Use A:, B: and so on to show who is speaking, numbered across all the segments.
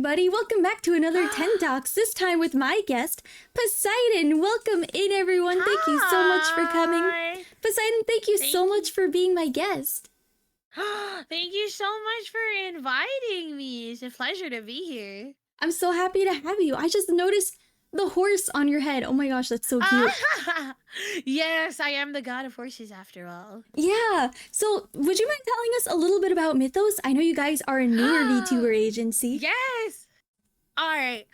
A: everybody. Welcome back to another 10 Talks, this time with my guest, Poseidon. Welcome in, everyone. Thank you so much for coming.
B: Hi.
A: Poseidon, thank you so
B: Thank
A: much for being my guest.
B: Thank you so much for inviting me. It's a pleasure to be here.
A: I'm so happy to have you. I just noticed the horse on your head. Oh my gosh, that's so cute.
B: Yes, I am the god of horses after all.
A: Yeah. So, would you mind telling us a little bit about Mythos? I know you guys are a newer VTuber agency.
B: Yes. All right.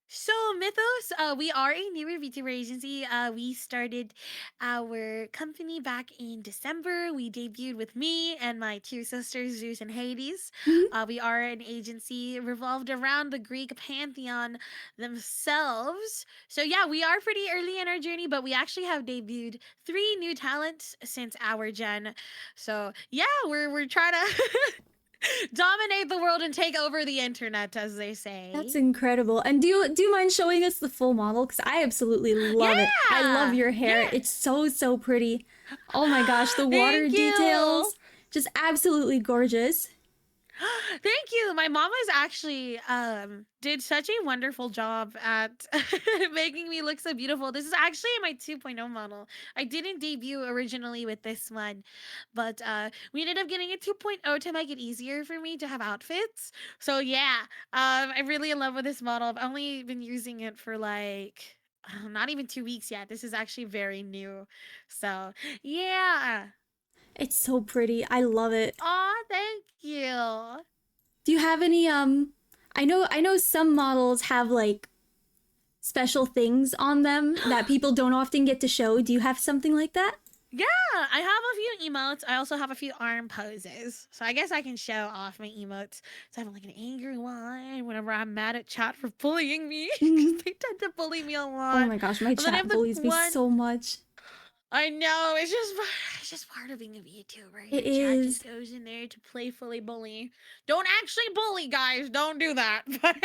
B: So Mythos, we are a newer VTuber agency. We started our company back in December. We debuted with me and my two sisters, Zeus and Hades.
A: Mhm.
B: We are an agency revolved around the Greek pantheon themselves. So yeah, we are pretty early in our journey, but we actually have debuted 3 new talents since our gen. So yeah, we're trying to dominate the world and take over the internet, as they say.
A: That's incredible. And do you mind showing us the full model? Because I absolutely love it. I love your hair.
B: Yeah.
A: It's so pretty. Oh my gosh, the water
B: Thank you.
A: details. Just absolutely gorgeous.
B: Thank you. My mom was actually did such a wonderful job at making me look so beautiful. This is actually my 2.0 model. I didn't debut originally with this one, but we ended up getting a 2.0 to make it easier for me to have outfits. So yeah, I'm really in love with this model. I've only been using it for like not even 2 weeks yet. This is actually very new. So yeah.
A: It's so pretty. I love it.
B: Aw, thank you.
A: Do you have any I know some models have like special things on them that people don't often get to show. Do you have something like that?
B: Yeah, I have a few emotes. I also have a few arm poses. So I guess I can show off my emotes. So I have like an angry one whenever I'm mad at chat for bullying me. Because they tend to bully me a lot.
A: Oh my gosh, my
B: And then I
A: chat
B: have the
A: bullies me
B: one-
A: so much.
B: I know, it's just part of being a VTuber.
A: It
B: Your chat
A: is.
B: just goes in there to playfully bully. Don't actually bully, guys. Don't do that. But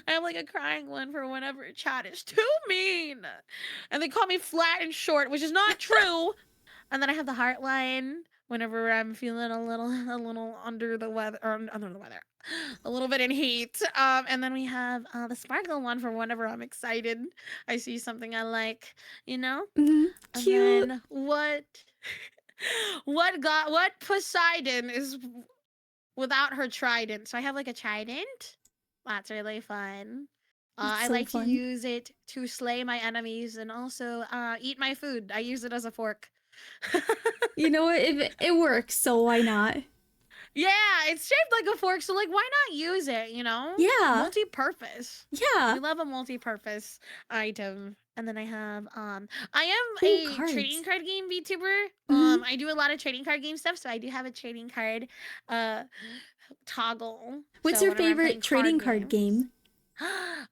B: I have like a crying one for whenever chat is too mean, and they call me flat and short, which is not true. And then I have the heart line whenever I'm feeling a little under the weather, or under the weather, a little bit in heat. And then we have the sparkle one for whenever I'm excited. I see something I like, you know.
A: Mm-hmm.
B: And
A: Cute.
B: then what Poseidon is without her trident. So I have like a trident. That's really fun.
A: That's
B: I
A: so
B: like
A: fun.
B: to use it to slay my enemies and also eat my food. I use it as a fork.
A: You know what? If it works, so why not?
B: Yeah, it's shaped like a fork, so like why not use it, you know?
A: Yeah.
B: Multi-purpose.
A: Yeah.
B: We love a multi-purpose item. And then I have I am
A: Trading
B: a
A: cards.
B: trading card game VTuber.
A: Mhm.
B: I do a lot of trading card game stuff, so I do have a trading card toggle.
A: What's
B: So
A: your
B: whenever I'm playing
A: favorite trading card
B: games-
A: game?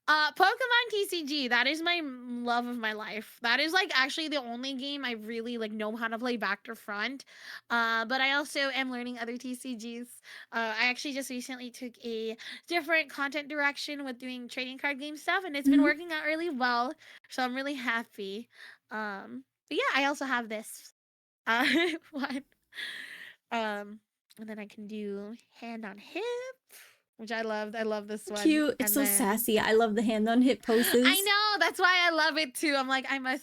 B: Pokemon TCG. That is my love of my life. That is like actually the only game I really like know how to play back to front. But I also am learning other TCGs. I actually just recently took a different content direction with doing trading card game stuff, and it's been
A: Mhm.
B: working out really well. So I'm really happy. But yeah, I also have this one. And then I can do hand on hip, which I loved. I love this one.
A: Cute. It's so sassy. I love the hand on hip poses.
B: I know, that's why I love it too. I'm like, I'm a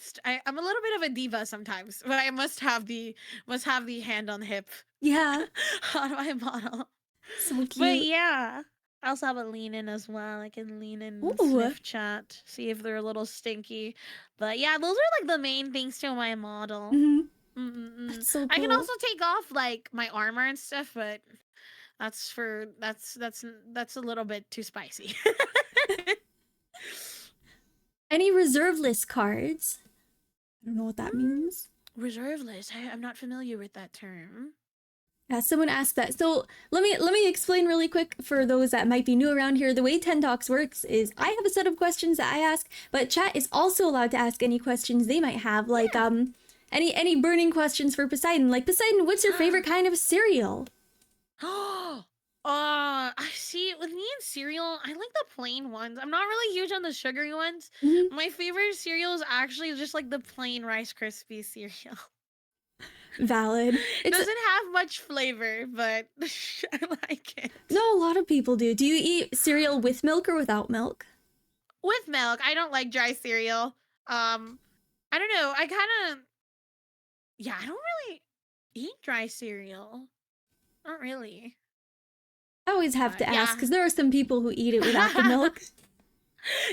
B: little bit of a diva sometimes, but I must have the hand on the hip
A: Yeah.
B: on my model.
A: So cute.
B: But yeah. I also have a lean in as well. I can lean in and
A: Ooh.
B: sniff chat, see if they're a little stinky. But yeah, those are like the main things to my model.
A: Mhm.
B: Mm-mm-mm.
A: That's so cool.
B: I can also take off like my armor and stuff, but that's a little bit too spicy.
A: Any reserve list cards? I don't know what that means.
B: Reserve list. I'm not familiar with that term.
A: Yeah, someone asked that. So let me explain really quick for those that might be new around here. The way 10 Talks works is I have a set of questions that I ask, but chat is also allowed to ask any questions they might have, like any burning questions for Poseidon. Like, Poseidon, what's your favorite kind of cereal?
B: I see. With me and cereal, I like the plain ones. I'm not really huge on the sugary ones.
A: Mhm.
B: My favorite cereal is actually just like the plain Rice Krispie cereal.
A: Valid. It's
B: Doesn't have much flavor, but I like it.
A: no, a lot of people do. Do you eat cereal with milk or without milk?
B: With milk. I don't like dry cereal. I don't know. I kind of yeah, I don't really eat dry cereal. Not really.
A: I always have
B: But
A: to ask
B: yeah.
A: because there are some people who eat it without the milk.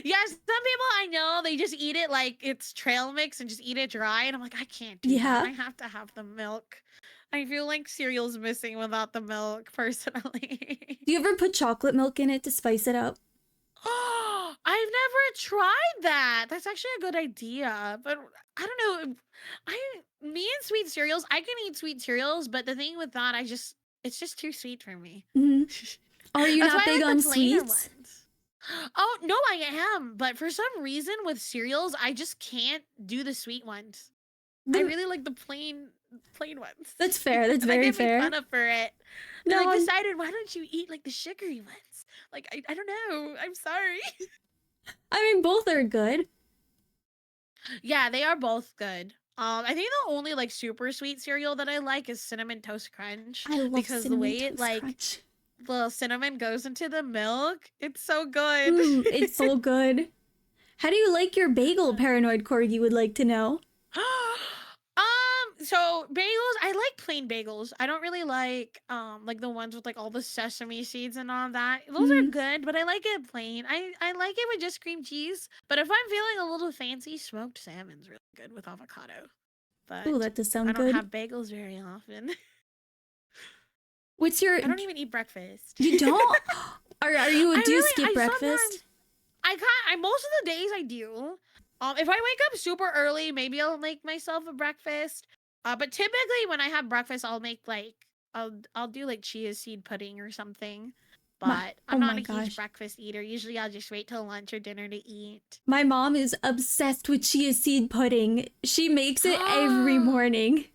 B: Yeah, some people I know, they just eat it like it's trail mix and just eat it dry. And I'm like, I can't do that.
A: Yeah.
B: I have to have the milk. I feel like cereal's missing without the milk, personally.
A: Do you ever put chocolate milk in it to spice it up?
B: Oh, I've never tried that. That's actually a good idea. But I don't know. Me and sweet cereals, I can eat sweet cereals, but the thing with that, it's just too sweet for me.
A: Mhm. Are you
B: That's
A: not
B: why I
A: big
B: like
A: on
B: the plainer
A: sweets?
B: ones. Oh, no, I am. But for some reason with cereals, I just can't do the sweet ones. I
A: The-
B: really like the plain ones.
A: That's fair. That's
B: And I
A: very
B: get made
A: fair.
B: fun of for it. They're
A: No,
B: like, Poseidon, why don't you eat like the sugary ones? Like, I don't know. I'm sorry.
A: I mean both are good.
B: Yeah, they are both good. I think the only like super sweet cereal that I like is Cinnamon Toast Crunch
A: I love
B: because the
A: cinnamon
B: way it
A: toast
B: like
A: crunch.
B: the cinnamon goes into the milk, it's so good.
A: It's so good. How do you like your bagel, Paranoid Corgi would like to know?
B: So bagels, I like plain bagels. I don't really like the ones with like all the sesame seeds and all that. Those are
A: Mhm.
B: good, but I like it plain. I like it with just cream cheese. But if I'm feeling a little fancy, smoked salmon's really good with avocado.
A: Ooh,
B: But
A: that does
B: I
A: sound
B: don't
A: good.
B: have bagels very often.
A: What's your
B: I don't even eat breakfast.
A: You don't? Do you skip
B: I
A: breakfast?
B: sometimes I most of the days I do. If I wake up super early, maybe I'll make myself a breakfast. But typically when I have breakfast, I'll make like I'll do like chia seed pudding or something. But
A: Oh
B: I'm not
A: my
B: a huge
A: gosh.
B: breakfast eater. Usually I'll just wait till lunch or dinner to eat.
A: My mom is obsessed with chia seed pudding. She makes it every morning.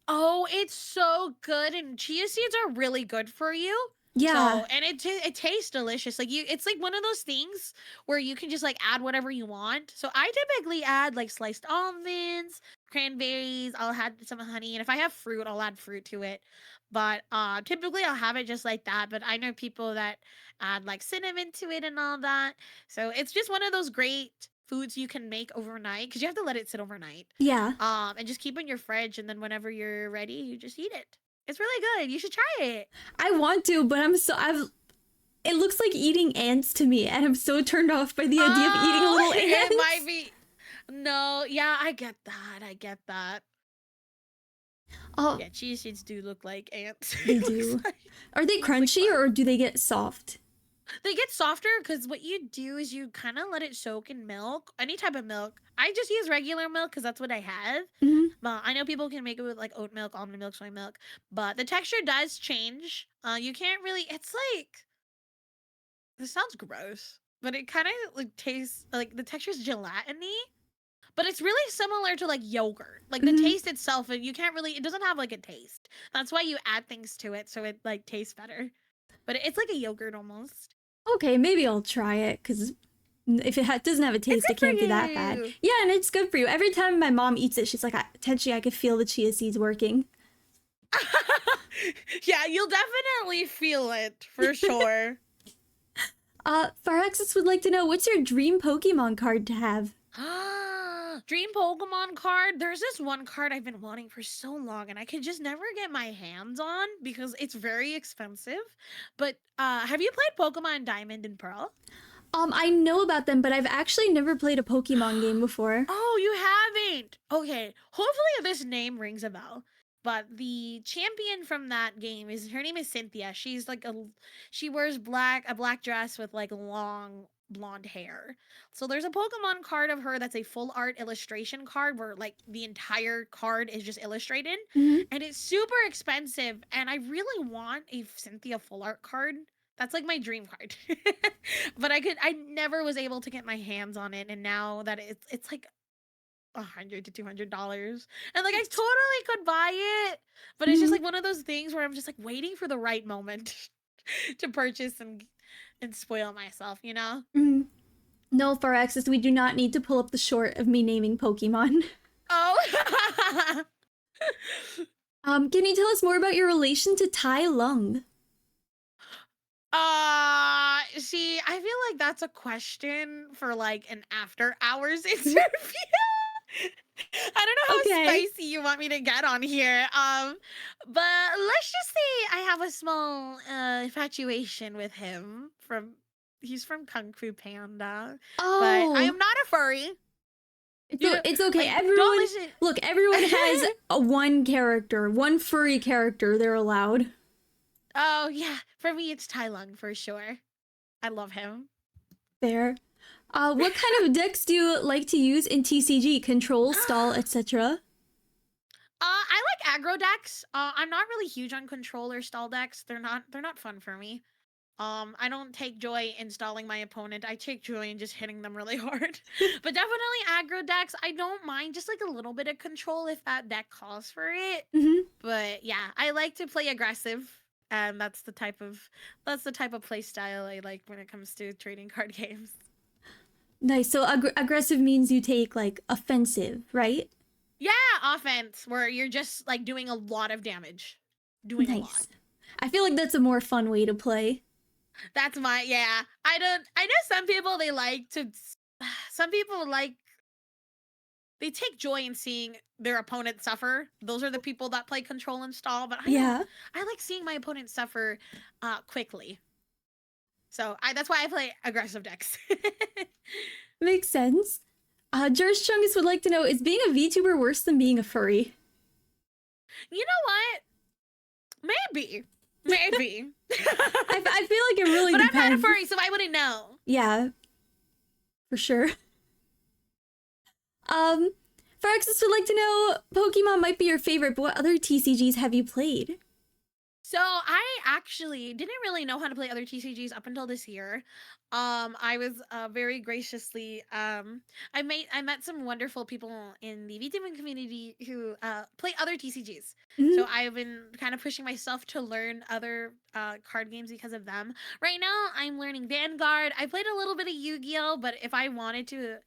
B: Oh, it's so good, and chia seeds are really good for you.
A: Yeah.
B: So, and it tastes delicious. Like it's like one of those things where you can just like add whatever you want. So I typically add like sliced almonds, cranberries. I'll add some honey, and if I have fruit, I'll add fruit to it. But typically I'll have it just like that. But I know people that add like cinnamon to it and all that. So it's just one of those great foods you can make overnight because you have to let it sit overnight.
A: Yeah.
B: And just keep it in your fridge, and then whenever you're ready, you just eat it. It's really good. You should try it.
A: I want to, but it looks like eating ants to me, and I'm so turned off by the idea of eating little ants.
B: It might be. No, yeah, I get that. I get that.
A: Oh,
B: Yeah, cheese seeds do look like ants.
A: they
B: It looks
A: do.
B: like-
A: Are they
B: looks like
A: crunchy
B: fun.
A: or do they get soft?
B: They get softer because what you do is you kind of let it soak in milk, any type of milk. I just use regular milk because that's what I have.
A: Mhm.
B: But I know people can make it with like oat milk, almond milk, soy milk. But the texture does change. You can't really. It's like this sounds gross, but it kind of like tastes like the texture's gelatiny. But it's really similar to like yogurt. Like the
A: Mhm.
B: taste itself, you can't really. It doesn't have like a taste. That's why you add things to it so it like tastes better. But it's like a yogurt almost.
A: Okay, maybe I'll try it because if it doesn't have a
B: It's
A: taste,
B: good
A: it
B: for
A: can't be that bad.
B: you.
A: Yeah, and it's good for you. Every time my mom eats it, she's like, Tenshi, I could feel the chia seeds working.
B: Yeah, you'll definitely feel it for sure.
A: Pharaxis would like to know, what's your dream Pokemon card to have?
B: Dream Pokemon card. There's this one card I've been wanting for so long, and I could just never get my hands on because it's very expensive. But have you played Pokemon Diamond and Pearl?
A: I know about them, but I've actually never played a Pokemon game before.
B: Oh, you haven't. Okay. Hopefully this name rings a bell. But the champion from that game is her name is Cynthia. She's like she wears a black dress with like long blonde hair. So there's a Pokemon card of her that's a full art illustration card where like the entire card is just illustrated,
A: Mhm.
B: and it's super expensive, and I really want a Cynthia full art card. That's like my dream card. But I never was able to get my hands on it, and now that it's like $100 to $200, and like I totally could buy it, but it's just
A: Mhm.
B: like one of those things where I'm just like waiting for the right moment to purchase and spoil myself, you know?
A: Mhm. No, Pharaxis, we do not need to pull up the short of me naming Pokemon.
B: Oh.
A: Can you tell us more about your relation to Tai Lung?
B: See, I feel like that's a question for like an after hours interview. I don't know how
A: Okay.
B: spicy you want me to get on here. But let's just say I have a small infatuation with him from he's from Kung Fu Panda. But I
A: Oh,
B: am not a furry.
A: it's
B: You know,
A: it's okay.
B: like don't
A: Everyone,
B: listen.
A: look, everyone has a one character, one furry character they're allowed.
B: Oh yeah, for me it's Tai Lung for sure. I love him.
A: There. What kind of decks do you like to use in TCG? Control, stall, etc.
B: I like aggro decks. I'm not really huge on control or stall decks. They're not fun for me. I don't take joy in stalling my opponent. I take joy in just hitting them really hard. But definitely aggro decks. I don't mind just like a little bit of control if that deck calls for it.
A: Mm-hmm.
B: But yeah, I like to play aggressive. And that's the type of play style I like when it comes to trading card games.
A: Nice. So aggressive means you take like offensive, right?
B: Yeah, offense where you're just like doing a lot of damage. Doing a lot.
A: Nice. I feel like that's a more fun way to play.
B: That's my yeah. I know some people they like to some people like they take joy in seeing their opponent suffer. Those are the people that play control and stall, but I don't.
A: Yeah,
B: I like seeing my opponent suffer quickly. So I that's why I play aggressive decks.
A: makes sense. Jurist Chungus would like to know, is being a VTuber worse than being a furry?
B: You know what? Maybe. Maybe.
A: I feel like it really
B: but
A: depends.
B: I'm not a furry, so I wouldn't know.
A: Yeah, for sure. Faraxis would like to know, Pokemon might be your favorite, but what other TCGs have you played?
B: So I actually didn't really know how to play other TCGs up until this year. I was very graciously I met some wonderful people in the VTuber community who play other TCGs.
A: Mhm.
B: So I've been kind of pushing myself to learn other card games because of them. Right now, I'm learning Vanguard. I played a little bit of Yu-Gi-Oh, but if I wanted to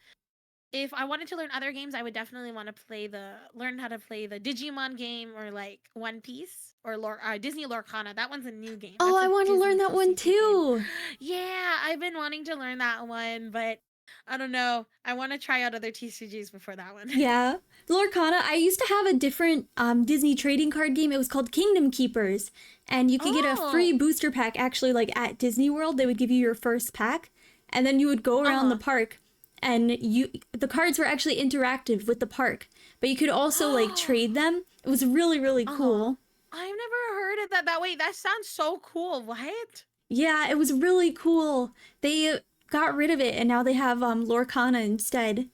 B: learn other games, I would definitely want to learn how to play the Digimon game or like One Piece or Disney Lorcana. That one's a new game.
A: Oh,
B: That's
A: I
B: a
A: want to learn
B: Disney
A: that
B: plus
A: one
B: CG game.
A: too.
B: Yeah, I've been wanting to learn that one, but I don't know. I want to try out other TCGs before that one.
A: Yeah. Lorcana, I used to have a different Disney trading card game. It was called Kingdom Keepers. And you could get a free
B: Oh,
A: booster pack actually like at Disney World. They would give you your first pack. And then you would go around the
B: uh
A: park and the cards were actually interactive with the park. But you could also like
B: huh.
A: trade them. It was really, really
B: Uh-huh.
A: cool.
B: I've never heard of that. That way, that sounds so cool. What?
A: Yeah, it was really cool. They got rid of it and now they have Lorcana instead.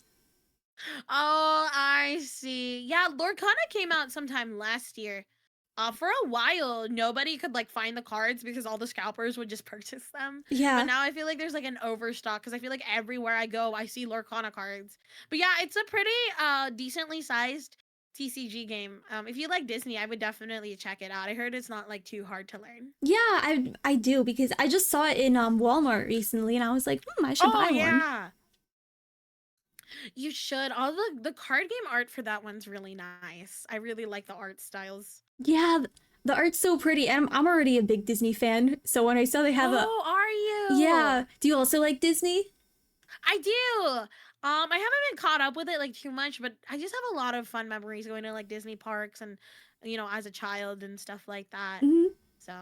B: Oh, I see. Yeah, Lorcana came out sometime last year. For a while, nobody could like find the cards because all the scalpers would just purchase them. But
A: Yeah.
B: now I feel like there's like an overstock because I feel like everywhere I go, I see Lorcana cards. But yeah, it's a pretty decently sized TCG game. If you like Disney, I would definitely check it out. I heard it's not like too hard to learn.
A: Yeah, I do because I just saw it in Walmart recently and I was like, I should
B: Oh
A: buy one.
B: yeah, you should. All the card game art for that one's really nice. I really like the art styles.
A: Yeah, the art's so pretty. And I'm already a big Disney fan, so when I saw they have a
B: Oh, are you?
A: yeah, do you also like Disney?
B: I do. I haven't been caught up with it like too much, but I just have a lot of fun memories going to like Disney parks and as a child and stuff like that.
A: Hmm.
B: So,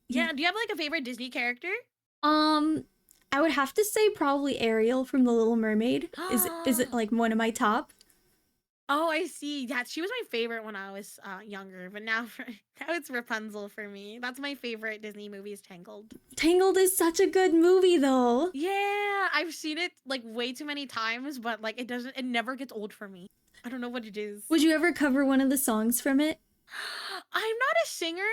A: Yeah.
B: yeah, do you have like a favorite Disney character?
A: Um, I would have to say probably Ariel from The Little Mermaid is it like one of my top.
B: Oh, I see. Yeah, she was my favorite when I was younger, but now it's Rapunzel for me. That's my favorite Disney movie is Tangled.
A: Tangled is such a good movie though.
B: Yeah, I've seen it like way too many times, but like it never gets old for me. I don't know what it is.
A: Would you ever cover one of the songs from it?
B: I'm not a singer.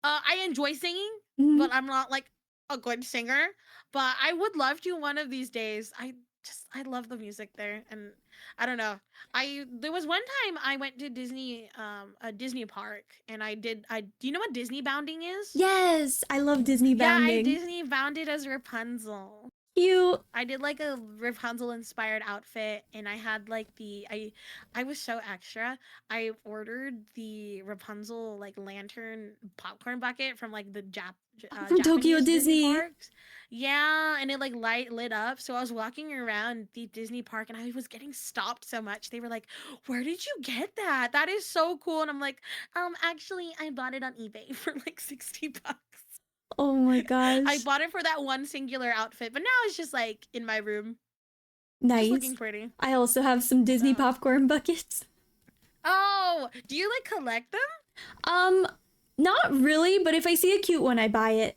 B: I enjoy singing,
A: Mhm.
B: but I'm not like a good singer. But I would love to one of these days. I love the music there, and I don't know. I there was one time I went to a Disney park, and I do you know what Disney bounding is?
A: Yes, I love Disney
B: Yeah, I
A: bounding.
B: Disney bounded as Rapunzel.
A: Cute.
B: I did like a Rapunzel inspired outfit, and I had like I was so extra. I ordered the Rapunzel like lantern popcorn bucket from like the
A: From Tokyo
B: Japanese Disney
A: Disney.
B: parks. Yeah, and it like lit up. So I was walking around the Disney park, and I was getting stopped so much. They were like, "Where did you get that? That is so cool." And I'm like, actually, I bought it on eBay for like $60."
A: Oh my
B: I
A: gosh.
B: bought it for that one singular outfit, but now it's just like in my room, just
A: Nice.
B: looking pretty.
A: I also have some Disney
B: So,
A: popcorn buckets.
B: oh, do you like collect them?
A: Um, Not really, but if I see a cute one, I buy it.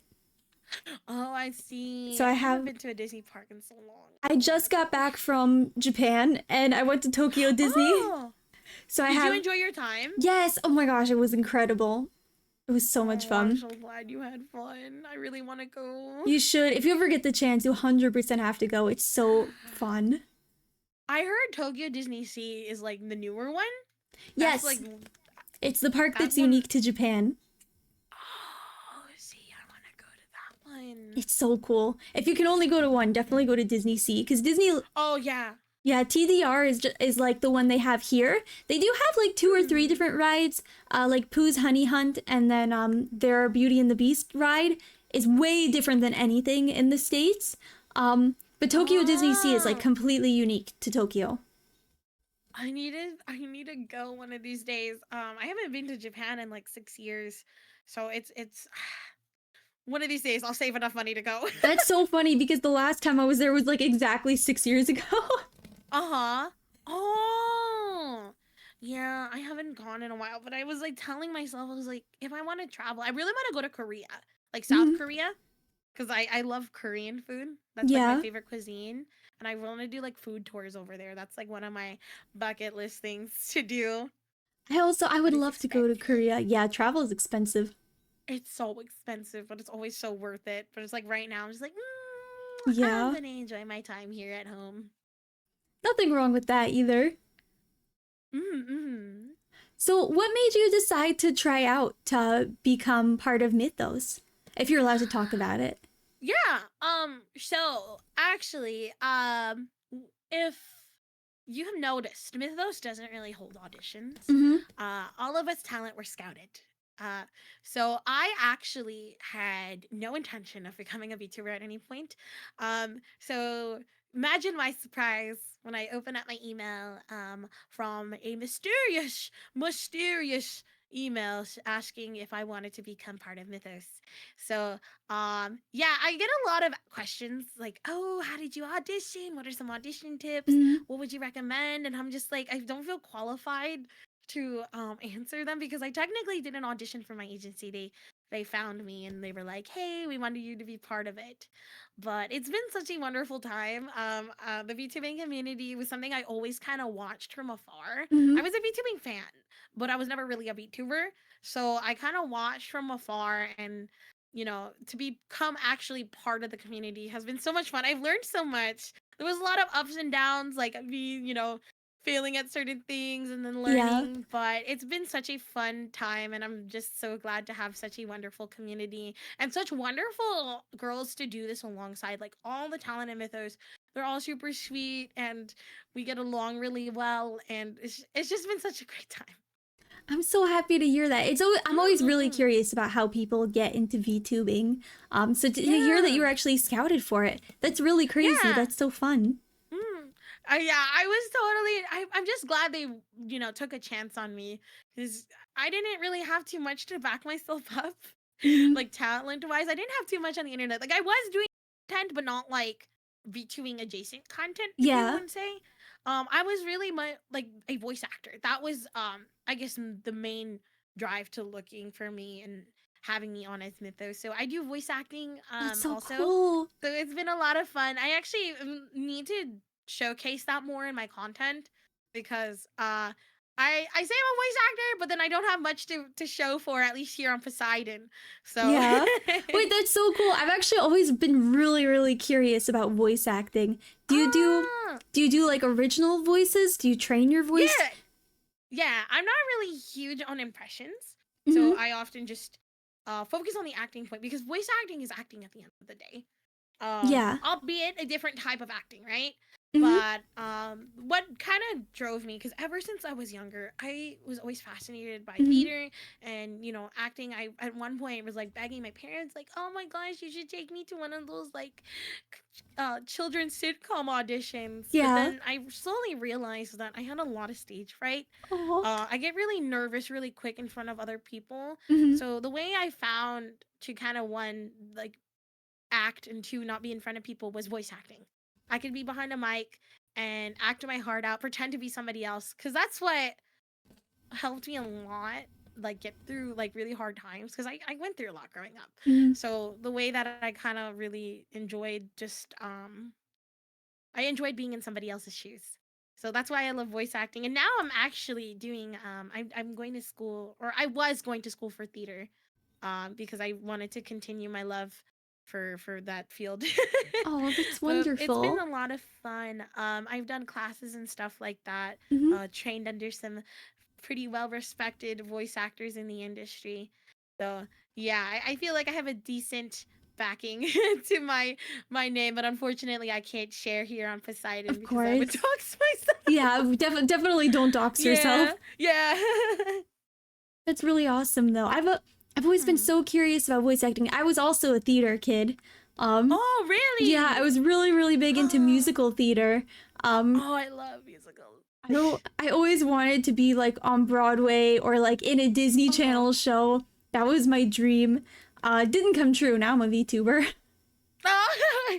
B: Oh, I see.
A: So I
B: I haven't
A: have
B: been to a Disney park in so long.
A: I
B: I
A: just
B: wanna
A: got
B: go.
A: back from Japan and I went to Tokyo Disney.
B: Oh,
A: So I
B: did you
A: have
B: enjoy your time?
A: yes, oh my gosh, it was incredible. It was so much
B: Oh, I'm
A: fun.
B: so glad you had fun. I really want to go.
A: You should, if you ever get the chance, you 100% have to go. It's so fun.
B: I heard Tokyo Disney Sea is like the newer one. That's like
A: Yes, it's the park
B: that
A: that's
B: one.
A: unique to Japan.
B: Oh, see, I want to go to that one.
A: It's so cool. If you can only go to one, definitely go to Disney Sea because Disney,
B: Oh yeah.
A: yeah, TDR is like the one they have here. They do have like two or three
B: Hmm.
A: different rides, like Pooh's Honey Hunt, and then their Beauty and the Beast ride is way different than anything in the States. But Tokyo Disney Sea is like
B: Oh.
A: completely unique to Tokyo.
B: I need to go one of these days. I haven't been to Japan in like 6 years. So it's one of these days I'll save enough money to go.
A: That's so funny because the last time I was there was like exactly 6 years ago.
B: Uh-huh. Oh. Yeah, I haven't gone in a while, but I was like telling myself, I was like, if I want to travel, I really want to go to Korea, like South
A: Mhm.
B: Korea, because I love Korean food. That's like my
A: Yeah.
B: favorite cuisine. And I want to do like food tours over there. That's like one of my bucket list things to do.
A: I would
B: But it's
A: love to go to
B: expensive.
A: Korea. Yeah, travel is expensive.
B: It's so expensive, but it's always so worth it. But it's like right now, I'm just like, I'm
A: Yeah.
B: gonna enjoy my time here at home.
A: Nothing wrong with that either.
B: Mm-hmm.
A: So, what made you decide to try out to become part of Mythos? If you're allowed to talk about it.
B: Yeah. So actually, if you have noticed, Mythos doesn't really hold auditions.
A: Mm-hmm.
B: All of us talent were scouted. Uh, so I actually had no intention of becoming a VTuber at any point. So imagine my surprise when I opened up my email from a mysterious email asking if I wanted to become part of Mythos. So yeah, I get a lot of questions like, "Oh, how did you audition? What are some audition tips?
A: Mm-hmm.
B: What would you recommend?" And I'm just like, I don't feel qualified to answer them because I technically didn't audition for my agency. They found me and they were like, "Hey, we wanted you to be part of it." But it's been such a wonderful time. The VTubing community was something I always kind of watched from afar.
A: Mm-hmm.
B: I was a VTubing fan, but I was never really a VTuber. So I kind of watched from afar, and to become actually part of the community has been so much fun. I've learned so much. There was a lot of ups and downs, like me, failing at certain things and then
A: Yeah.
B: learning, but it's been such a fun time, and I'm just so glad to have such a wonderful community and such wonderful girls to do this alongside. Like all the talent in Mythos, they're all super sweet, and we get along really well, and it's just been such a great time.
A: I'm so happy to hear that. I'm always really
B: Mm-hmm.
A: curious about how people get into VTubing. So to hear that you
B: Yeah.
A: were actually scouted for it, that's really crazy.
B: Yeah.
A: That's so fun.
B: Mm. Yeah, I was totally. I'm just glad they, took a chance on me because I didn't really have too much to back myself up,
A: Mm-hmm.
B: like talent wise. I didn't have too much on the internet. Like I was doing content, but not like VTubing adjacent content, if you
A: Yeah.
B: want to say. I was really like a voice actor. That was, I guess the main drive to looking for me and having me on as Mythos. So I do voice acting,
A: That's so
B: also.
A: cool.
B: So it's been a lot of fun. I actually need to showcase that more in my content because I say I'm a voice actor, but then I don't have much to show for, at least here on Poseidon. So
A: Yeah. Wait, that's so cool. I've actually always been really, really curious about voice acting. Do you do
B: ah,
A: do you do like original voices? Do you train your voice?
B: yeah, yeah. I'm not really huge on impressions, so
A: Mm-hmm.
B: I often just focus on the acting point because voice acting is acting at the end of the day.
A: Yeah.
B: albeit a different type of acting, right?
A: Mm-hmm.
B: But what kind of drove me, because ever since I was younger, I was always fascinated by
A: Mm-hmm.
B: theater and acting. I at one point was like begging my parents, like, oh my gosh, you should take me to one of those like children's sitcom auditions. But
A: Yeah.
B: then I slowly realized that I had a lot of stage fright.
A: Oh.
B: I get really nervous really quick in front of other people.
A: Mm-hmm.
B: So the way I found to kind of one like act and two not be in front of people was voice acting. I could be behind a mic and act my heart out, pretend to be somebody else, because that's what helped me a lot. Like get through like really hard times because I went through a lot growing up.
A: Mm-hmm.
B: So the way that I kind of really enjoyed just I enjoyed being in somebody else's shoes. So that's why I love voice acting. And now I'm actually doing I'm going to school, or I was going to school for theater because I wanted to continue my love for that field.
A: Oh, that's
B: But it's been
A: wonderful.
B: a lot of fun. I've done classes and stuff like that.
A: Mm-hmm.
B: Trained under some pretty well respected voice actors in the industry. So yeah, I feel like I have a decent backing to my name, but unfortunately I can't share here on Poseidon
A: Of
B: because I would
A: course.
B: dox myself.
A: Yeah, definitely don't dox yourself.
B: Yeah, yeah.
A: That's really awesome though. I've always been
B: Hmm.
A: so curious about voice acting. I was also a theater kid.
B: Oh,
A: Yeah, I
B: really?
A: was really big into musical theater. Um
B: Oh, I love musicals.
A: I always wanted to be like on Broadway or like in a Disney
B: Oh.
A: Channel show. That was my dream. Didn't come true. Now I'm a VTuber.
B: Oh.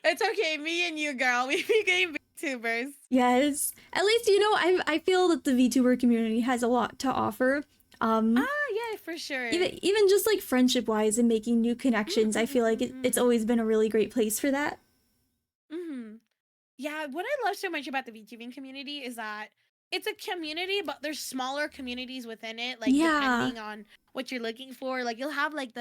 B: It's okay. Me and you, girl, we became VTubers.
A: Yes. At least I feel that the VTuber community has a lot to offer. Um
B: Ah, yeah, for sure.
A: even just like friendship wise and making new connections, I feel like it's always been a really great place for that.
B: Mm-hmm. Yeah, what I love so much about the VTubing community is that it's a community, but there's smaller communities within it, like
A: Yeah.
B: depending on what you're looking for. Like you'll have like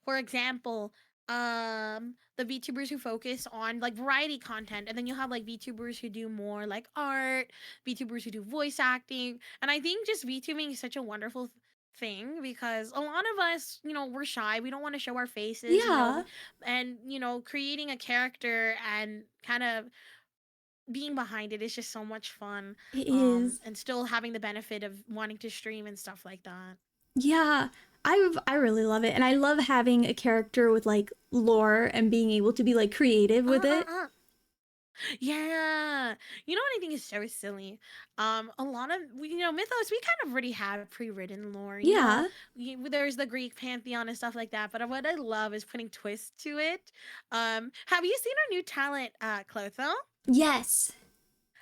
B: for example, the VTubers who focus on like variety content, and then you'll have like VTubers who do more like art, VTubers who do voice acting. And I think just VTubing is such a wonderful thing because a lot of us, we're shy. We don't want to show our faces,
A: Yeah,
B: and creating a character and kind of being behind it is just so much fun,
A: it is.
B: and still having the benefit of wanting to stream and stuff like that.
A: Yeah. I really love it and I love having a character with like lore and being able to be like creative with
B: uh, uh,
A: it.
B: uh. Yeah, you know what I think is so silly. A lot of mythos we kind of already have pre-written lore.
A: Yeah.
B: There's the Greek pantheon and stuff like that. But what I love is putting twists to it. Have you seen our new talent, Clotho?
A: Yes.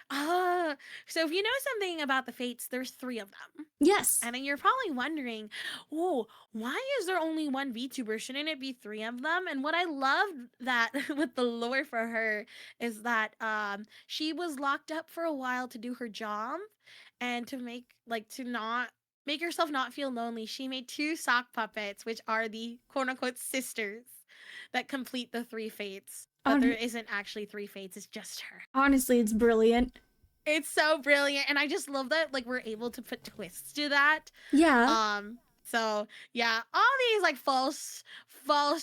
B: Ah, so if you know something about the Fates, there's three of them.
A: Yes.
B: And then you're probably wondering, oh, why is there only one VTuber? Shouldn't it be three of them? And what I love that with the lore for her is that she was locked up for a while to do her job and to to not make herself not feel lonely. She made two sock puppets, which are the quote unquote sisters that complete the three fates. But there
A: Hon-
B: isn't actually three fates, it's just her.
A: Honestly, it's brilliant.
B: It's so brilliant, and I just love that like we're able to put twists to that.
A: Yeah.
B: So yeah, all these like false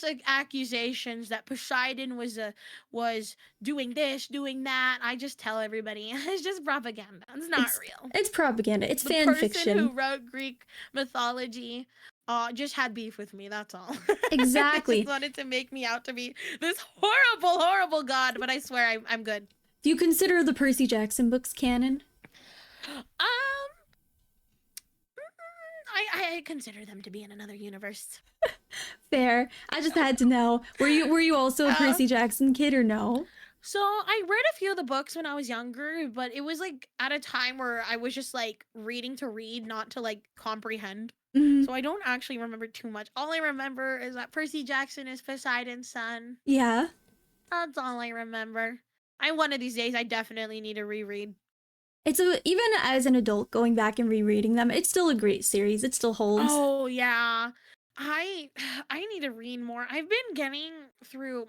B: like accusations that Poseidon was doing this, doing that. I just tell everybody it's just propaganda. It's not
A: It's
B: real.
A: it's propaganda. It's
B: The
A: fan
B: person who
A: fiction.
B: wrote Greek mythology just had beef with me, that's all. They just
A: Exactly.
B: wanted to make me out to be this horrible god, but I swear I'm good.
A: Do you consider the Percy Jackson books canon?
B: Um I consider them to be in another universe.
A: Fair. I just had to know. Were you also a
B: Uh,
A: Percy Jackson kid or no?
B: so I read a few of the books when I was younger, but it was like at a time where I was just like reading to read, not to like comprehend.
A: Mhm.
B: So I don't actually remember too much. All I remember is that Percy Jackson is Poseidon's son.
A: Yeah.
B: That's all I remember. One of these days I definitely need to reread.
A: Even as an adult going back and rereading them, it's still a great series. It still holds.
B: Oh yeah. I I need to read more. I've been getting through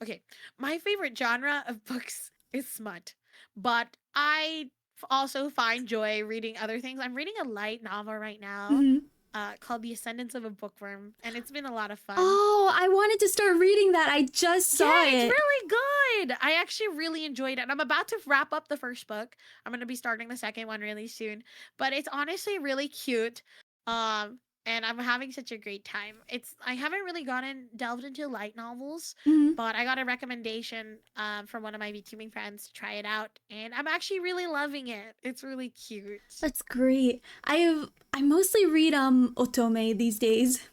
B: okay, my favorite genre of books is smut, but I also find joy reading other things. I'm reading a light novel right now.
A: Mhm.
B: called The Ascendance of a Bookworm, and it's been a lot of fun.
A: Oh, I wanted to start reading that. I just
B: Yeah,
A: saw
B: it's
A: it.
B: really good. I actually really enjoyed it. And I'm about to wrap up the first book. I'm going to be starting the second one really soon. But it's honestly really cute. And I'm having such a great time. I haven't really delved into light novels,
A: Mhm.
B: but I got a recommendation from one of my VTubing friends to try it out, and I'm actually really loving it. It's really cute.
A: That's great. I mostly read otome these days.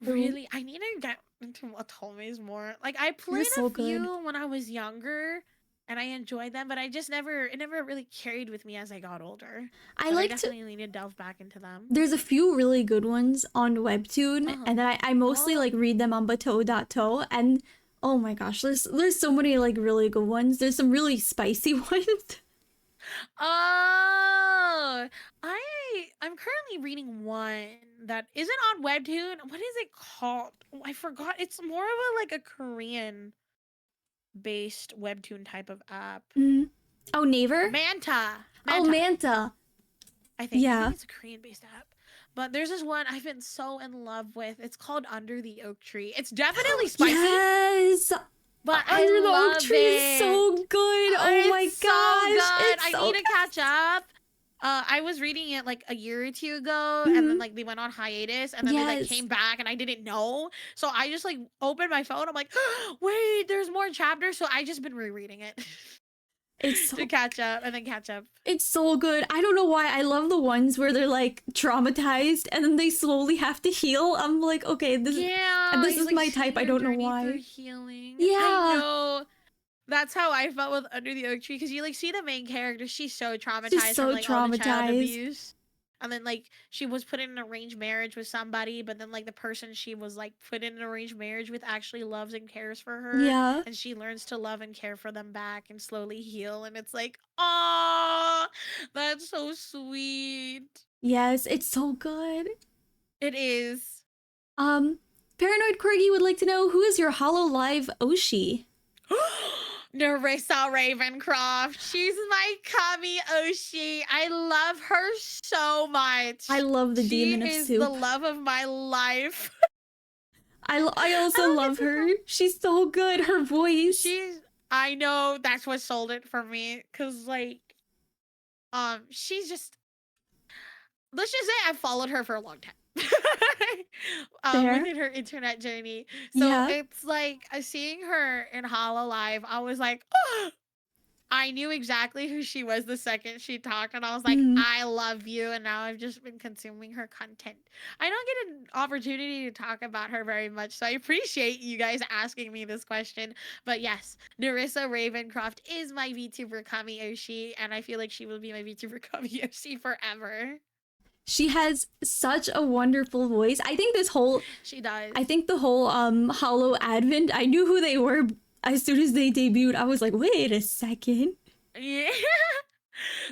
A: They're,
B: Really? I need to get into otomes more. Like I
A: they're
B: played
A: so
B: a
A: good.
B: few when I was younger and I enjoyed them, but I just never it never really carried with me as I got older.
A: I
B: But I
A: like to.
B: definitely need to delve back into them.
A: There's a few really good ones on Webtoon,
B: Uh-huh.
A: and then I mostly
B: Oh.
A: like read them on Bato.to, and oh my gosh, there's so many like really good ones. There's some really spicy ones.
B: Oh. I'm currently reading one that isn't on Webtoon. What is it called? Oh, I forgot. It's more of a like a Korean based Webtoon type of app.
A: Mm. Oh, Naver.
B: Manta.
A: Oh,
B: Manta.
A: Manta.
B: I think
A: Yeah.
B: it's a Korean based app. But there's this one I've been so in love with. It's called Under the Oak Tree. It's definitely spicy,
A: Yes.
B: but I
A: Under the oak
B: love
A: tree is
B: it.
A: so good. Oh
B: It's
A: my
B: so
A: gosh,
B: good.
A: it's
B: I
A: so
B: need to
A: good.
B: catch up. I was reading it like a year or two ago, and then
A: Mhm.
B: like they went on hiatus, and then they like
A: Yes.
B: came back, and I didn't know. So I just like opened my phone. I'm like, wait, there's more chapters. So I just been rereading it
A: It's
B: to
A: so
B: catch up, and then catch up.
A: it's so good. I don't know why. I love the ones where they're like traumatized and then they slowly have to heal. I'm like, okay,
B: Yeah,
A: this
B: it's
A: is
B: like
A: my type.
B: seeing
A: I
B: their
A: don't know
B: journey through
A: why.
B: healing. I
A: Yeah.
B: know. That's how I felt with Under the Oak Tree, because you like see the main character, she's so
A: Just
B: traumatized from
A: so
B: like all the child
A: traumatized.
B: abuse. And then like she was put in an arranged marriage with somebody, but then like the person she was like put in an arranged marriage with actually loves and cares for her,
A: Yeah.
B: and she learns to love and care for them back and slowly heal, and it's like, oh, that's so sweet.
A: Yes, it's so good.
B: It is.
A: Um, Paranoid Corgi would like to know who is your Hollow Live Oshi?
B: Nerissa Ravencroft. She's my Kami Oshi. I love her so
A: I
B: much.
A: love the
B: She
A: Demon of
B: is the
A: Soup.
B: love of my life.
A: I
B: I
A: also
B: don't
A: love
B: get to
A: her.
B: talk.
A: She's so good. Her voice.
B: She's. I know that's what sold it for me. Cause like, she's just. Let's just say I followed her for a long time.
A: There.
B: Within her internet journey. So
A: Yeah.
B: it's like seeing her in Hollow Live, I was like, I knew exactly who she was the second she talked, and I was like,
A: Mhm.
B: I love you. And now I've just been consuming her content. I don't get an opportunity to talk about her very much, so I appreciate you guys asking me this question. But yes, Nerissa Ravencroft is my VTuber Kamiyoshi, and I feel like she will be my VTuber Kamiyoshi forever.
A: She has such a wonderful voice.
B: She does.
A: I think the whole Hollow Advent, I knew who they were as soon as they debuted. I was like, wait a second.
B: Yeah.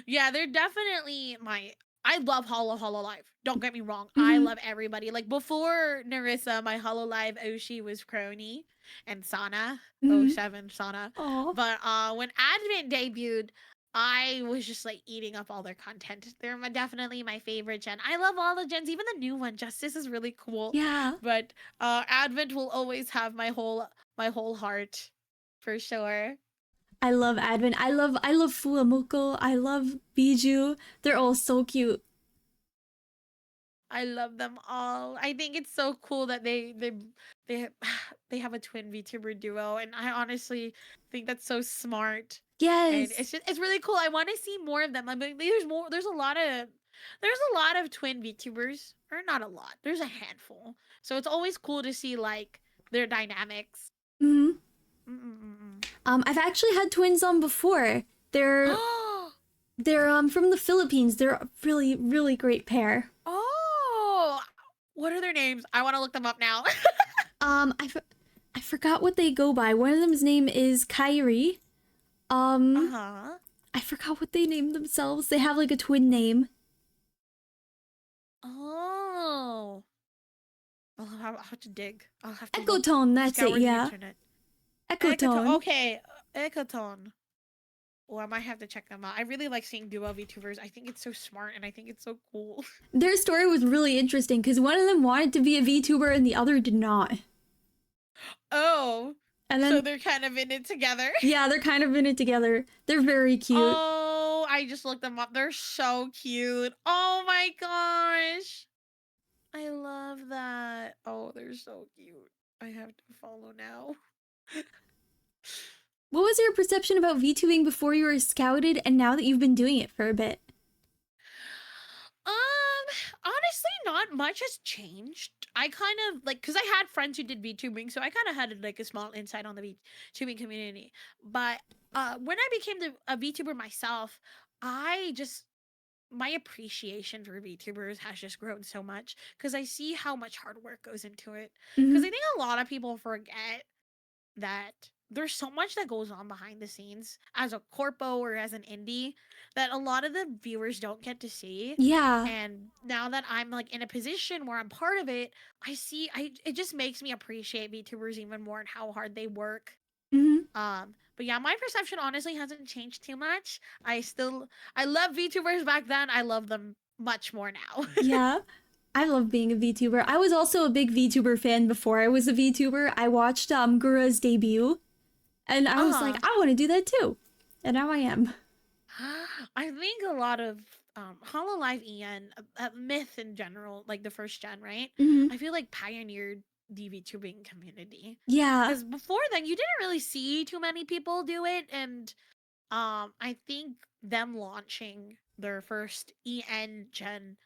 B: Yeah, they're definitely my. I love Hollow Live. Don't get me wrong. I
A: Mhm.
B: love everybody. Like before Narissa, my Hollow Live Oshi was Crony and Sana. Oh
A: Mhm.
B: 07 Sana.
A: Oh.
B: But when Advent debuted, I was just like eating up all their content. They're definitely my favorite gen. I love all the gens, even the new one. Justice is really cool.
A: Yeah.
B: But Advent will always have my whole heart for sure.
A: I love Advent. I love Fuamoko. I love Biju. They're all so cute.
B: I love them all. I think it's so cool that they they have a twin VTuber duo, and I honestly think that's so smart. And
A: Yes.
B: it's really cool. I want to see more of them. I mean, there's more. There's a lot of twin VTubers, or not a lot. There's a handful. So it's always cool to see like their dynamics.
A: Mhm.
B: Mm-mm-mm.
A: I've actually had twins on before. They're they're from the Philippines. They're a really great pair.
B: Oh, what are their names? I want to look them up now.
A: Um, I, f- I forgot what they go by. One of them's name is Kyrie.
B: Uh
A: Um,
B: huh.
A: I forgot what they named themselves. They have like a twin name.
B: Oh. I'll have to dig. I'll have to look.
A: Ecotone, that's it,
B: Scour the
A: yeah.
B: internet. Ecotone.
A: Ecotone.
B: Okay. Ecotone. Oh, I might have to check them out. I really like seeing duo VTubers. I think it's so smart and I think it's so cool.
A: Their story was really interesting because one of them wanted to be a VTuber and the other did not.
B: Oh,
A: And
B: so
A: then,
B: they're kind of in it together.
A: yeah, they're kind of in it together. They're very cute.
B: Oh, I just looked them up. They're so cute. Oh my gosh. I love that. Oh, they're so cute. I have to follow now.
A: What was your perception about VTubing before you were scouted and now that you've been doing it for a bit?
B: Honestly, not much has changed. I kind of like, because I had friends who did VTubing, so I kind of had like a small insight on the VTubing community. But when I became a VTuber myself, I just my appreciation for VTubers has just grown so much because I see how much hard work goes into it. Because I
A: Mm-hmm.
B: think a lot of people forget that there's so much that goes on behind the scenes as a corpo or as an indie that a lot of the viewers don't get to see.
A: Yeah.
B: And now that I'm like in a position where I'm part of it, I it just makes me appreciate VTubers even more and how hard they work.
A: Mm-hmm.
B: But yeah, my perception honestly hasn't changed too much. I love VTubers back then. I love them much more now.
A: Yeah. I love being a VTuber. I was also a big VTuber fan before I was a VTuber. I watched Gura's debut and I was like,
B: Uh-huh.
A: I want to do that too. And now I am.
B: I think a lot of Hololive EN, Myth in general, like the first gen, right?
A: Mm-hmm.
B: I feel like pioneered the VTubing community.
A: Yeah.
B: Because before then, you didn't really see too many people do it, and I think them launching their first EN gen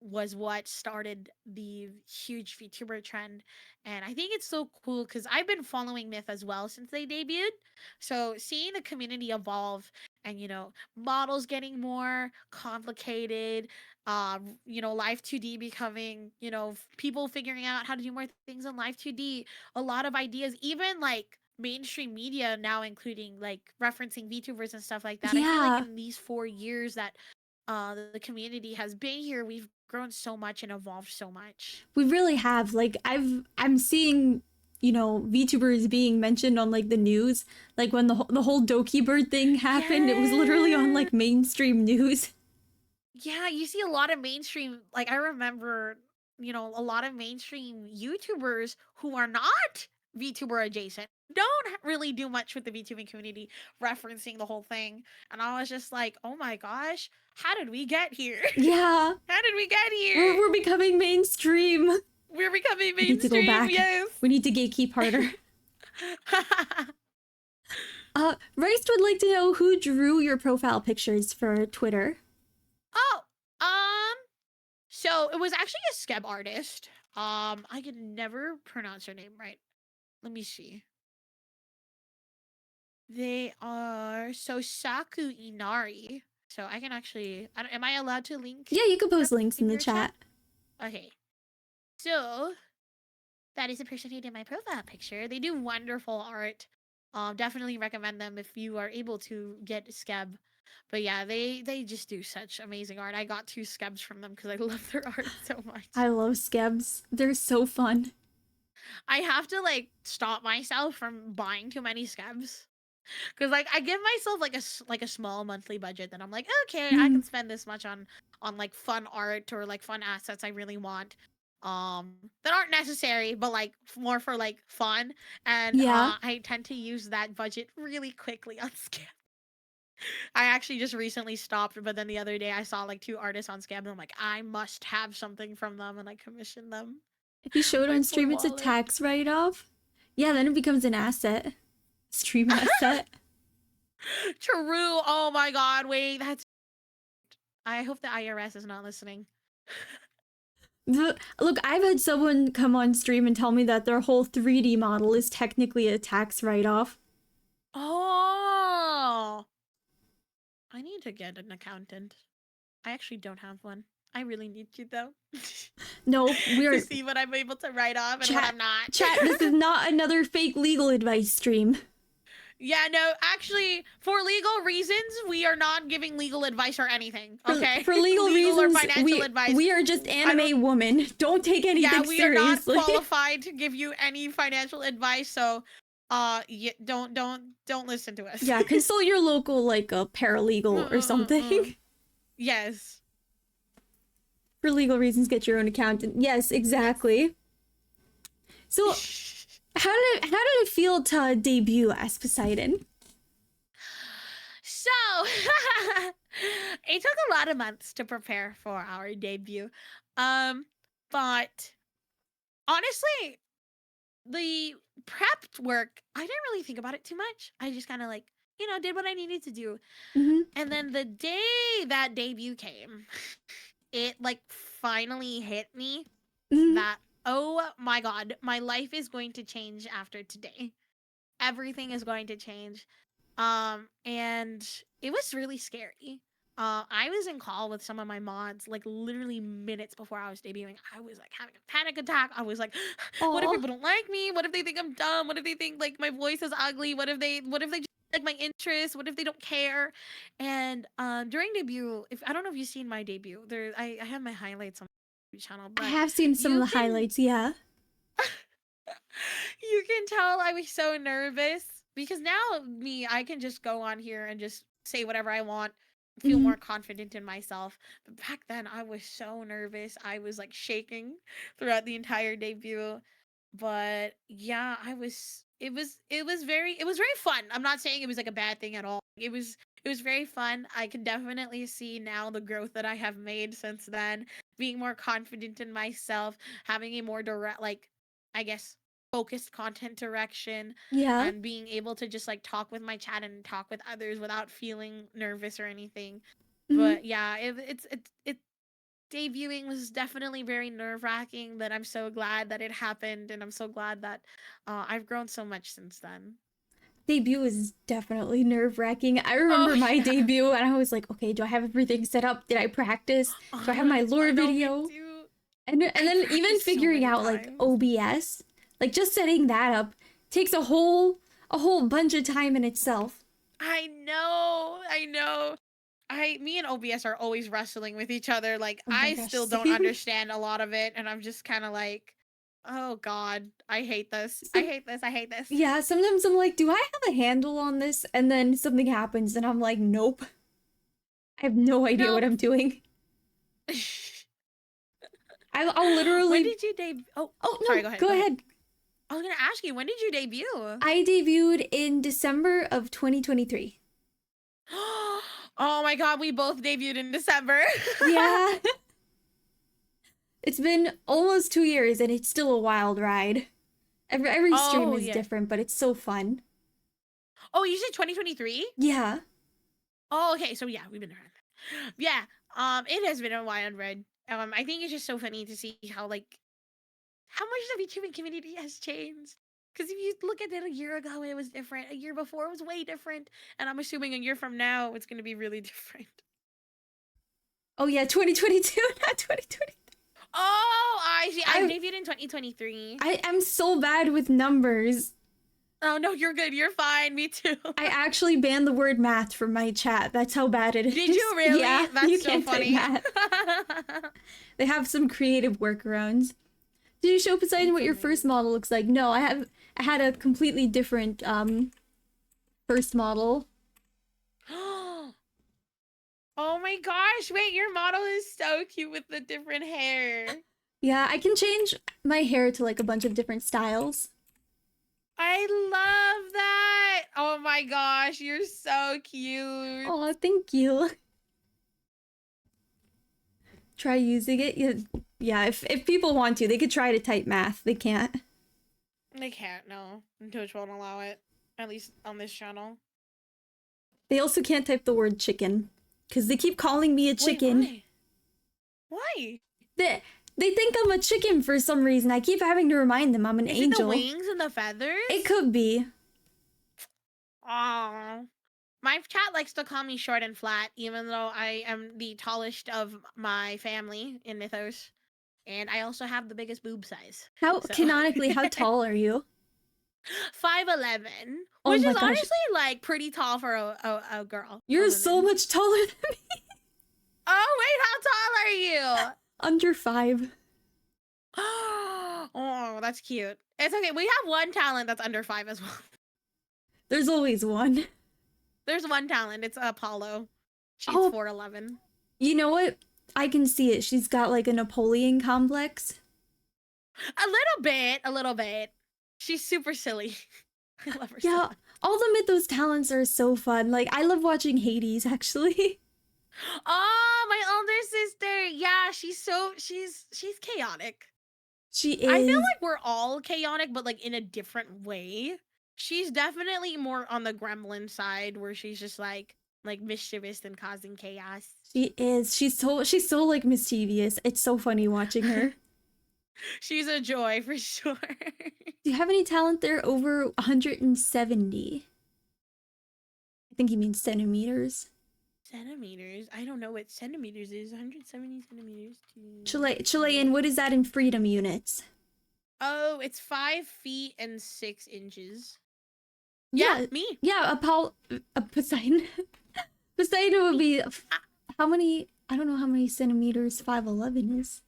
B: was what started the huge VTuber trend. And I think it's so cool because I've been following Myth as well since they debuted. So seeing the community evolve and, models getting more complicated, Live 2D becoming, people figuring out how to do more things on Live 2D, a lot of ideas, even like mainstream media now including like referencing VTubers and stuff like that. I feel like
A: Yeah.
B: in these 4 years that the community has been here, we've grown so much and evolved so much.
A: We really have. Like I'm seeing, VTubers being mentioned on like the news. Like when the whole Doki bird thing happened, it was literally on
B: Yeah.
A: like mainstream news.
B: Yeah, you see a lot of mainstream, like I remember, a lot of mainstream YouTubers who are not VTuber adjacent don't really do much with the VTubing community referencing the whole thing. And I was just like, "Oh my gosh, how did we get here?
A: Yeah.
B: How did we get
A: We're
B: here?
A: we're becoming mainstream.
B: We're becoming
A: We need to go
B: mainstream."
A: back.
B: Yes.
A: We need to gatekeep harder. Rice would like to know who drew your profile pictures for Twitter.
B: Oh, so it was actually a skeb artist. I can never pronounce her name right. Let me see. They are Sosaku Inari. So I can actually, am I allowed to link
A: Yeah, you could
B: her
A: post links in
B: in
A: the
B: your chat?
A: chat.
B: Okay. So that is the person who did my profile picture. They do wonderful art. Definitely recommend them if you are able to get skeb. But yeah, they just do such amazing art. I got 2 skebs from them because I love their art so much.
A: I love skebs. They're so fun.
B: I have to like stop myself from buying too many skebs because like I give myself like a small monthly budget that I'm like, okay, I
A: Mm,
B: can spend this much on like fun art or like fun assets I really want that aren't necessary but like more for like fun. And
A: yeah.
B: I tend to use that budget really quickly on Scam. I actually just recently stopped, but then the other day I saw like 2 artists on Scam and I'm like, I must have something from them, and I commissioned them.
A: If you show it
B: My
A: on
B: poor
A: stream, it's a
B: wallet.
A: tax write-off. Yeah, then it becomes an asset. Stream asset.
B: True. Oh my god, wait, that's I hope the IRS is not listening.
A: Look, I've had someone come on stream and tell me that their whole 3D model is technically a tax write-off.
B: Oh, I need to get an accountant. I actually don't have one. I really need to though.
A: No,
B: To see what I'm able to write off and what I'm not.
A: Chat, this is not another fake legal advice stream.
B: Yeah, no, actually, for legal reasons, we are not giving legal advice or anything. Okay,
A: For legal reasons,
B: or financial advice.
A: we are just anime women. Don't take anything
B: Yeah, we are not
A: seriously.
B: qualified to give you any financial advice. So Yeah, don't listen to us.
A: Yeah, consult your local like a paralegal or something.
B: Yes.
A: For legal reasons, get your own accountant. Yes, exactly. So, how did it feel to debut as Poseidon?
B: So, it took a lot of months to prepare for our debut. But honestly, the prep work, I didn't really think about it too much. I just kind of like, did what I needed to do.
A: Mm-hmm.
B: And then the day that debut came, it like finally hit me
A: Mm-hmm.
B: that, oh my God, my life is going to change after today. Everything is going to change. And it was really scary. I was in call with some of my mods like literally minutes before I was debuting. I was like having a panic attack. I was like, what if
A: Oh,
B: people don't like me? What if they think I'm dumb? What if they think like my voice is ugly? What if they just like my interests? What if they don't care? And during debut, if I don't know if you've seen my debut, I have my highlights on my channel,
A: I
B: but
A: have seen some of
B: you
A: the
B: can
A: highlights. Yeah.
B: you can tell I was so nervous because now I can just go on here and just say whatever I want, feel
A: Mm-hmm.
B: more confident in myself. But back then I was so nervous. I was like shaking throughout the entire debut. But yeah, it was very fun. I'm not saying it was like a bad thing at all. It was very fun. I can definitely see now the growth that I have made since then, being more confident in myself, having a more direct like I guess focused content direction,
A: Yeah.
B: and being able to just like talk with my chat and talk with others without feeling nervous or anything.
A: Mm-hmm.
B: But yeah, it debuting was definitely very nerve-wracking, but I'm so glad that it happened, and I'm so glad that I've grown so much since then.
A: Debut is definitely nerve-wracking. I
B: Oh
A: remember my
B: yeah.
A: debut, and I was like, okay, do I have everything set up? Did I practice? Do I have my lore
B: I know, me
A: video?
B: too.
A: And
B: I
A: then even
B: practiced so
A: figuring
B: many
A: out like
B: times.
A: OBS, like just setting that up takes a whole bunch of time in itself.
B: I know. Me and OBS are always wrestling with each other. Like,
A: Oh my
B: I
A: gosh,
B: still don't
A: same.
B: understand a lot of it, and I'm just kind of like, oh God, I hate this. I
A: Some
B: hate this. I hate this.
A: Yeah, sometimes I'm like, do I have a handle on this? And then something happens and I'm like, nope. I have no idea what
B: Nope.
A: I'm doing. I'll
B: When
A: literally.
B: did you debut? Oh,
A: Oh
B: sorry.
A: no,
B: Go ahead.
A: go
B: Go ahead.
A: ahead.
B: I was gonna ask you, when did you debut?
A: I debuted in December of 2023.
B: Oh my God, we both debuted in December.
A: Yeah. It's been almost 2 years and it's still a wild ride. Every stream
B: Oh
A: is
B: yeah.
A: different, but it's so fun.
B: Oh, you said 2023?
A: Yeah.
B: Oh, okay. So yeah, we've been around. Yeah. It has been a wild ride. I think it's just so funny to see how much the VTubing community has changed. Because if you look at it a year ago, it was different. A year before, it was way different. And I'm assuming a year from now, it's going to be really different.
A: Oh yeah, 2022, not 2020.
B: Oh, I see. I
A: I
B: debuted in 2023.
A: I am so bad with numbers.
B: Oh, no, you're good. You're fine. Me too.
A: I actually banned the word math from my chat. That's how bad it
B: Did
A: is.
B: you really?
A: Yeah, you
B: That's so
A: can't type
B: funny.
A: math. They have some creative workarounds. Did you show Poseidon
B: That's
A: what your first
B: amazing.
A: model looks like? No, I had a completely different first model.
B: Oh my gosh. Wait, your model is so cute with the different hair.
A: Yeah, I can change my hair to like a bunch of different styles.
B: I love that. Oh my gosh, you're so cute.
A: Oh, thank you. Try using it. Yeah, yeah. If people want to, they could try to type math. They can't.
B: They can't, no. Twitch won't allow it. At least on this channel.
A: They also can't type the word chicken because they keep calling me a
B: Wait,
A: chicken.
B: why? Why?
A: They think I'm a chicken for some reason. I keep having to remind them I'm an
B: Is it the
A: angel.
B: wings and the
A: It
B: feathers?
A: could be.
B: Aww. My chat likes to call me short and flat, even though I am the tallest of my family in Mythos. And I also have the biggest boob size.
A: How
B: So
A: canonically, how tall are you?
B: 5'11",
A: Oh
B: which
A: my
B: is
A: gosh.
B: honestly like pretty tall for a girl, a
A: You're so
B: woman.
A: much taller than me.
B: Oh wait, how tall are you?
A: Under 5.
B: Oh, that's cute. It's okay. We have one talent that's under 5 as well.
A: There's always one.
B: There's one talent. It's Apollo. She's
A: Oh,
B: 4'11".
A: you know what? I can see it. She's got like a Napoleon complex.
B: A little bit, a little bit. She's super silly. I love her so
A: Yeah,
B: much.
A: all the Mythos talents are so fun. Like, I love watching Hades, actually.
B: Oh, my older sister. Yeah, she's chaotic.
A: She
B: I feel
A: is.
B: like we're all chaotic, but like in a different way. She's definitely more on the gremlin side where she's just like mischievous and causing chaos.
A: She is. She's so like mischievous. It's so funny watching her.
B: She's a joy for sure.
A: Do you have any talent there over 170? I think he means centimeters.
B: Centimeters? I don't know what centimeters is. 170 centimeters to
A: Chilean, what is that in freedom units?
B: Oh, it's 5 feet and 6 inches.
A: Yeah,
B: Yeah, me.
A: yeah, a Poseidon. Poseidon would be how many? I don't know how many centimeters 5'11" is.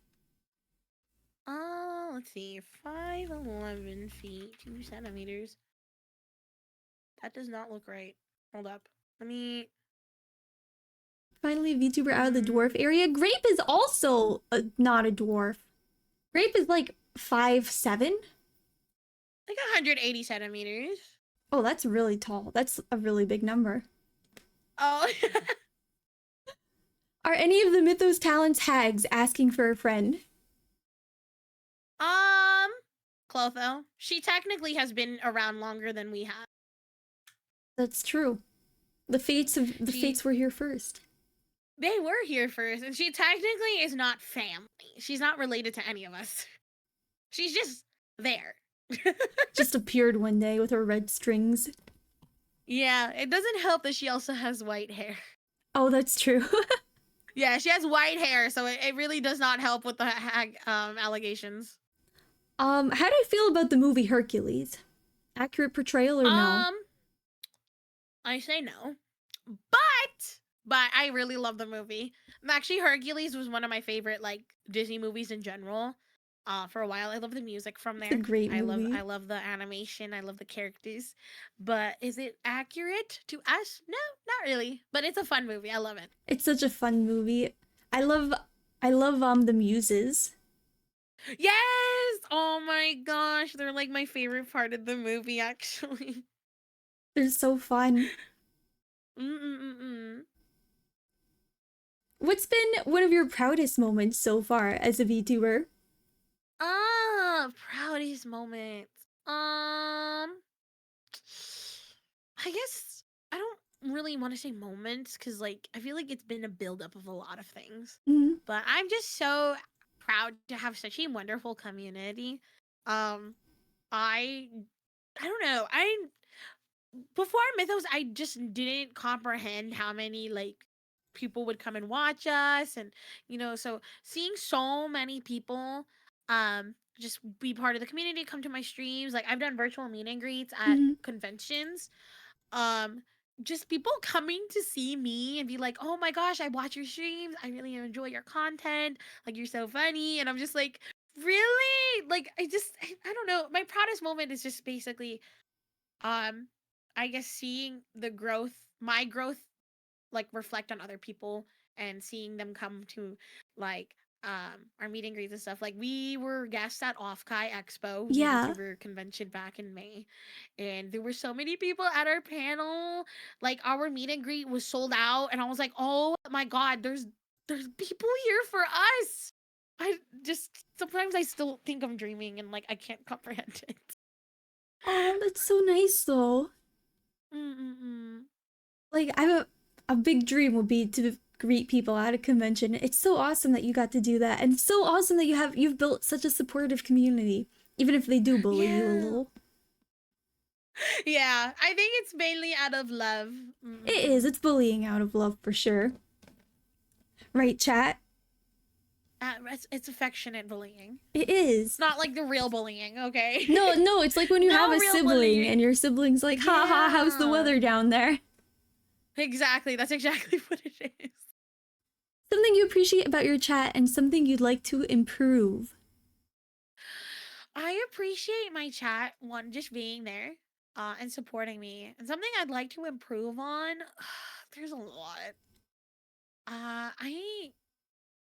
B: Let's see. 5'11 feet, 2 centimeters. That does not look right. Hold up. Let me.
A: Finally, a VTuber out of the dwarf area. Grape is also not a dwarf. Grape is like 5'7".
B: Like 180 centimeters.
A: Oh, that's really tall. That's a really big number.
B: Oh.
A: Are any of the Mythos talents hags asking for a friend?
B: Clotho. She technically has been around longer than we have.
A: That's true. The fates were here first.
B: They were here first, and she technically is not family. She's not related to any of us. She's just there.
A: Just appeared one day with her red strings.
B: Yeah, it doesn't help that she also has white hair.
A: Oh, that's true.
B: Yeah, she has white hair, so it really does not help with the allegations.
A: How do you feel about the movie Hercules? Accurate portrayal or no?
B: I say no. But I really love the movie. Actually, Hercules was one of my favorite like Disney movies in general. For a while, I love the music from there.
A: It's a great movie.
B: I love the animation. I love the characters. But is it accurate to us? No, not really. But it's a fun movie. I love it.
A: It's such a fun movie. I love the muses.
B: Yes! Oh my gosh, they're like my favorite part of the movie, actually.
A: They're so fun.
B: Mm-mm-mm-mm.
A: What's been one of your proudest moments so far as a VTuber?
B: Proudest moment. I guess I don't really want to say moments because, like, I feel like it's been a buildup of a lot of things.
A: Mm-hmm.
B: But I'm just so proud to have such a wonderful community. Um, I don't know. Before Mythos, I just didn't comprehend how many like people would come and watch us, and so seeing so many people just be part of the community, come to my streams. Like I've done virtual meet and greets at
A: Mm-hmm.
B: conventions. Um just people coming to see me and be like, "Oh my gosh, I watch your streams. I really enjoy your content. Like you're so funny." And I'm just like, "Really?" Like I don't know. My proudest moment is just basically um I guess seeing my growth like reflect on other people and seeing them come to like our meet and greets and stuff. Like we were guests at Offkai Expo, the
A: Yeah.
B: VTuber convention back in May, and there were so many people at our panel. Like our meet and greet was sold out, and I was like, "Oh my god, there's people here for us." I just sometimes I still think I'm dreaming and like I can't comprehend it.
A: Oh, that's so nice though.
B: Mm-mm-mm.
A: Like a big dream would be to greet people at a convention. It's so awesome that you got to do that, and it's so awesome that you've built such a supportive community, even if they do bully you a little.
B: Yeah, I think it's mainly out of love.
A: It is. It's bullying out of love for sure. Right, chat?
B: It's affectionate bullying.
A: It is.
B: Not like the real bullying, okay?
A: No, it's like when you
B: No
A: have a
B: real
A: sibling
B: bullying.
A: and your sibling's like, ha ha, how's the
B: Yeah.
A: weather down there?
B: Exactly, that's exactly what it is.
A: Something you appreciate about your chat and something you'd like to improve.
B: I appreciate my chat, one, just being there. and supporting me. And something I'd like to improve on, there's a lot. I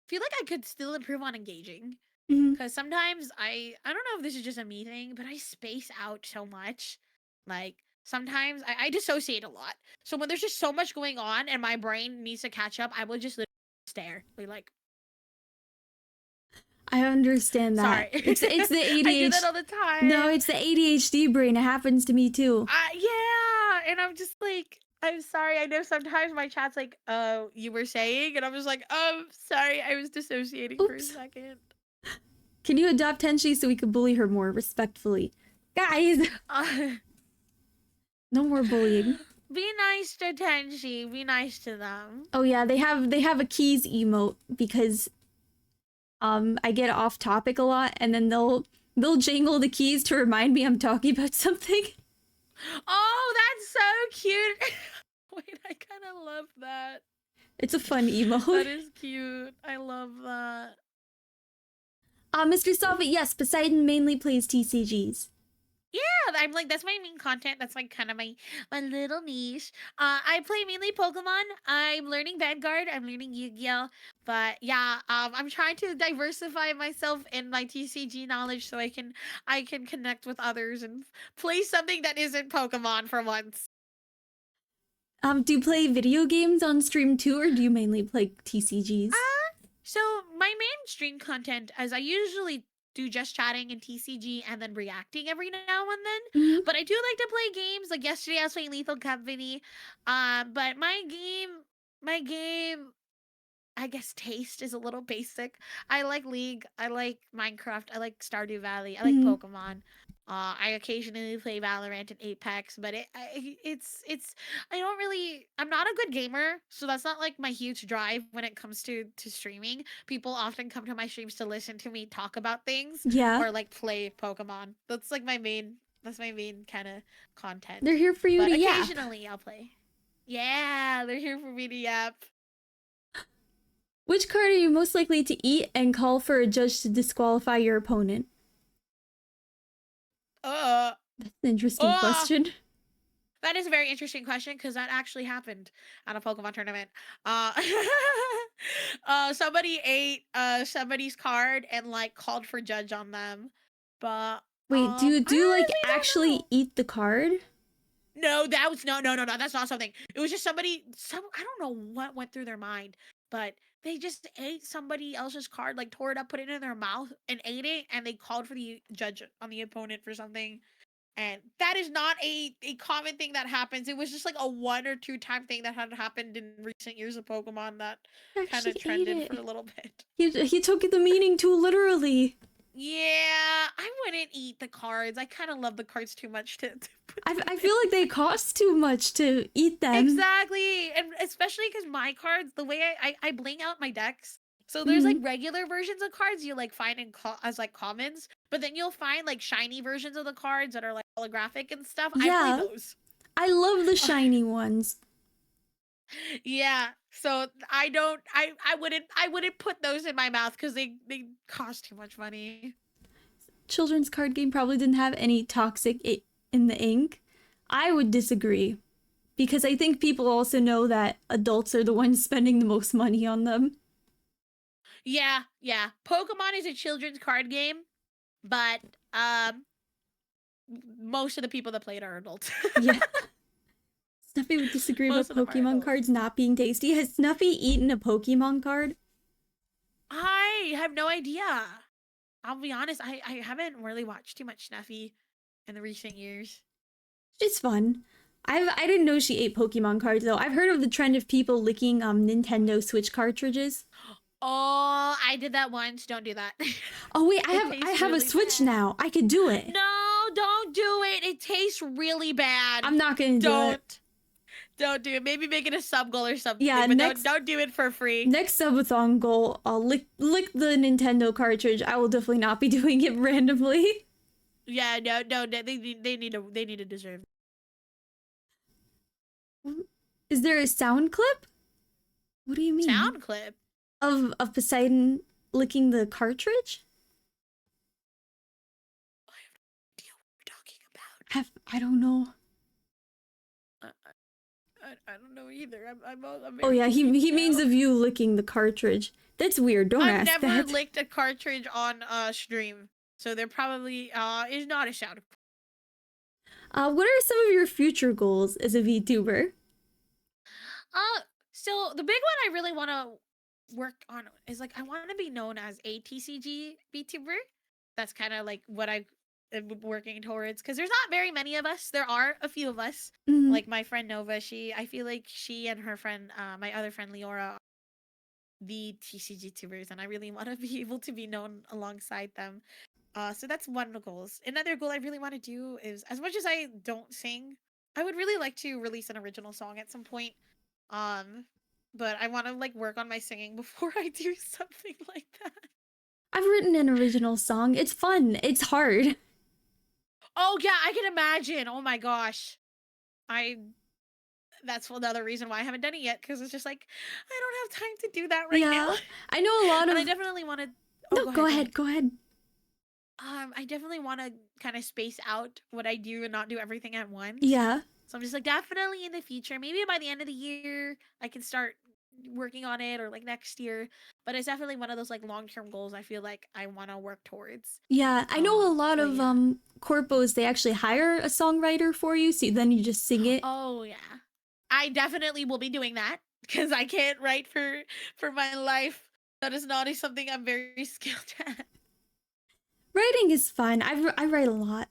B: feel like I could still improve on engaging.
A: Mhm.
B: Because sometimes I don't know if this is just a me thing, but I space out so much. Like sometimes I dissociate a lot. So when there's just so much going on and my brain needs to catch up, I will just literally stare. Be like,
A: I understand that.
B: sorry.
A: It's the
B: I do that
A: ADHD.
B: all the
A: No,
B: time.
A: it's the ADHD brain. It happens to me too.
B: Yeah, and I'm just like, I'm sorry. I know sometimes my chat's like, "Oh, you were saying," and I'm just like, sorry, I was dissociating for a
A: Oops.
B: second."
A: Can you adopt Tenshi so we can bully her more respectfully? Guys,
B: Uh,
A: no more bullying.
B: be nice to Tenshi. Be nice to them.
A: Oh yeah, they have a keys emote because I get off topic a lot and then they'll jangle the keys to remind me I'm talking about something.
B: Oh, that's so cute. Wait, I kind of love that.
A: It's a fun
B: That
A: emote.
B: is cute. I love that.
A: Mr. Soffit, yes, Poseidon mainly plays TCGs.
B: Yeah, I'm like that's my main content. That's like kind of my little niche. I play mainly Pokemon. I'm learning Vanguard. I'm learning Yu-Gi-Oh. But yeah, I'm trying to diversify myself in my TCG knowledge so I can connect with others and play something that isn't Pokemon for once.
A: Do you play video games on stream too, or do you mainly play TCGs?
B: So my mainstream content is I usually do just chatting and TCG and then reacting every now and then.
A: Mm-hmm.
B: But I do like to play games. Like yesterday I was playing Lethal Company. But my game I guess taste is a little basic. I like League, I like Minecraft, I like Stardew Valley, I like
A: Mm-hmm.
B: Pokemon. I occasionally play Valorant and Apex, but it's I don't really I'm not a good gamer, so that's not like my huge drive when it comes to streaming. People often come to my streams to listen to me talk about things
A: Yeah,
B: or like play Pokemon. That's my main kind of
A: they're
B: content.
A: here for you to
B: But
A: yap.
B: occasionally I'll play. Yeah, they're here for me to yap.
A: Which card are you most likely to eat and call for a judge to disqualify your opponent?
B: Uh
A: That's an interesting
B: Oh,
A: question.
B: that is a very interesting question because that actually happened at a Pokemon tournament. Uh, somebody ate somebody's card and like called for judge on them, but
A: Wait, do you
B: I
A: like
B: honestly don't
A: actually
B: know.
A: eat the card?
B: No, that was no. That's not something. It was just somebody. I don't know what went through their mind, but they just ate somebody else's card, like tore it up, put it in their mouth, and ate it, and they called for the judge on the opponent for something. And that is not a common thing that happens. It was just like a 1 or 2 time thing that had happened in recent years of Pokemon that kind of
A: Actually ate
B: trended for
A: it.
B: a little bit.
A: He took the meaning too literally.
B: Yeah, I wouldn't eat the cards. I kind of love the cards too much to put them
A: I
B: in.
A: feel like they cost too much to eat them.
B: Exactly, and especially because my cards, the way I bling out my decks. So there's like
A: Mhm.
B: regular versions of cards you like find in as like commons, but then you'll find like shiny versions of the cards that are like holographic and stuff. I play
A: Yeah,
B: those.
A: I love the shiny ones.
B: Yeah. So I wouldn't put those in my mouth because they cost too much money.
A: Children's card game probably didn't have any toxic in the ink. I would disagree because I think people also know that adults are the ones spending the most money on them.
B: Yeah, yeah. Pokemon is a children's card game, but um most of the people that play it are adults.
A: Yeah. Snuffy would disagree about
B: Most of them are
A: Pokemon
B: adults.
A: cards not being tasty. Has Snuffy eaten a Pokemon card?
B: I have no idea. I'll be honest, I haven't really watched too much Snuffy in the recent years.
A: It's fun. I didn't know she ate Pokemon cards though. I've heard of the trend of people licking Nintendo Switch cartridges.
B: Oh, I did that once. Don't do that.
A: Oh wait,
B: It
A: I
B: tastes
A: have a
B: really
A: Switch
B: bad.
A: now. I could do it.
B: No, don't do it. It tastes really bad.
A: I'm not gonna do it.
B: Don't do it. Maybe make it a sub goal or
A: Yeah,
B: something, but don't do it for free.
A: next subathon goal, I'll lick the Nintendo cartridge. I will definitely not be doing it randomly.
B: Yeah, no, they need to deserve.
A: Is there a sound clip? What do you mean?
B: Sound clip.
A: Of Poseidon licking the cartridge?
B: I have no idea what we're talking
A: I don't know.
B: Uh, I don't know either. I'm
A: Oh
B: very
A: yeah,
B: confused
A: he means
B: now.
A: of you licking the cartridge. That's weird. Don't
B: I've
A: ask
B: never
A: that.
B: licked a cartridge on stream, so there probably is not a sound.
A: What are some of your future goals as a VTuber?
B: Uh, so the big one I really want to work on is like I want to be known as a TCG VTuber. That's kind of like what I am working towards because there's not very many of us. There are a few of us.
A: Mm,
B: Like my friend Nova, I feel like she and her friend, my other friend Leora, the TCG tubers, and I really want to be able to be known alongside them. So that's one of the goals. Another goal I really want to do is, as much as I don't sing, I would really like to release an original song at some point. Um, but I want to like work on my singing before I do something like that.
A: I've written an original song. It's fun. It's hard.
B: Oh yeah, I can imagine. Oh my gosh, I. That's another reason why I haven't done it yet because it's just like I don't have time to do that right now.
A: Yeah, I know a lot
B: And
A: of.
B: I definitely want to. Oh,
A: No,
B: go
A: go
B: ahead. Go
A: ahead.
B: ahead.
A: Go ahead.
B: I definitely want to kind of space out what I do and not do everything at once.
A: Yeah,
B: So I'm just like, definitely in the future, maybe by the end of the year, I can start working on it or like next year. But it's definitely one of those like long term goals I feel like I want to work towards.
A: yeah. I know a lot
B: But
A: of
B: yeah.
A: corpos. They actually hire a songwriter for you, so then you just sing it.
B: Oh yeah. I definitely will be doing that because I can't write for my life. That is not something I'm very skilled at.
A: Writing is fun. I write a lot.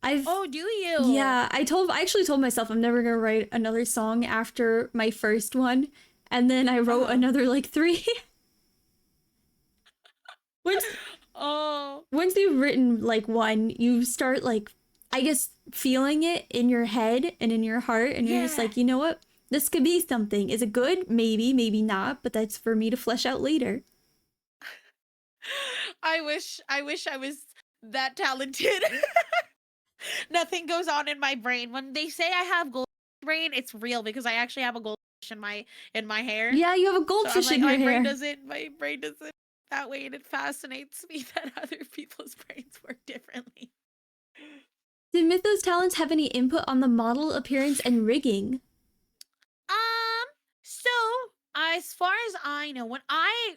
A: I've
B: Oh, do you?
A: Yeah, I actually told myself I'm never gonna write another song after my first one, and then I wrote
B: Uh-huh.
A: another like three. once
B: Oh,
A: once you've written like one, you start like I guess feeling it in your head and in your heart, and you're just
B: yeah.
A: like, you know what? This could be something. Is it good? Maybe, maybe not, but that's for me to flesh out later.
B: I wish I was that talented. Nothing goes on in my brain. When they say I have gold brain, it's real because I actually have a goldfish in my hair.
A: Yeah, you have a
B: So I'm
A: goldfish
B: like,
A: in your hair.
B: my brain doesn't that way, and it fascinates me that other people's brains work differently.
A: Did Mythos Talents have any input on the model appearance and rigging?
B: Um, so as far as I know, when I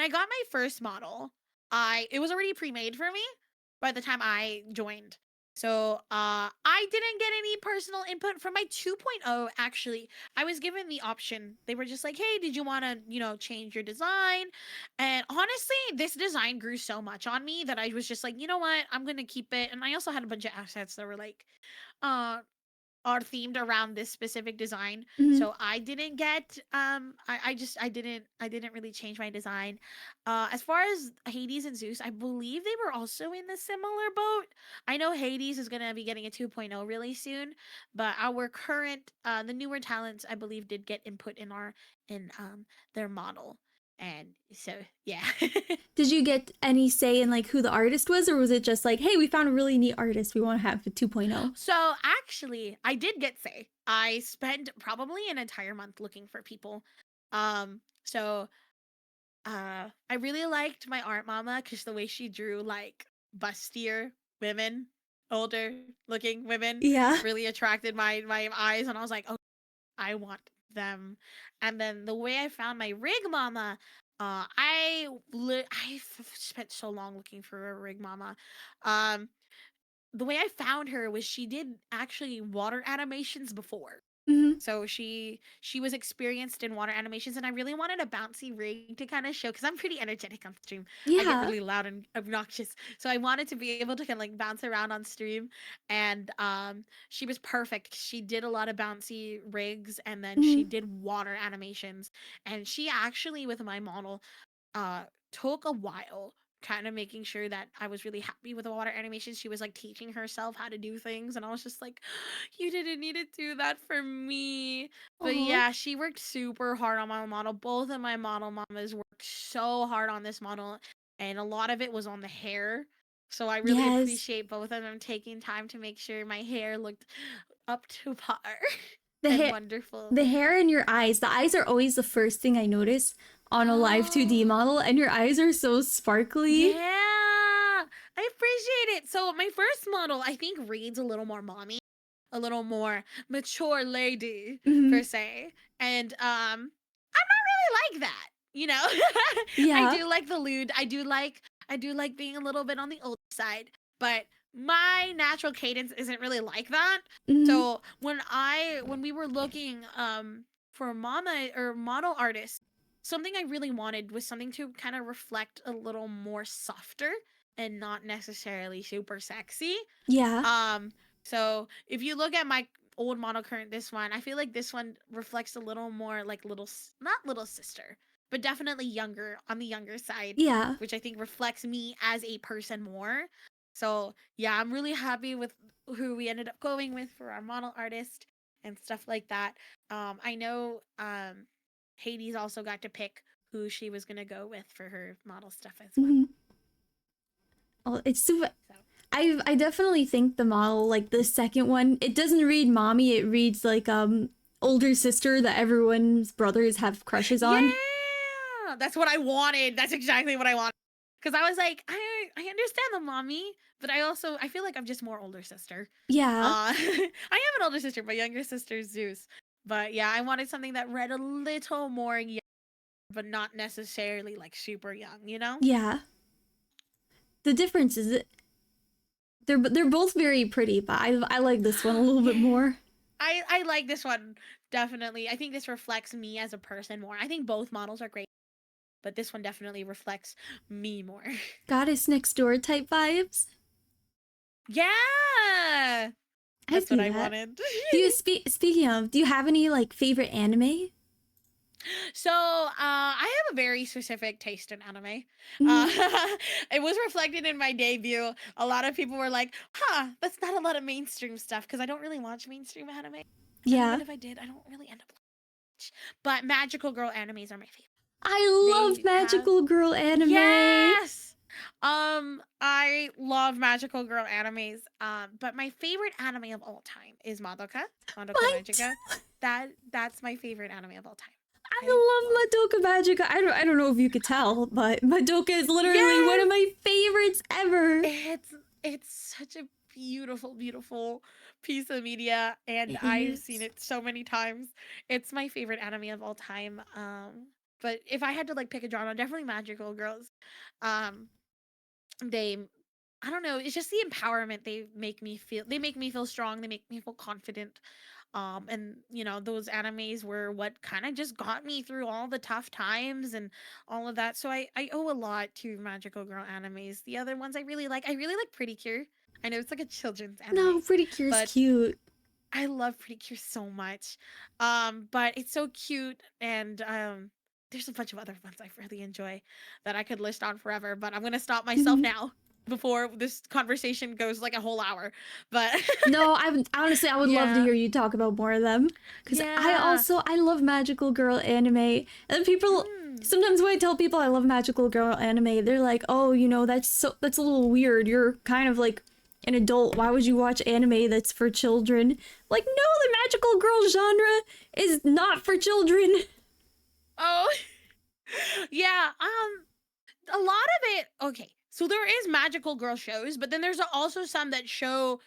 B: got my first model, I it was already pre-made for me by the time I joined. So I didn't get any personal input from my 2.0 actually. I was given the option. They were just like, "Hey, did you want to, change your design?" And honestly, this design grew so much on me that I was just like, "You know what? I'm going to keep it." And I also had a bunch of assets that were like uh are themed around this specific design.
A: Mhm.
B: So I didn't get I didn't really change my design. As far as Hades and Zeus, I believe they were also in the similar boat. I know Hades is going to be getting a 2.0 really soon, but our current the newer talents I believe did get input in their model. And so yeah.
A: Did you get any say in like who the artist was, or was it just like, hey, we found a really neat artist, we want to have a 2.0?
B: So actually, I did get say. I spent probably an entire month looking for people. So I really liked my art mama because the way she drew like bustier women, older looking women,
A: Yeah.
B: really attracted my eyes, and I was like, oh, I want them. And then the way I found my rig mama, spent so long looking for a rig mama. Um, the way I found her was she did actually water animations before.
A: Hmm.
B: So she was experienced in water animations, and I really wanted a bouncy rig to kind of show because I'm pretty energetic on stream. I get
A: Yeah.
B: really loud and obnoxious, so I wanted to be able to kind of like bounce around on stream. And she was perfect. She did a lot of bouncy rigs, and then
A: Hmm.
B: she did water animations. And she actually, with my model, uh took a while kind of making sure that I was really happy with the water animations. She was like teaching herself how to do things, and I was just like, you didn't need to do that for me. But
A: Oh.
B: yeah, she worked super hard on my model. Both of my model mamas worked so hard on this model, and a lot of it was on the hair. So I really
A: Yes.
B: appreciate both of them taking time to make sure my hair looked up to par
A: The
B: and
A: hair,
B: wonderful.
A: the hair and your eyes. The eyes are always the first thing I notice on a live 2D
B: Oh.
A: model, and your eyes are so sparkly.
B: Yeah. I appreciate it. So my first model, I think, reads a little more mommy, a little more mature lady per
A: Hmm.
B: se, and I'm not really like that. You know, I
A: Yeah.
B: do like the lewd. I do like being a little bit on the older side, but my natural cadence isn't really like that.
A: Hmm.
B: So when we were looking for mama or model artists, something I really wanted was something to kind of reflect a little more softer and not necessarily super sexy.
A: Yeah.
B: Um, so if you look at my old model current, this one, I feel like this one reflects a little more like not little sister, but definitely younger on the younger side,
A: Yeah.
B: which I think reflects me as a person more. So yeah, I'm really happy with who we ended up going with for our model artist and stuff like that. I know Hades also got to pick who she was gonna go with for her model stuff as well.
A: Hmm. Oh, it's super.
B: So
A: I definitely think the model, like the second one, it doesn't read mommy. It reads like older sister that everyone's brothers have crushes on.
B: yeah, that's what I wanted. That's exactly what I wanted. Because I was like, I understand the mommy, but I feel like I'm just more older sister.
A: Yeah.
B: I have an older sister, my younger sister is Zeus. But yeah, I wanted something that read a little more young, but not necessarily like super young. You know?
A: Yeah. The difference is that they're both very pretty, but I like this one a little bit
B: Yeah.
A: more.
B: I like this one definitely. I think this reflects me as a person more. I think both models are great, but this one definitely reflects me more.
A: Goddess next door type vibes.
B: Yeah.
A: I
B: That's what
A: see
B: I
A: that.
B: wanted.
A: Do you speaking of, do you have any like favorite anime?
B: So, I have a very specific taste in anime.
A: Mm,
B: Uh, it was reflected in my debut. A lot of people were like, huh, that's not a lot of mainstream stuff because I don't really watch mainstream anime. And even
A: yeah.
B: if I did, I don't really end up watching. But magical girl animes are my favorite.
A: I love
B: They have
A: magical girl anime.
B: yes. I love magical girl animes. But my favorite anime of all time is Madoka
A: What?
B: Magica. That's my favorite anime of all time. I love.
A: I love Madoka Magica. I don't know if you could tell, but Madoka is literally one of
B: Yes,
A: my favorites ever.
B: it's such a beautiful piece of media, and
A: It
B: I've seen
A: is.
B: it so many times. It's my favorite anime of all time. But if I had to like pick a genre, definitely magical girls. Um, they I don't know, it's just the empowerment they make me feel. They make me feel strong, they make me feel confident. And you know, those animes were what kind of just got me through all the tough times and all of that. So I owe a lot to magical girl animes. The other ones I really like Pretty Cure. I know it's like a children's
A: No,
B: anime,
A: Pretty Cure's
B: but
A: cute.
B: I love Pretty Cure so much. But it's so cute and there's a bunch of other ones I really enjoy that I could list on forever, but I'm gonna stop myself
A: Mhm.
B: now before this conversation goes like a whole hour. But
A: No, I honestly I would love to
B: yeah.
A: hear you talk about more of them because
B: Yeah.
A: I love magical girl anime. And people
B: Mm.
A: sometimes when I tell people I love magical girl anime, they're like, "Oh, you know, that's a little weird. You're kind of like an adult. Why would you watch anime that's for children?" Like, no, the magical girl genre is not for children.
B: Oh. Yeah. A lot of it. Okay. So there is magical girl shows, but then there's also some that show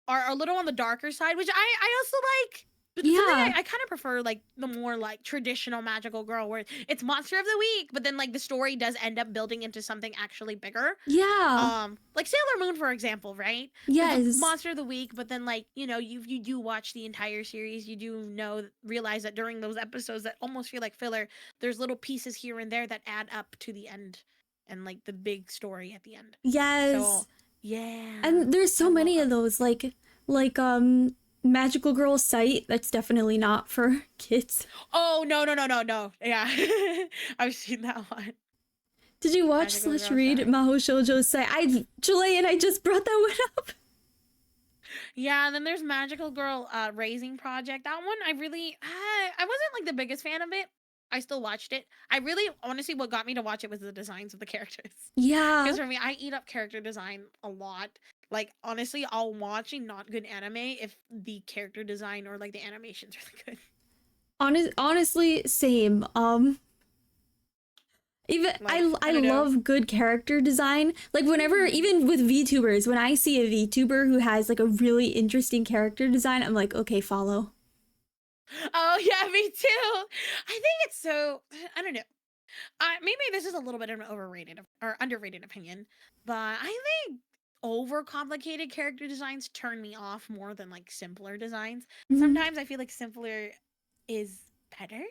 B: are a little on the darker side, which I also like. But something
A: Yeah.
B: I kind of prefer, like the more like traditional magical girl, where it's monster of the week, but then like the story does end up building into something actually bigger.
A: Yeah.
B: Like Sailor Moon, for example, right? There's a
A: Yes.
B: monster of the week, but then like you know you do watch the entire series, you do know realize that during those episodes that almost feel like filler, there's little pieces here and there that add up to the end, and like the big story at the end. So
A: Yes.
B: yeah,
A: And there's
B: I
A: so
B: love.
A: many of those like magical girl site that's definitely not for kids.
B: Oh no. Yeah, I've seen that one.
A: Did you watch
B: Magical
A: slash
B: Girl
A: read
B: Sai.
A: Maho Shoujo site? I Chilean, I just brought that one up.
B: Yeah, and then there's Magical Girl Raising Project. That one I wasn't like the biggest fan of it. I still watched it. I really honestly what got me to watch it was the designs of the characters.
A: Yeah.
B: Because for me, I eat up character design a lot. Like honestly, I'll watch a not good anime if the character design or like the animation's really good.
A: Honestly, same. Even
B: Like,
A: I
B: I don't know.
A: love good character design. Like whenever,
B: Mm.
A: even with VTubers, when I see a VTuber who has like a really interesting character design, I'm like, okay, follow.
B: Oh yeah, me too. I think it's so. I don't know. Maybe this is a little bit of an overrated or underrated opinion, but I think overcomplicated character designs turn me off more than like simpler designs.
A: Hmm.
B: Sometimes I feel like simpler is better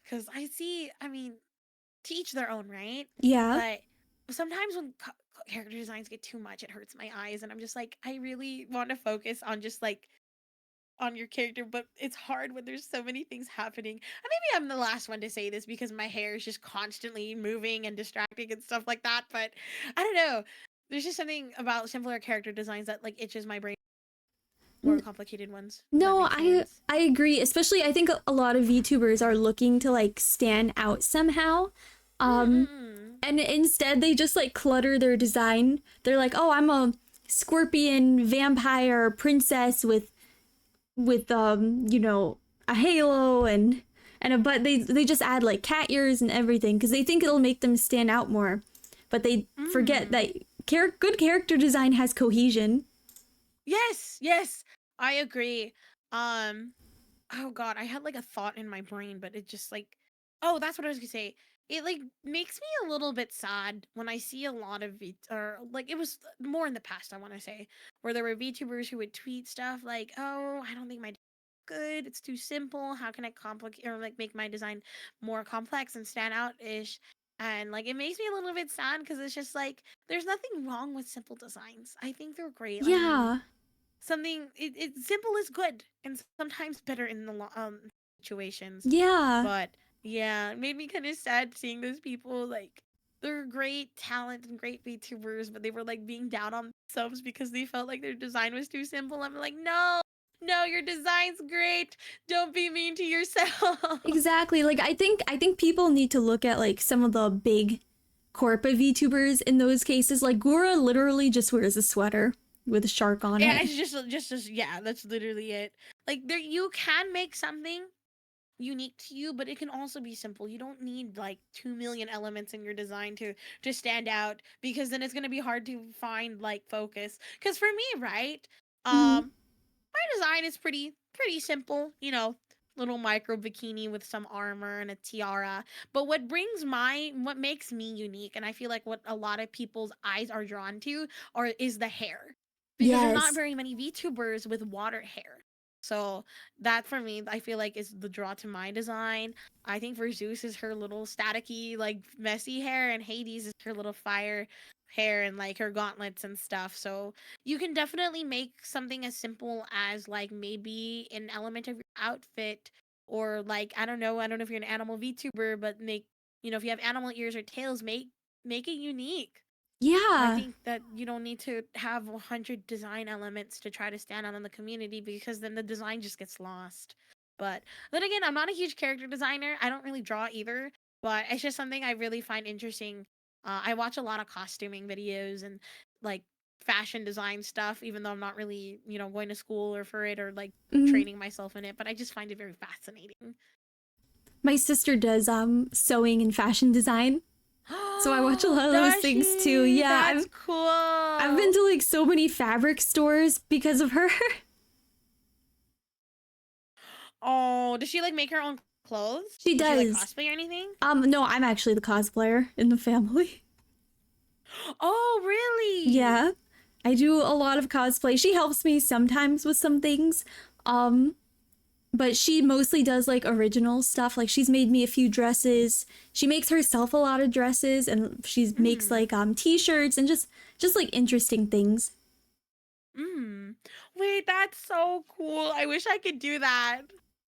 B: because I see. I mean, to each their own, right?
A: Yeah.
B: But sometimes when character designs get too much, it hurts my eyes, and I'm just like, I really want to focus on just like on your character, but it's hard when there's so many things happening. And maybe I'm the last one to say this because my hair is just constantly moving and distracting and stuff like that. But I don't know. There's just something about simpler character designs that like itches my brain. More
A: N-
B: complicated ones. If that
A: no,
B: makes sense.
A: I agree. Especially, I think a lot of VTubers are looking to like stand out somehow. Um,
B: Mm-mm.
A: and instead they just like clutter their design. They're like, oh, I'm a scorpion vampire princess with you know, a halo and a but they just add like cat ears and everything because they think it'll make them stand out more, but they forget
B: Mm.
A: that good character design has cohesion.
B: Yes, yes, I agree. Um, oh god, I had like a thought in my brain, but it just like, oh, that's what I was gonna say. It like makes me a little bit sad when I see a lot of or like it was more in the past, I want to say, where there were VTubers who would tweet stuff like, "Oh, I don't think my good. It's too simple. How can I complicate or like make my design more complex and stand out ish?" And like it makes me a little bit sad because it's just like there's nothing wrong with simple designs. I think they're great. I mean,
A: Yeah,
B: something it simple is good and sometimes better in the situations,
A: yeah,
B: but yeah, it made me kind of sad seeing those people like they're great talent and great VTubers, but they were like being down on themselves because they felt like their design was too simple. I'm like, no, no, your design's great, don't be mean to yourself.
A: exactly. Like I think people need to look at like some of the big corporate VTubers in those cases. Like Gura literally just wears a sweater with a shark on
B: Yeah,
A: it.
B: it's just yeah, that's literally it. Like there you can make something unique to you, but it can also be simple. You don't need like 2 million elements in your design to stand out because then it's going to be hard to find like focus. Cuz for me, right?
A: Hmm.
B: My design is pretty simple, you know, little micro bikini with some armor and a tiara. But what makes me unique and I feel like what a lot of people's eyes are drawn to or is the hair. Because there's not
A: Yes.
B: very many VTubers with water hair. So that for me, I feel like is the draw to my design. I think for Zeus is her little staticky, like messy hair, and Hades is her little fire hair and like her gauntlets and stuff. So you can definitely make something as simple as like maybe an element of your outfit or like I don't know if you're an animal VTuber, but make if you have animal ears or tails, make it unique. I
A: Yeah.
B: think that you don't need to have 100 design elements to try to stand out in the community because then the design just gets lost. But then again, I'm not a huge character designer. I don't really draw either, but it's just something I really find interesting. I watch a lot of costuming videos and like fashion design stuff, even though I'm not really, going to school or for it or like
A: Hmm.
B: training myself in it, but I just find it very fascinating.
A: My sister does sewing and fashion design, so I watch a lot of those
B: Does
A: things too.
B: she?
A: Yeah,
B: That's
A: I've been
B: cool.
A: to like so many fabric stores because of her.
B: Oh, does she like make her own clothes?
A: She
B: Does she like
A: does.
B: cosplay or anything?
A: No, I'm actually the cosplayer in the family.
B: Oh, really?
A: Yeah, I do a lot of cosplay. She helps me sometimes with some things. Um, but she mostly does like original stuff. Like she's made me a few dresses. She makes herself a lot of dresses and she makes
B: Mm.
A: like t-shirts and just like interesting things.
B: Mm. Wait, that's so cool. I wish I could do that.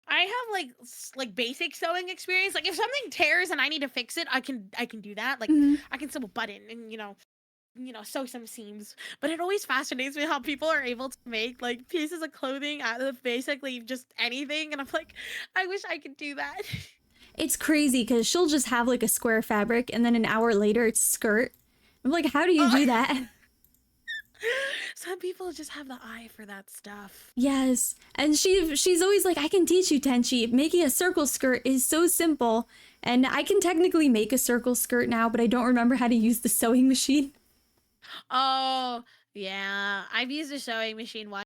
B: I have like like basic sewing experience. Like if something tears and I need to fix it, I can do that. Like
A: Mhm.
B: I can sew a button and sew some seams. But it always fascinates me how people are able to make like pieces of clothing out of basically just anything. And I'm like, I wish I could do that.
A: It's crazy because she'll just have like a square fabric and then an hour later it's a skirt. I'm like, how do you
B: Oh,
A: do that?
B: Some people just have the eye for that stuff.
A: Yes, and she's always like, I can teach you, Tenchi. Making a circle skirt is so simple, and I can technically make a circle skirt now, but I don't remember how to use the sewing machine.
B: Oh, yeah. I've used a sewing machine one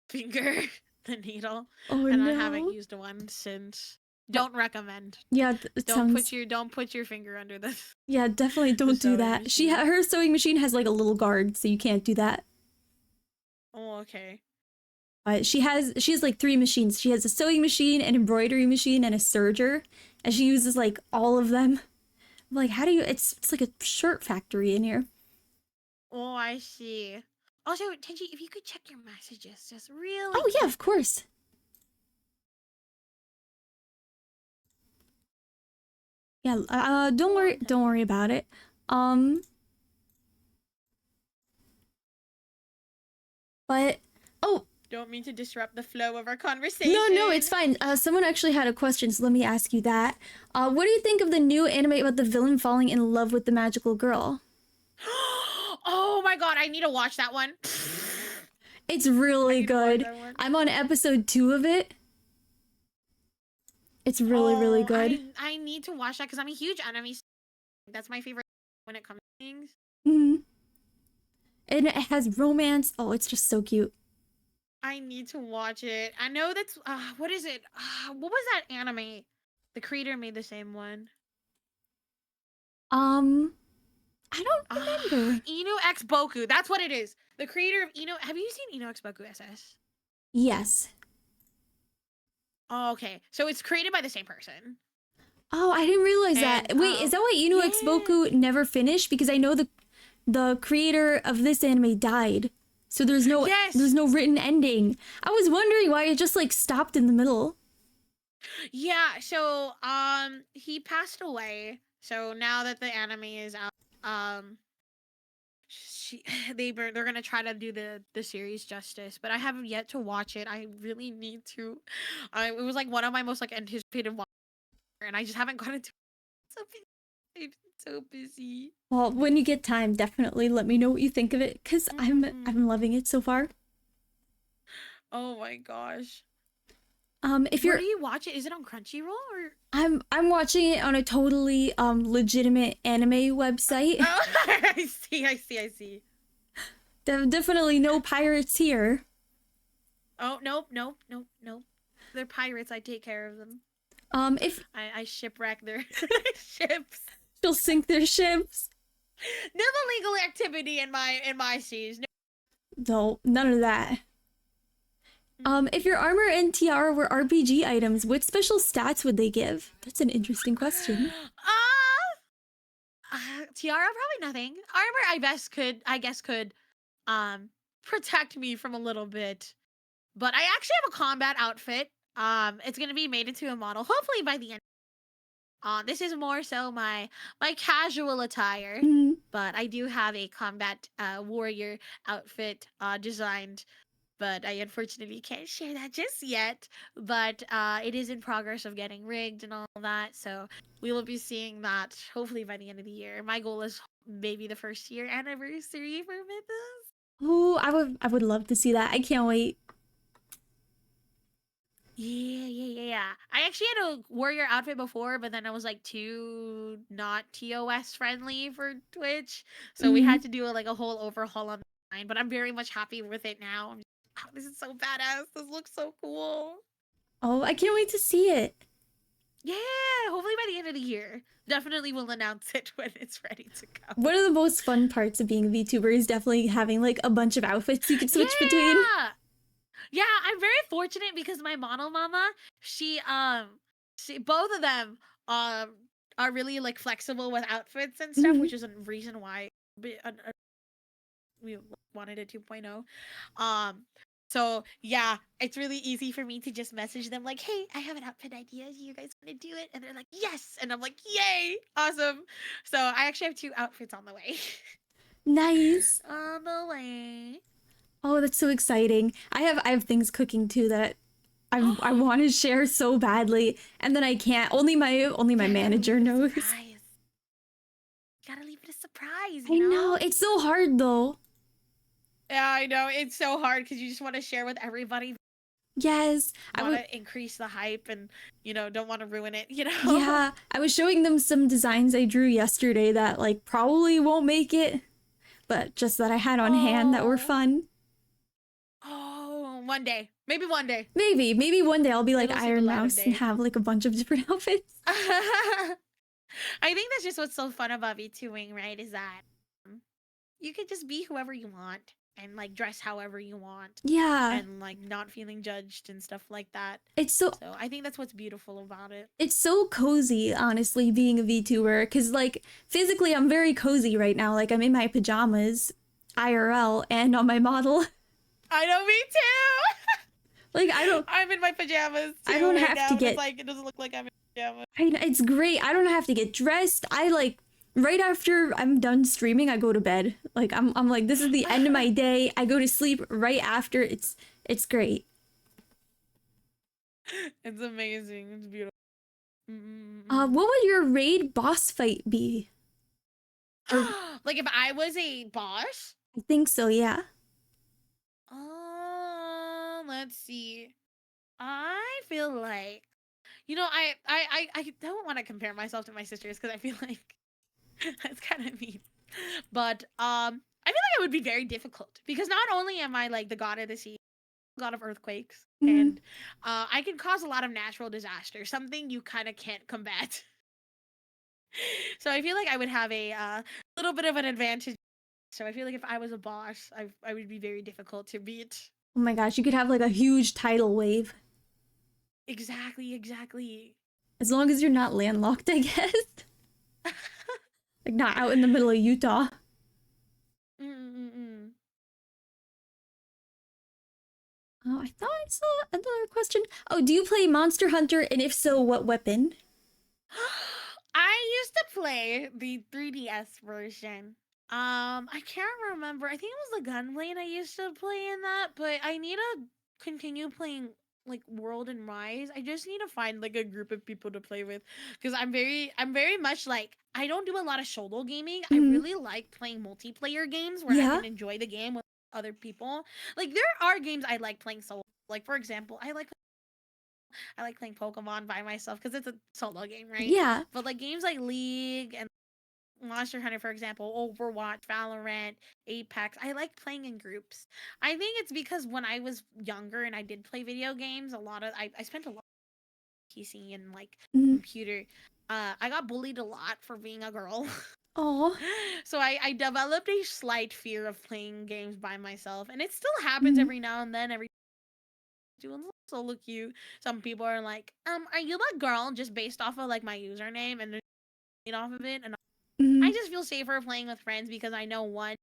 B: finger, the needle,
A: Oh
B: and I haven't
A: no.
B: used one since. Don't recommend.
A: Yeah, it sounds.
B: Don't put your finger under the
A: Yeah, definitely
B: the
A: don't do
B: sewing
A: that.
B: machine.
A: Her sewing machine has like a little guard, so you can't do that.
B: Oh, okay.
A: But she has like 3 machines. She has a sewing machine, an embroidery machine, and a serger, and she uses like all of them. I'm like, how do you? It's like a shirt factory in here.
B: Oh, I see. Also, Tenji, if you could check your messages, just really.
A: Oh yeah, of course. Yeah, don't worry about it. But oh,
B: Don't mean to disrupt the flow of our conversation.
A: no, it's fine. Someone actually had a question, so let me ask you that. What do you think of the new anime about the villain falling in love with the magical girl?
B: Oh my god, I need to watch that one.
A: It's really
B: I need to watch
A: good.
B: that one.
A: I'm on episode 2 of it. It's really good.
B: I need to watch that because I'm a huge anime. That's my favorite when it comes to things.
A: Hmm. And it has romance. Oh, it's just so cute.
B: I need to watch it. I know that's what is it? What was that anime? The creator made the same one.
A: I don't remember.
B: Inu X Boku. That's what it is. The creator of Inu. Have you seen Inu X Boku SS?
A: Yes.
B: Oh, okay. So it's created by the same person.
A: Oh, I didn't realize that. Wait, is that why Inu X Boku never finished? Because I know the creator of this anime died. So there's no written ending. I was wondering why it just like stopped in the middle.
B: Yeah, so he passed away. So now that the anime is out, they're gonna try to do the series justice, but I haven't yet to watch it. I really need to. It was like one of my most like anticipated watch, and I just haven't gotten to. So busy. I'm so busy.
A: Well, when you get time, definitely let me know what you think of it, because I'm loving it so far.
B: Oh my gosh.
A: If you're
B: Where do you watch it? Is it on Crunchyroll or?
A: I'm watching it on a totally legitimate anime website.
B: Oh, I see.
A: Definitely no pirates here.
B: Oh, nope. They're pirates. I take care of them.
A: If
B: I shipwreck their ships.
A: she'll sink their ships.
B: No illegal activity in my seas.
A: No, none of that. If your armor and tiara were RPG items, what special stats would they give? That's an interesting question.
B: Tiara, probably nothing. Armor, I guess could protect me from a little bit. But I actually have a combat outfit. It's gonna be made into a model, hopefully by the end. This is more so my casual attire, but I do have a combat warrior outfit designed. But I unfortunately can't share that just yet. But it is in progress of getting rigged and all that. So we will be seeing that hopefully by the end of the year. My goal is maybe the first year anniversary for Mythos.
A: Oh, I would love to see that. I can't wait.
B: Yeah. I actually had a warrior outfit before, but then I was like too not TOS friendly for Twitch. So we had to do a whole overhaul on mine. But I'm very much happy with it now. Wow, this is so badass. This looks so cool.
A: Oh, I can't wait to see it.
B: Yeah, hopefully by the end of the year. Definitely will announce it when it's ready to go.
A: One of the most fun parts of being a VTuber is definitely having like a bunch of outfits you can switch between.
B: Yeah, I'm very fortunate because my model mama, she both of them are really like flexible with outfits and stuff, which is a reason why we wanted a 2.0. So yeah, it's really easy for me to just message them like, hey, I have an outfit idea. Do you guys want to do it? And they're like, yes. And I'm like, yay, awesome. So I actually have 2 outfits on the way.
A: Nice.
B: On the way.
A: Oh, that's so exciting. I have things cooking too that I want to share so badly, and then I can't. Only my manager knows.
B: Gotta leave it a surprise.
A: I know, it's so hard though.
B: Yeah, I know. It's so hard because you just want to share with everybody.
A: Yes, I
B: Want
A: would.
B: to increase the hype and, don't want to ruin it,
A: Yeah, I was showing them some designs I drew yesterday that like probably won't make it, but just that I had on hand that were
B: Oh.
A: fun.
B: Oh, one day. Maybe one day.
A: Maybe one day I'll be like
B: It'll see the
A: Iron
B: light of
A: Mouse and
B: day.
A: have like a bunch of different outfits.
B: I think that's just what's so fun about VTubing, right? Is that you can just be whoever you want and like dress however you want
A: Yeah,
B: and like not feeling judged and stuff like that.
A: it's so
B: So I think that's what's beautiful about it.
A: it's so cozy, honestly, being a VTuber. Because like physically, I'm very cozy right now. Like I'm in my pajamas, IRL, and on my model.
B: I know, me too.
A: Like I don't,
B: I'm in my pajamas
A: I
B: too
A: don't
B: right
A: have
B: now,
A: to
B: and it's
A: get.
B: like it doesn't look like I'm in pajamas.
A: It's great. I don't have to get dressed. I like right after I'm done streaming, I go to bed. Like I'm like this is the end of my day. I go to sleep right after. It's great.
B: It's amazing. It's beautiful.
A: What would your raid boss fight be? Or
B: Like if I was a boss.
A: I think so. Yeah.
B: Let's see. I feel like I don't want to compare myself to my sisters because I feel like that's kind of mean. But I feel like it would be very difficult because not only am I like the god of the sea, god of earthquakes,
A: Mhm.
B: and I can cause a lot of natural disasters, something you kind of can't combat. So I feel like I would have a little bit of an advantage. So I feel like if I was a boss, I would be very difficult to beat.
A: Oh my gosh, you could have like a huge tidal wave.
B: Exactly, exactly.
A: As long as you're not landlocked, I guess. Like not out in the middle of Utah.
B: Mm-mm-mm.
A: Oh, I thought I saw another question. Oh, do you play Monster Hunter? And if so, what weapon?
B: I used to play the 3DS version. I can't remember. I think it was the Gunblade I used to play in that, but I need to continue playing like World and Rise. I just need to find like a group of people to play with because I'm very much like I don't do a lot of solo gaming. I
A: Mhm.
B: really like playing multiplayer games where I
A: Yeah.
B: can enjoy the game with other people. Like there are games I like playing solo. Like for example, I like playing Pokemon by myself because it's a solo game, right?
A: Yeah.
B: But like games like League and Monster Hunter, for example, Overwatch, Valorant, Apex, I like playing in groups. I think it's because when I was younger and I did play video games, I spent a lot of PC and like
A: Mhm.
B: computer. I got bullied a lot for being a girl.
A: Oh.
B: So I developed a slight fear of playing games by myself. And it still happens
A: Mhm.
B: every now and then, every doing solo queue. Some people are like, are you that girl just based off of like my username and they're off of it? And I
A: Mhm.
B: just feel safer playing with friends because I know one,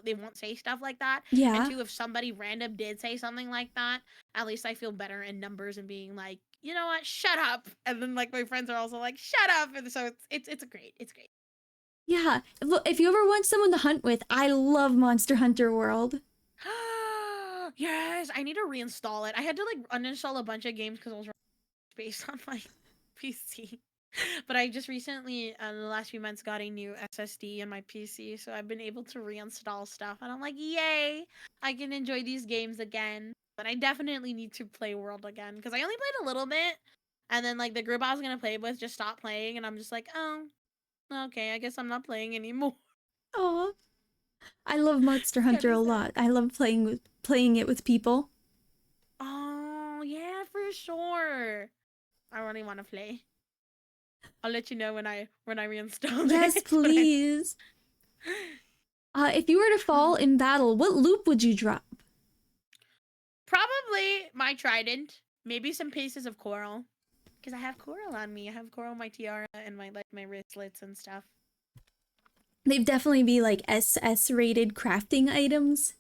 B: they won't say stuff like that, and
A: Yeah.
B: two, if somebody random did say something like that, at least I feel better in numbers and being like, you know what, shut up, and then like my friends are also like, shut up, and so it's great.
A: Yeah. If you ever want someone to hunt with, I love Monster Hunter World.
B: Yes, I need to reinstall it. I had to like uninstall a bunch of games because I was based on my PC. But I just recently, in the last few months, got a new SSD in my PC, so I've been able to reinstall stuff, and I'm like, yay! I can enjoy these games again. But I definitely need to play World again because I only played a little bit, and then like the group I was gonna play with just stopped playing, and I'm just like, oh, okay, I guess I'm not playing anymore.
A: Oh, I love Monster
B: It's kind
A: Hunter
B: of
A: a
B: sad.
A: lot. I love playing it with people.
B: Oh yeah, for sure. I really want to play. I'll let you know when I reinstall
A: Yes,
B: it. But I
A: please. If you were to fall in battle, what loop would you drop?
B: probably my trident, maybe some pieces of coral, because I have coral on me. I have coral on my tiara and my wristlets and stuff.
A: They'd definitely be like SS rated crafting items.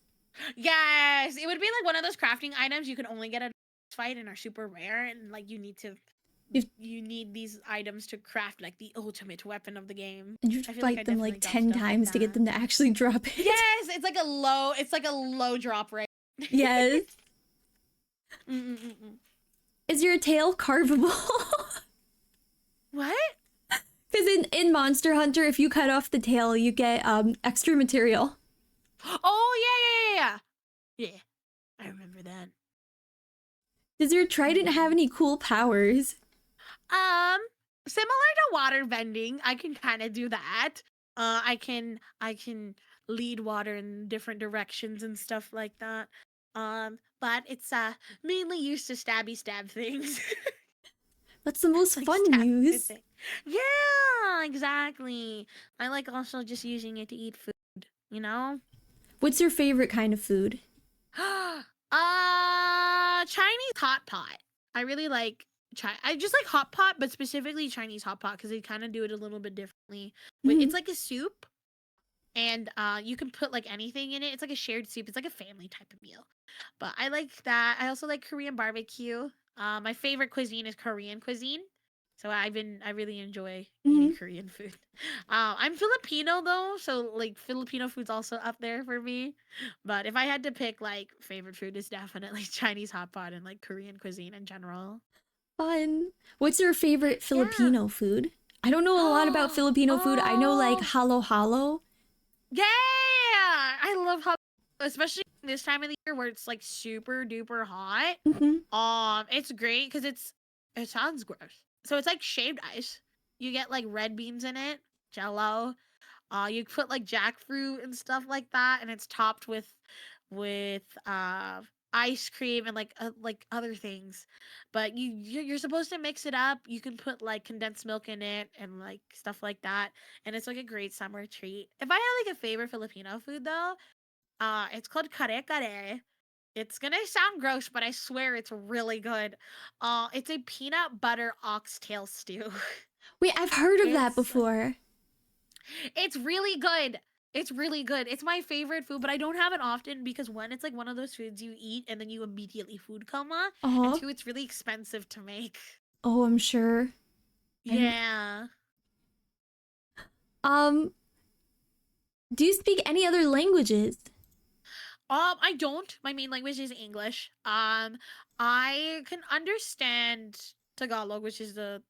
B: Yes, it would be like one of those crafting items you can only get at a fight and are super rare, and like
A: You've,
B: you need these items to craft like the ultimate weapon of the game.
A: you'd
B: I feel like I
A: fight them like
B: definitely got
A: 10
B: stuff like
A: times to get
B: that.
A: them to actually drop it.
B: Yes, it's like a low drop rate.
A: Yes.
B: Mm-mm-mm-mm.
A: Is your tail carvable?
B: What?
A: Because in Monster Hunter, if you cut off the tail, you get extra material.
B: Oh Yeah, I remember that.
A: Does your trident have
B: Mhm.
A: any cool powers?
B: Um, Similar to water bending, I can kind of do that. I can lead water in different directions and stuff like that. But it's mainly used to stab things.
A: That's the most
B: Like
A: fun
B: stab
A: use.
B: thing. Yeah, exactly. I like also just using it to eat food, you know?
A: What's your favorite kind of food?
B: Chinese hot pot. I really like I just like hot pot, but specifically Chinese hot pot because they kind of do it a little bit differently.
A: Mhm.
B: It's like a soup, and you can put like anything in it. It's like a shared soup. It's like a family type of meal. But I like that. I also like Korean barbecue. My favorite cuisine is Korean cuisine. So I really enjoy eating
A: Mhm.
B: Korean food. I'm Filipino though, so like Filipino food's also up there for me. But if I had to pick like favorite food is definitely Chinese hot pot and like Korean cuisine in general.
A: Fun. What's your favorite
B: Yeah.
A: Filipino food? I don't know a lot about Filipino food. I know like
B: Oh,
A: halo halo.
B: yeah. I love hot, especially this time of the year where it's like super duper hot.
A: Mhm.
B: It's great because it sounds gross. So it's like shaved ice. You get like red beans in it, jello. You put like jackfruit and stuff like that, and it's topped with ice cream and like other things. But you're supposed to mix it up. You can put like condensed milk in it and like stuff like that, and it's like a great summer treat. If I had like a favorite Filipino food though, it's called kare kare. It's gonna sound gross, but I swear it's really good. It's a peanut butter oxtail stew.
A: Wait, I've heard of that
B: it's
A: before.
B: it's really good. It's really good. It's my favorite food, but I don't have it often because one, it's like one of those foods you eat and then you immediately food coma, and
A: Uh-huh.
B: two, it's really expensive to make.
A: Oh, I'm sure. And
B: Yeah.
A: um, do you speak any other languages?
B: I don't. My main language is English. I can understand Tagalog, which is the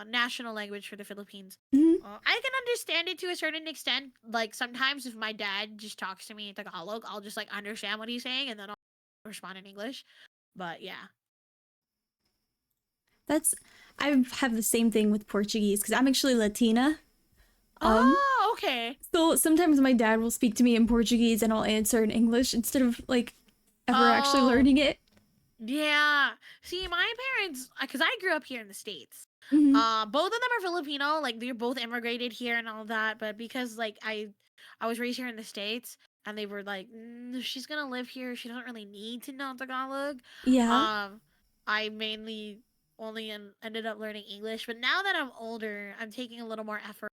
B: national language for the Philippines.
A: Mhm.
B: I can understand it to a certain extent. Like sometimes, if my dad just talks to me in Tagalog, I'll just like understand what he's saying, and then I'll respond in English. But yeah.
A: That's I have the same thing with Portuguese because I'm actually Latina. Um,
B: Oh, okay.
A: so sometimes my dad will speak to me in Portuguese and I'll answer in English instead of like ever actually
B: Oh,
A: learning it.
B: yeah. See, my parents, because I grew up here in the States.
A: Mhm.
B: Both of them are Filipino. Like they're both immigrated here and all that. But because like I was raised here in the States, and they were like, she's gonna live here. She doesn't really need to know Tagalog.
A: Yeah.
B: Um, I mainly only ended up learning English. But now that I'm older, I'm taking a little more effort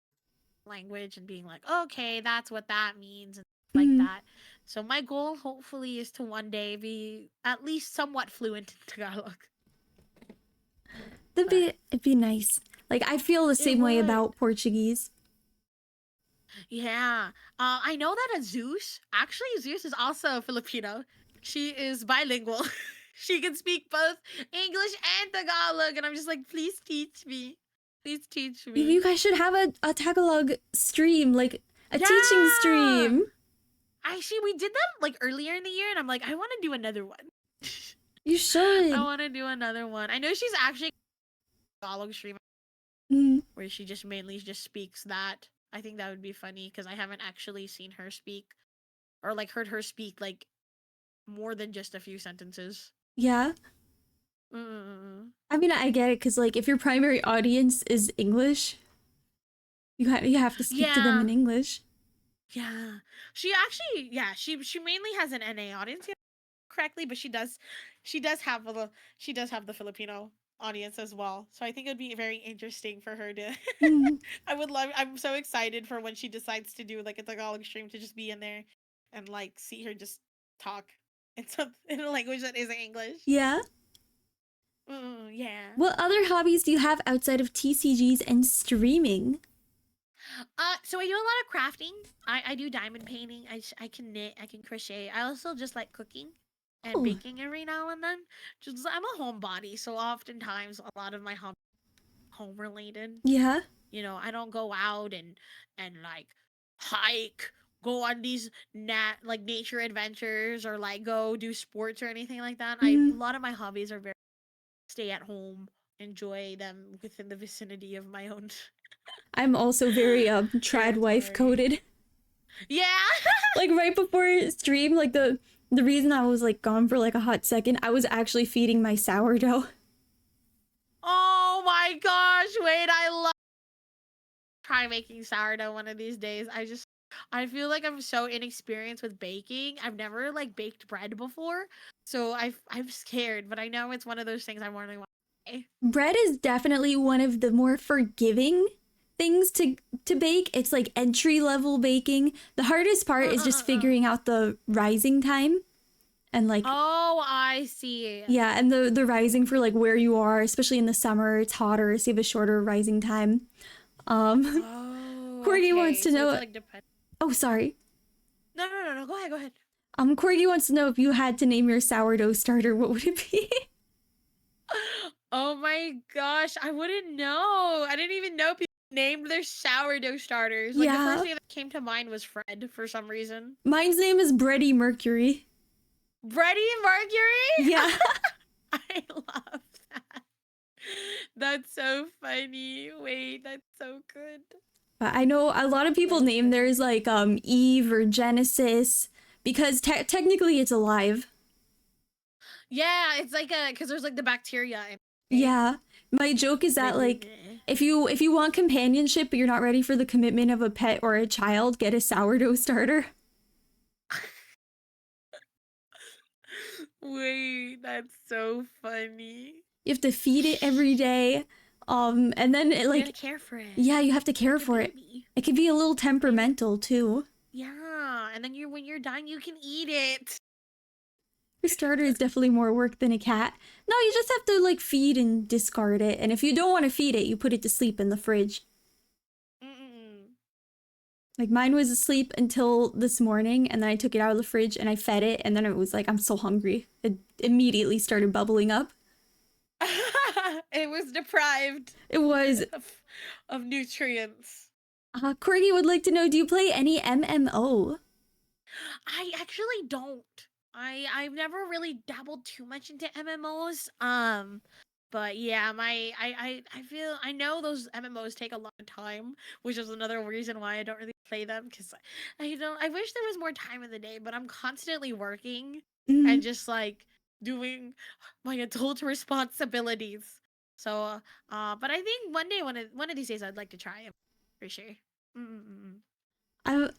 B: in language and being like, okay, that's what that means and stuff like
A: Mhm.
B: that. So my goal, hopefully, is to one day be at least somewhat fluent in Tagalog. But
A: It'd be nice. Like I feel the
B: it
A: same way
B: would.
A: about Portuguese.
B: Yeah. I know that Zeus is also Filipino. She is bilingual. She can speak both English and Tagalog. And I'm just like, please teach me. Please teach
A: You
B: me.
A: guys should have a Tagalog stream, like a teaching
B: Yeah.
A: stream.
B: Actually, we did that like earlier in the year. And I'm like, I want to do another one.
A: You
B: I
A: should.
B: want to do another one. I know she's actually a Tagalog streamer
A: Mm,
B: where she just mainly just speaks that. I think that would be funny because I haven't actually seen her speak or like heard her speak like more than just a few sentences.
A: yeah.
B: Mm.
A: I mean, I get it because like if your primary audience is English, you have to speak to them
B: Yeah,
A: in English.
B: yeah. She actually, yeah, she mainly has an NA audience, yeah, correctly, but she does have she does have the Filipino audience as well. So I think it would be very interesting for her to.
A: Mm,
B: I would love. I'm so excited for when she decides to do like a Tagalog stream to just be in there and like see her just talk in a language that isn't English.
A: yeah.
B: Yeah.
A: What other hobbies do you have outside of TCGs and streaming?
B: So I do a lot of crafting. I do diamond painting. I can knit. I can crochet. I also just like cooking and
A: Oh,
B: baking every now and then. Just I'm a homebody, so oftentimes a lot of my home related.
A: yeah.
B: I don't go out and like hike, go on these like nature adventures or like go do sports or anything like that. A
A: Mhm.
B: lot of my hobbies are very stay at home, enjoy them within the vicinity of my own
A: I'm also very trad wife
B: territory.
A: coded.
B: Yeah.
A: Like right before stream, like the reason I was like gone for like a hot second, I was actually feeding my sourdough.
B: Oh my gosh! Wait, I love try making sourdough one of these days. I feel like I'm so inexperienced with baking. I've never like baked bread before, so I'm scared. But I know it's one of those things I really want to try.
A: Bread is definitely one of the more forgiving things to bake. It's like entry level baking. The hardest part is just
B: Uh.
A: figuring out the rising time and like
B: Oh, I see.
A: yeah, and the rising for like where you are, especially in the summer, it's hotter, so you have a shorter rising time. Um
B: Oh,
A: Corgi wants
B: okay.
A: to
B: So it's
A: know.
B: like depend.
A: Oh, sorry.
B: No, no, no, no. Go ahead. Go ahead.
A: Corgi wants to know if you had to name your sourdough starter, what would it be?
B: Oh my gosh, I wouldn't know. I didn't even know people named their sourdough starters. Like the first
A: Yeah,
B: thing that came to mind was Fred for some reason.
A: mine's name is Bready Mercury.
B: Freddie Mercury?
A: Yeah.
B: I love that. That's so funny. Wait, that's so good.
A: But I know a lot of people
B: Freddie
A: name theirs
B: Mercury.
A: like Eve or Genesis because technically it's alive.
B: Yeah, it's like a because there's like the bacteria in it. Okay?
A: Yeah. My joke is that like if you want companionship but you're not ready for the commitment of a pet or a child, get a sourdough starter.
B: Wait, that's so funny.
A: You have to feed it every day. And then it
B: You gotta
A: like
B: care for it.
A: yeah, you have to care
B: Like a
A: for it.
B: baby.
A: It can be a little
B: And
A: temperamental too.
B: yeah, and then when you're done, you can eat it.
A: A starter is definitely more work than a cat. No, you just have to like feed and discard it. And if you don't want to feed it, you put it to sleep in the fridge.
B: Mm-mm.
A: Like mine was asleep until this morning, and then I took it out of the fridge and I fed it, and then it was like, I'm so hungry. It immediately started bubbling up.
B: It was deprived
A: It was.
B: of, of nutrients.
A: Corgi would like to know, do you play any MMO?
B: I actually don't. I've never really dabbled too much into MMOs. But yeah, I feel I know those MMOs take a lot of time, which is another reason why I don't really play them because I wish there was more time in the day, but I'm constantly working and
A: Mm,
B: just like doing my adult responsibilities. So but I think one of these days I'd like to try it for sure. Mm-mm-mm.
A: I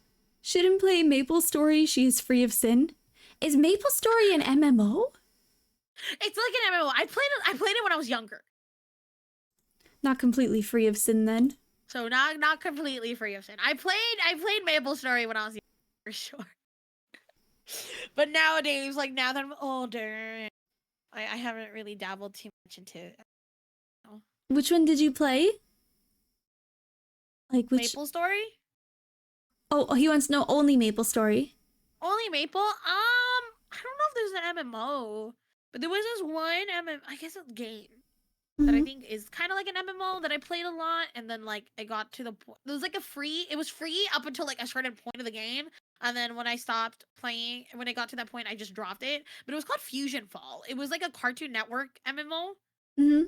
A: shouldn't play Maple Story. She's free of sin. Is Maple Story an MMO?
B: It's like an MMO. I played it when I was younger.
A: Not completely free of sin then.
B: So not completely free of sin. I played Maple Story when I was younger, for sure. But nowadays, like now that I'm older, I haven't really dabbled too much into it.
A: Which one did you play? Like which?
B: Maple Story?
A: Oh, he wants to know only Maple Story.
B: Only Maple? I don't know if there's an MMO, but there was this one I guess it's game that I
A: Mm-hmm.
B: think is kind of like an MMO that I played a lot, and then like I got to the point. It was like it was free up until like a certain point of the game, and then when I stopped playing, when I got to that point, I just dropped it. But it was called Fusion Fall. It was like a Cartoon Network MMO
A: Mm-hmm.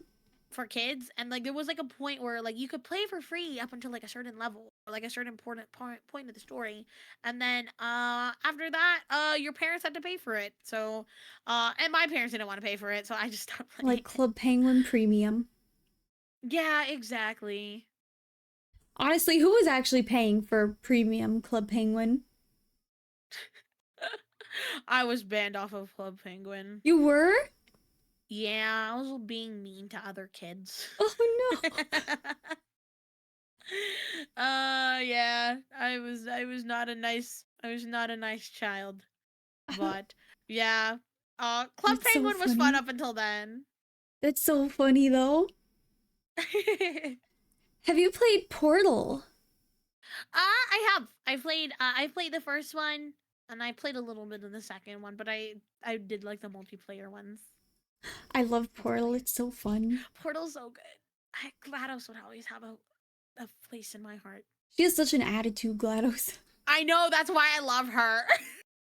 B: for kids, and like there was like a point where like you could play for free up until like a certain level or like a certain important point of the story, and then after that your parents had to pay for it. So and my parents didn't want to pay for it, so I just stopped
A: Like
B: playing it.
A: Club Penguin Premium.
B: Yeah, exactly.
A: Honestly, who was actually paying for Premium Club Penguin?
B: I was banned off of Club Penguin.
A: You were?
B: Yeah, I was being mean to other kids.
A: Oh no.
B: Yeah, I was not a nice child. But yeah. Club
A: That's so
B: Penguin was fun
A: funny.
B: up until then.
A: That's so funny though. Have you played Portal?
B: I have. I played the first one and I played a little bit of the second one, but I did like the multiplayer ones.
A: I love Portal.
B: Multiplayer.
A: It's so fun.
B: Portal's so good. GLaDOS would always have a place in my heart.
A: She has such an attitude, GLaDOS.
B: I know, that's why I love her.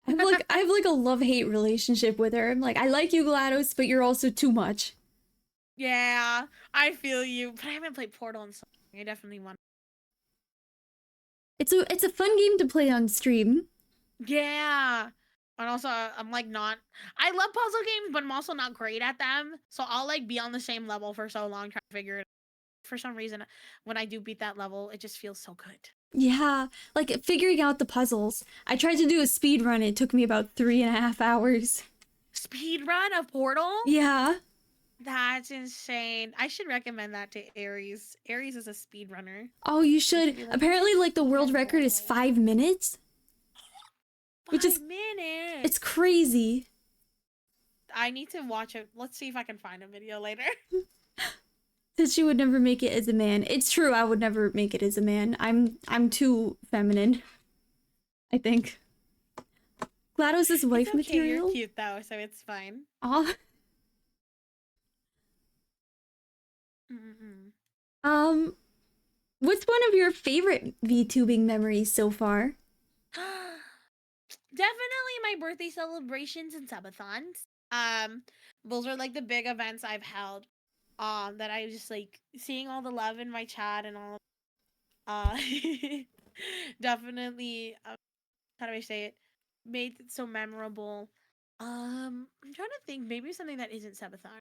A: I have like a love-hate relationship with her. I'm like, I like you, GLaDOS, but you're also too much.
B: Yeah, I feel you. But I haven't played Portal in so long. I definitely want.
A: It's a fun game to play on stream.
B: Yeah. And also, I'm like not. I love puzzle games, but I'm also not great at them. So I'll like be on the same level for so long trying to figure it out. For some reason, when I do beat that level, it just feels so good.
A: Yeah, like figuring out the puzzles. I tried to do a speed run. It took me about 3.5 hours.
B: Speed run of Portal?
A: Yeah.
B: That's insane. I should recommend that to Aries. Aries is a speedrunner.
A: Oh, you
B: They
A: should.
B: should be like,
A: Apparently, like the world
B: "Speedrun
A: record is
B: Portal."
A: 5 minutes, which is
B: 5 minutes.
A: it's crazy.
B: I need to watch it. Let's see if I can find a video later.
A: That she would never make it as a man. It's true. I would never make it as a man. I'm too feminine, I think. GLaDOS' wife
B: It's okay,
A: material.
B: you're cute though, so it's fine.
A: Aw.
B: Mm-mm.
A: What's one of your favorite VTubing memories so far?
B: Definitely my birthday celebrations and subathons. Those are like the big events I've held. That I just like seeing all the love in my chat and all. Uh, definitely. How do I say it? Made it so memorable. I'm trying to think. Maybe something that isn't subathon,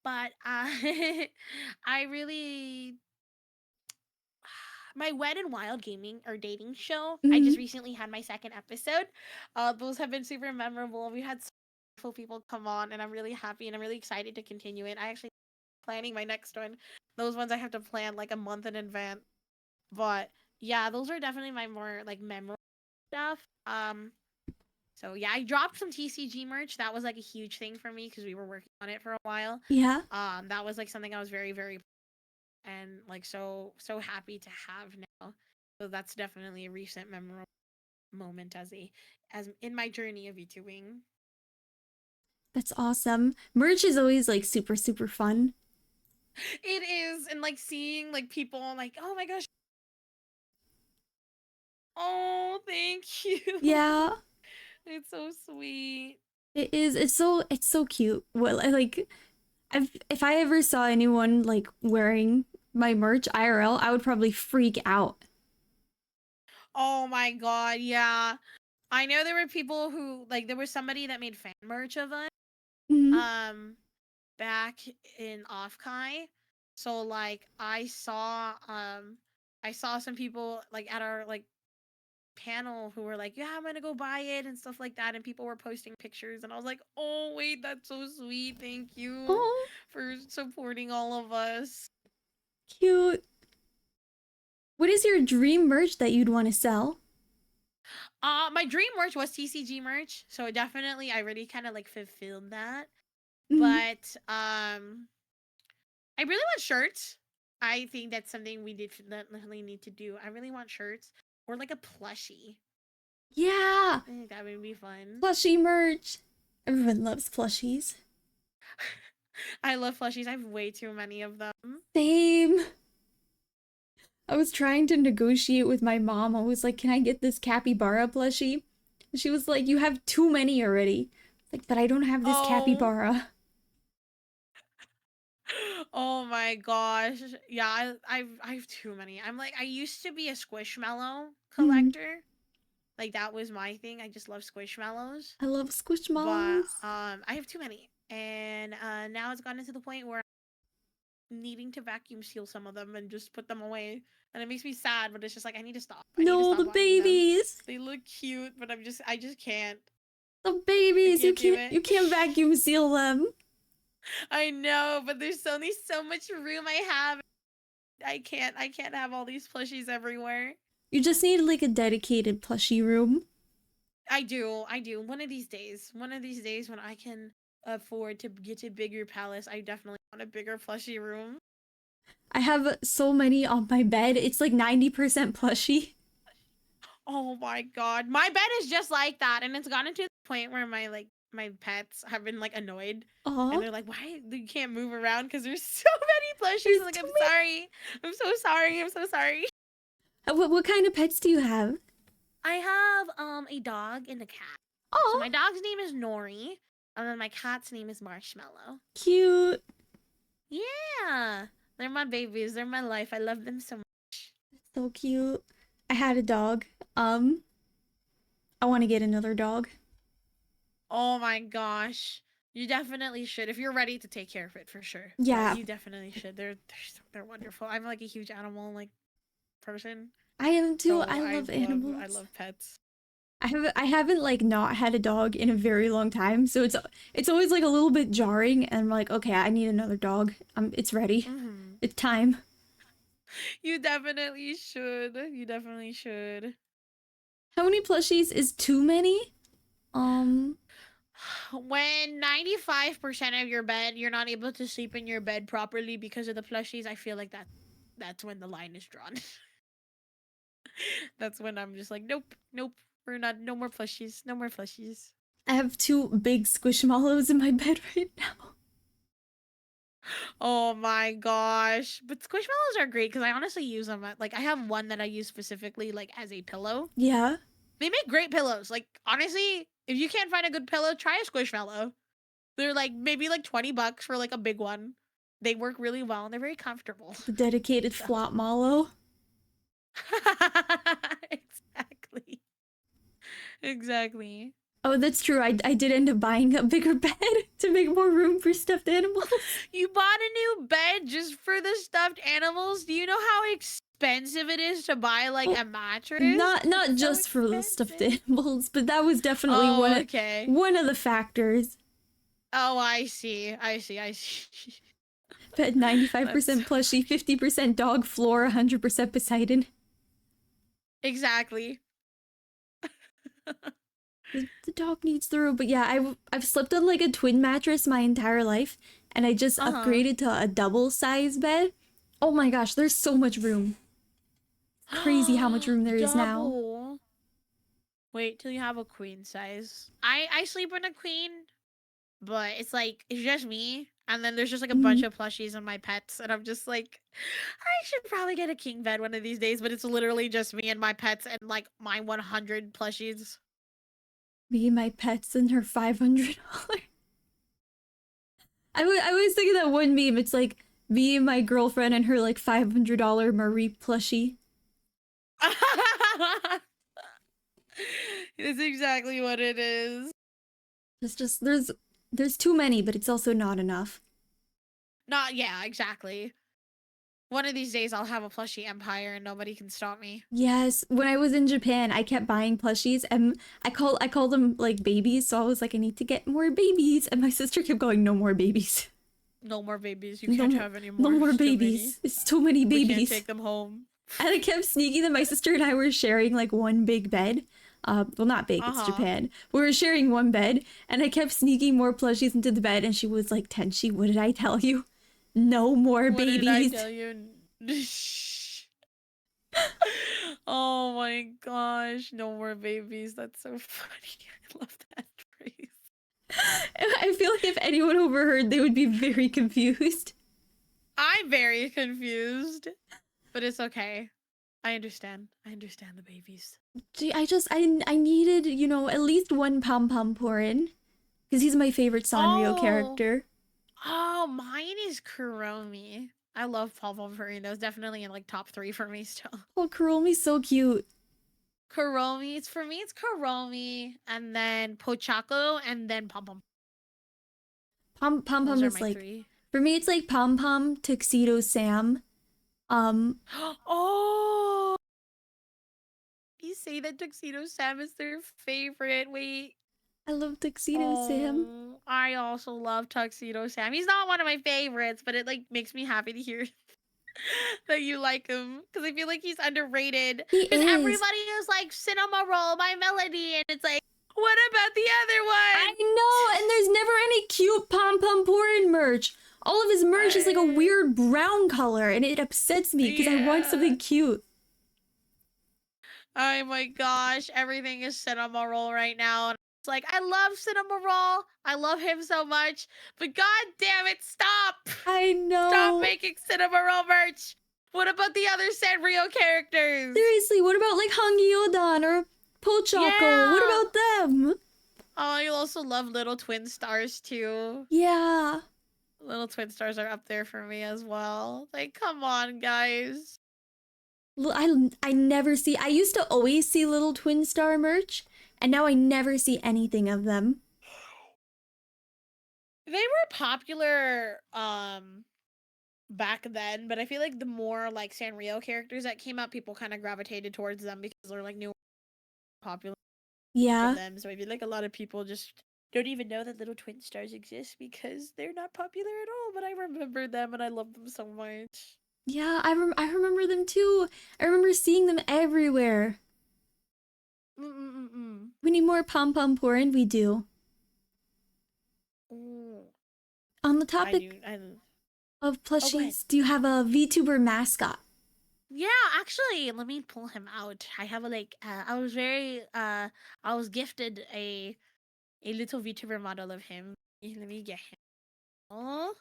B: but I really my Wet and Wild gaming or dating show. I
A: Mhm.
B: just recently had my second episode. Those have been super memorable. We had so wonderful people come on, and I'm really happy and I'm really excited to continue it. I actually planning my next one. Those ones I have to plan like a month in advance. But yeah, those are definitely my more like memorable stuff. So yeah, I dropped some TCG merch. That was like a huge thing for me because we were working on it for a while.
A: Yeah.
B: That was like something I was very, very and like so happy to have now. So that's definitely a recent memorable moment as in my journey of YouTubing.
A: That's awesome. Merch is always like super super fun.
B: It is, and like seeing like people like, oh my gosh, oh thank you.
A: Yeah.
B: It's so sweet.
A: It is. It's so cute. Well, like if I ever saw anyone like wearing my merch IRL, I would probably freak out.
B: Oh my god, yeah. I know there were people who like there was somebody that made fan merch of us
A: Mhm.
B: um back in Offkai. So like I saw some people like at our like panel who were like, yeah, I'm gonna go buy it and stuff like that, and people were posting pictures and I was like, oh wait, that's so sweet. Thank you
A: Oh,
B: for supporting all of us.
A: cute. What is your dream merch that you'd want to sell?
B: My dream merch was TCG merch, so definitely I already kind of like fulfilled that.
A: Mhm.
B: But I really want shirts. I think that's something we definitely need to do. I really want shirts or like a plushie.
A: Yeah,
B: I think that would be fun.
A: plushie merch. Everyone loves plushies.
B: I love plushies. I have way too many of them.
A: Same. I was trying to negotiate with my mom. I was like, "Can I get this capybara plushie?" She was like, "You have too many already." Like, but I don't have this
B: Oh,
A: capybara.
B: oh my gosh. Yeah, I have too many. I'm like I used to be a squishmallow
A: Mhm.
B: collector. Like that was my thing. I just love squishmallows.
A: I love
B: But
A: squishmallows.
B: I have too many. And now it's gotten to the point where I'm needing to vacuum seal some of them and just put them away. And it makes me sad, but it's just like I need to stop. I need to
A: No, the
B: stop buying them.
A: babies.
B: They look cute, but I just can't.
A: The
B: I
A: babies.
B: can't do
A: You
B: it.
A: can't vacuum seal them.
B: I know, but there's only so much room I have. I can't have all these plushies everywhere.
A: You just need like a dedicated plushie room.
B: I do. One of these days when I can afford to get a bigger palace, I definitely want a bigger plushie room.
A: I have so many on my bed. It's like 90% plushie.
B: Oh my god. My bed is just like that, and it's gotten to the point where my pets have been like annoyed. And
A: Aw,
B: they're like, why you can't move around because there's so many plushies.
A: there's
B: I'm like,
A: too
B: I'm
A: many.
B: sorry. I'm so sorry. I'm so sorry.
A: What kind of pets do you have?
B: I have a dog and a cat. So
A: Oh,
B: my dog's name is Nori, and then my cat's name is Marshmallow.
A: cute.
B: Yeah, they're my babies. They're my life. I love them so much.
A: So cute. I had a dog. I want to get another dog.
B: Oh my gosh. You definitely should if you're ready to take care of it for sure. But
A: Yeah,
B: you definitely should. They're wonderful. I'm like a huge animal like person.
A: I am too.
B: So
A: I love
B: I
A: animals.
B: love pets.
A: I haven't like not had a dog in a very long time, so it's always like a little bit jarring, and I'm like, okay, I need another dog. It's ready.
B: Mhm.
A: It's time.
B: You definitely should. You definitely should.
A: How many plushies is too many? Um,
B: When 95% of your bed you're not able to sleep in your bed properly because of the plushies, I feel like that's when the line is drawn. That's when I'm just like, nope, nope. We're not no more plushies. No more plushies.
A: I have two big squishmallows in my bed right now.
B: Oh my gosh. But squishmallows are great because I honestly use them like I have one that I use specifically like as a pillow.
A: Yeah.
B: They make great pillows. Like honestly, if you can't find a good pillow, try a squishmallow. They're like maybe like $20 for like a big one. They work really well and they're very comfortable.
A: The dedicated
B: So
A: flop mallow.
B: exactly. Exactly.
A: Oh, that's true. I did end up buying a bigger bed to make more room for stuffed animals.
B: You bought a new bed just for the stuffed animals? Do you know how expensive it is to buy like
A: Well,
B: a mattress?
A: not
B: It's so
A: just for the stuffed
B: expensive.
A: animals, but that was definitely
B: Oh, okay.
A: one of the factors.
B: Oh, I see. I see. I see.
A: Bed
B: That's
A: 95% plushie, 50% dog floor, 100% Poseidon.
B: exactly.
A: The dog needs the room, but yeah, I've slept on like a twin mattress my entire life, and I just
B: Uh-huh.
A: upgraded to a double size bed. Oh my gosh, there's so much room. Crazy how much room there is now.
B: Double. Wait till you have a queen size. I sleep in a queen, but it's like it's just me, and then there's just like a bunch
A: Mhm.
B: of plushies and my pets, and I'm just like, I should probably get a king bed one of these days, but it's literally just me and my pets and like my 100 plushies.
A: Me, my pets, and her $500. I was thinking that one meme. It's like me and my girlfriend and her like $500 Marie plushie.
B: It's exactly what it is.
A: It's just there's too many, but it's also not enough.
B: Not yeah, exactly. One of these days I'll have a plushie empire and nobody can stop me.
A: Yes, when I was in Japan, I kept buying plushies, and I call them like babies. So I was like, I need to get more babies, and my sister kept going, no more babies,
B: No more babies. You
A: no
B: can't
A: more,
B: have any
A: no
B: more.
A: more
B: It's too many.
A: babies. It's too many
B: We can't
A: babies.
B: take them home.
A: And I kept sneaking them. My sister and I were sharing like one big bed. Well, not big. It's
B: Uh-huh.
A: Japan. We were sharing one bed, and I kept sneaking more plushies into the bed, and she was like, "Tenshi, what did I tell you? No more
B: What did I
A: babies."
B: tell you? Oh my gosh, no more babies. That's so funny. I love that phrase.
A: I feel like if anyone overheard, they would be very confused.
B: I'm very confused, but it's okay. I understand. I understand the babies.
A: Gee, I needed, at least one pom pom pourin, because he's my favorite Sanrio
B: Oh,
A: character.
B: oh, mine is Kuromi. I love Pom Furry. That was definitely in like top 3 for me still.
A: Oh, Kuromi's so cute.
B: Kuromi, it's for me, it's Kuromi, and then Pochako, and then Pom Pom.
A: Pom
B: Those
A: pom
B: are
A: is
B: my
A: like,
B: 3.
A: for me, it's like pom pom, tuxedo Sam. Um,
B: Oh, you say that Tuxedo Sam is their favorite. Wait.
A: I love tuxedo Sam.
B: Oh, I also love Tuxedo Sam. He's not one of my favorites, but it like makes me happy to hear that you like him because I feel like he's underrated.
A: He
B: Because
A: is.
B: everybody is like Cinema Roll by Melody, and it's like, what about the other
A: I
B: one?
A: know, and there's never any cute pom pom pourin merch. All of his merch is like a weird brown color, and it upsets me because I want
B: Yeah.
A: something cute.
B: Oh my gosh, everything is Cinema Roll right now. And it's like, I love Cinema Roll. I love him so much. But god damn it, stop!
A: I
B: Stop
A: know.
B: making Cinema Roll merch! What about the other Sanrio characters?
A: Seriously, what about like Hung Yodan or Pochako, what
B: Yeah.
A: about them?
B: Oh, you also love little twin stars too.
A: Yeah.
B: Little twin stars are up there for me as well. Like, come on, guys.
A: I never see. I used to always see little twin star merch, and now I never see anything of them.
B: They were popular back then, but I feel like the more like Sanrio characters that came out, people kind of gravitated towards them because they're like new popular from
A: Yeah.
B: them. So I feel like a lot of people just don't even know that little twin stars exist because they're not popular at all. But I remember them and I love them so much.
A: Yeah, I remember them too. I remember seeing them everywhere.
B: Mm-mm-mm-mm.
A: We need more pom pom porn. We do.
B: Ooh,
A: On the
B: I do.
A: topic of
B: Oh, go ahead.
A: plushies, do you have a VTuber mascot?
B: Yeah, actually, let me pull him out. I have a like. I was gifted a little VTuber model of him. Let me get him. Oh,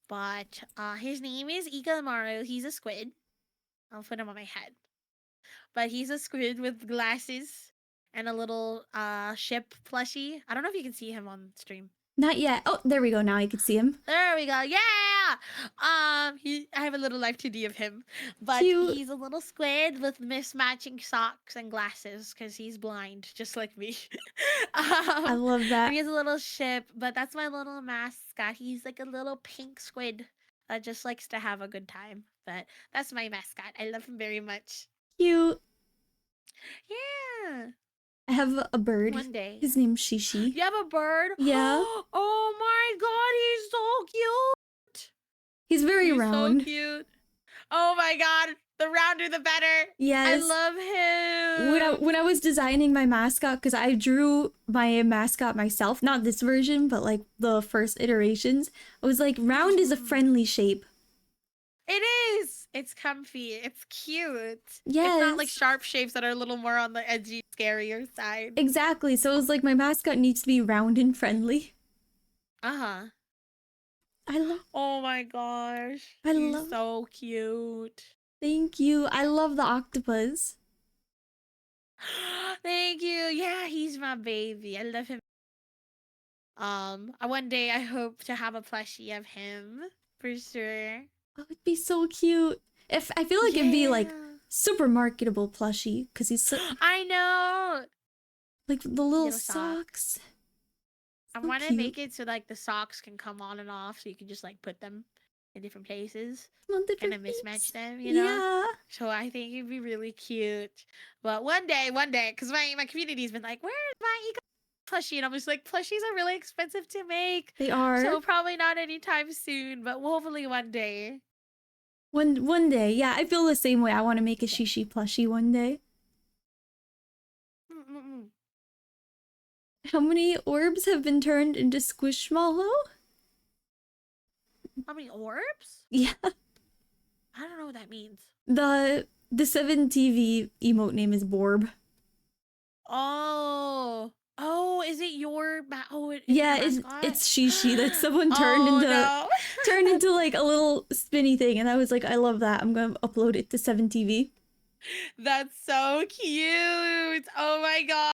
B: but his name is Ikamaru. He's a squid. I'll put him on my head. But he's a squid with glasses and a little ship plushie. I don't know if you can see him on stream.
A: Not yet. Oh, there we go. Now I can see him.
B: There we go. Yeah. I have a little live 2D of him, but
A: Cute.
B: he's a little squid with mismatching socks and glasses because he's blind, just like me.
A: I love
B: And
A: that.
B: he has a little ship, but that's my little mascot. He's like a little pink squid that just likes to have a good time. But that's my mascot. I love him very much.
A: Cute.
B: Yeah.
A: I have a bird.
B: One day.
A: His name's Shishi.
B: You have a bird?
A: Yeah.
B: Oh my god, he's so cute.
A: He's very
B: He's so
A: round.
B: cute. Oh my god, the rounder the better.
A: Yes.
B: I love him.
A: When I was designing my mascot, because I drew my mascot myself, not this version, but like the first iterations, I was like, round is a friendly shape.
B: It is. It's comfy. It's cute.
A: Yes.
B: It's not like sharp shapes that are a little more on the edgy, scarier side.
A: Exactly. So it was like my mascot needs to be round and friendly.
B: Uh-huh.
A: I love.
B: Oh my gosh.
A: I
B: He's
A: love.
B: so cute.
A: Thank you. I love the octopus.
B: Thank you. Yeah, he's my baby. I love him. One day I hope to have a plushie of him for sure.
A: Oh, it'd be so cute. If I feel like it'd be like
B: Yeah.
A: super marketable plushie because he's so
B: I know.
A: like the little
B: Little socks.
A: socks.
B: I
A: So
B: want to
A: cute.
B: make it so like the socks can come on and off, so you can just like put them in different places,
A: On
B: kind
A: different
B: of mismatch
A: things.
B: them, you know.
A: Yeah.
B: So I think it'd be really cute. But one day, because my community's been like, "Where's my eco plushie?" And I'm just like, plushies are really expensive to make,
A: They are.
B: so probably not anytime soon, but hopefully one day.
A: One day. Yeah, I feel the same way. I want to make a Shishi plushie one day.
B: Mm-mm-mm.
A: How many orbs have been turned into Squishmallow?
B: How many orbs?
A: Yeah.
B: I don't know what that means.
A: The 7TV emote name is Borb.
B: Oh. Oh, is it your
A: Yeah,
B: your
A: it's
B: mascot?
A: Shishi that someone turned
B: Oh,
A: into
B: no.
A: turned into like a little spinny thing, and I was like, I love that. I'm gonna upload it to 7TV.
B: That's so cute. Oh my god.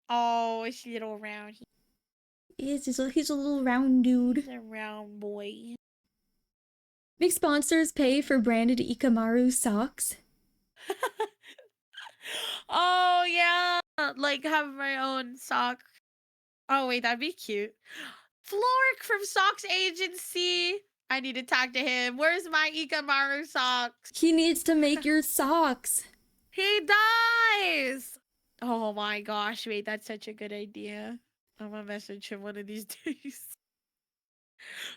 B: Oh, it's little round.
A: He's a little round dude.
B: He's a round boy.
A: Make sponsors pay for branded Ikamaru socks.
B: Oh yeah. Like have my own sock. Oh wait, that'd be cute. Flork from Socks Agency. I need to talk to him. Where's my Ikamaru socks?
A: He needs to make your socks.
B: He dies. Oh my gosh, wait, that's such a good idea. I'm gonna message him one of these days.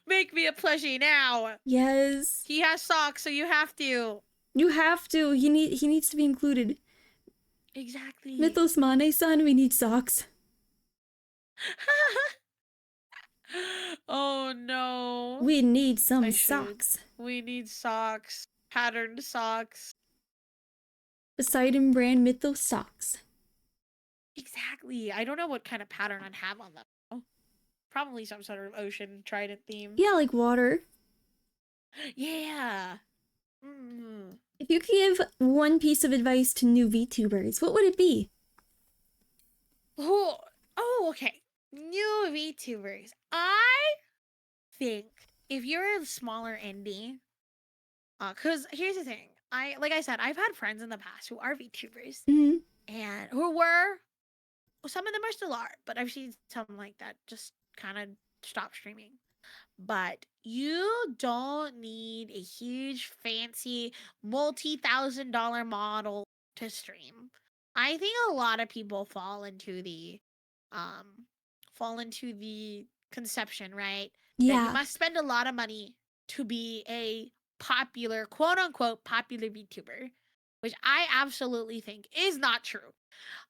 B: Make me a plushie now.
A: Yes.
B: He has socks, so you have to.
A: You have to. He needs to be included.
B: Exactly.
A: Mythos Mane-san, we need socks.
B: Oh no.
A: We need some
B: I should.
A: socks.
B: We need socks. Patterned socks.
A: Poseidon brand Mythos socks.
B: Exactly. I don't know what kind of pattern I'd have on them. Oh, probably some sort of ocean trident theme.
A: Yeah, like water.
B: Yeah. Mm.
A: If you could give one piece of advice to new VTubers, what would it be?
B: Oh, okay. New VTubers. I think if you're a smaller indie, cause here's the thing. Like I said, I've had friends in the past who are VTubers
A: Mm-hmm.
B: and who were some of them are still are, but I've seen some like that just kind of stop streaming. But you don't need a huge, fancy, multi-thousand-dollar model to stream. I think a lot of people um fall into the conception, right? That you
A: Yeah.
B: must spend a lot of money to be a popular, quote unquote, popular VTuber, which I absolutely think is not true.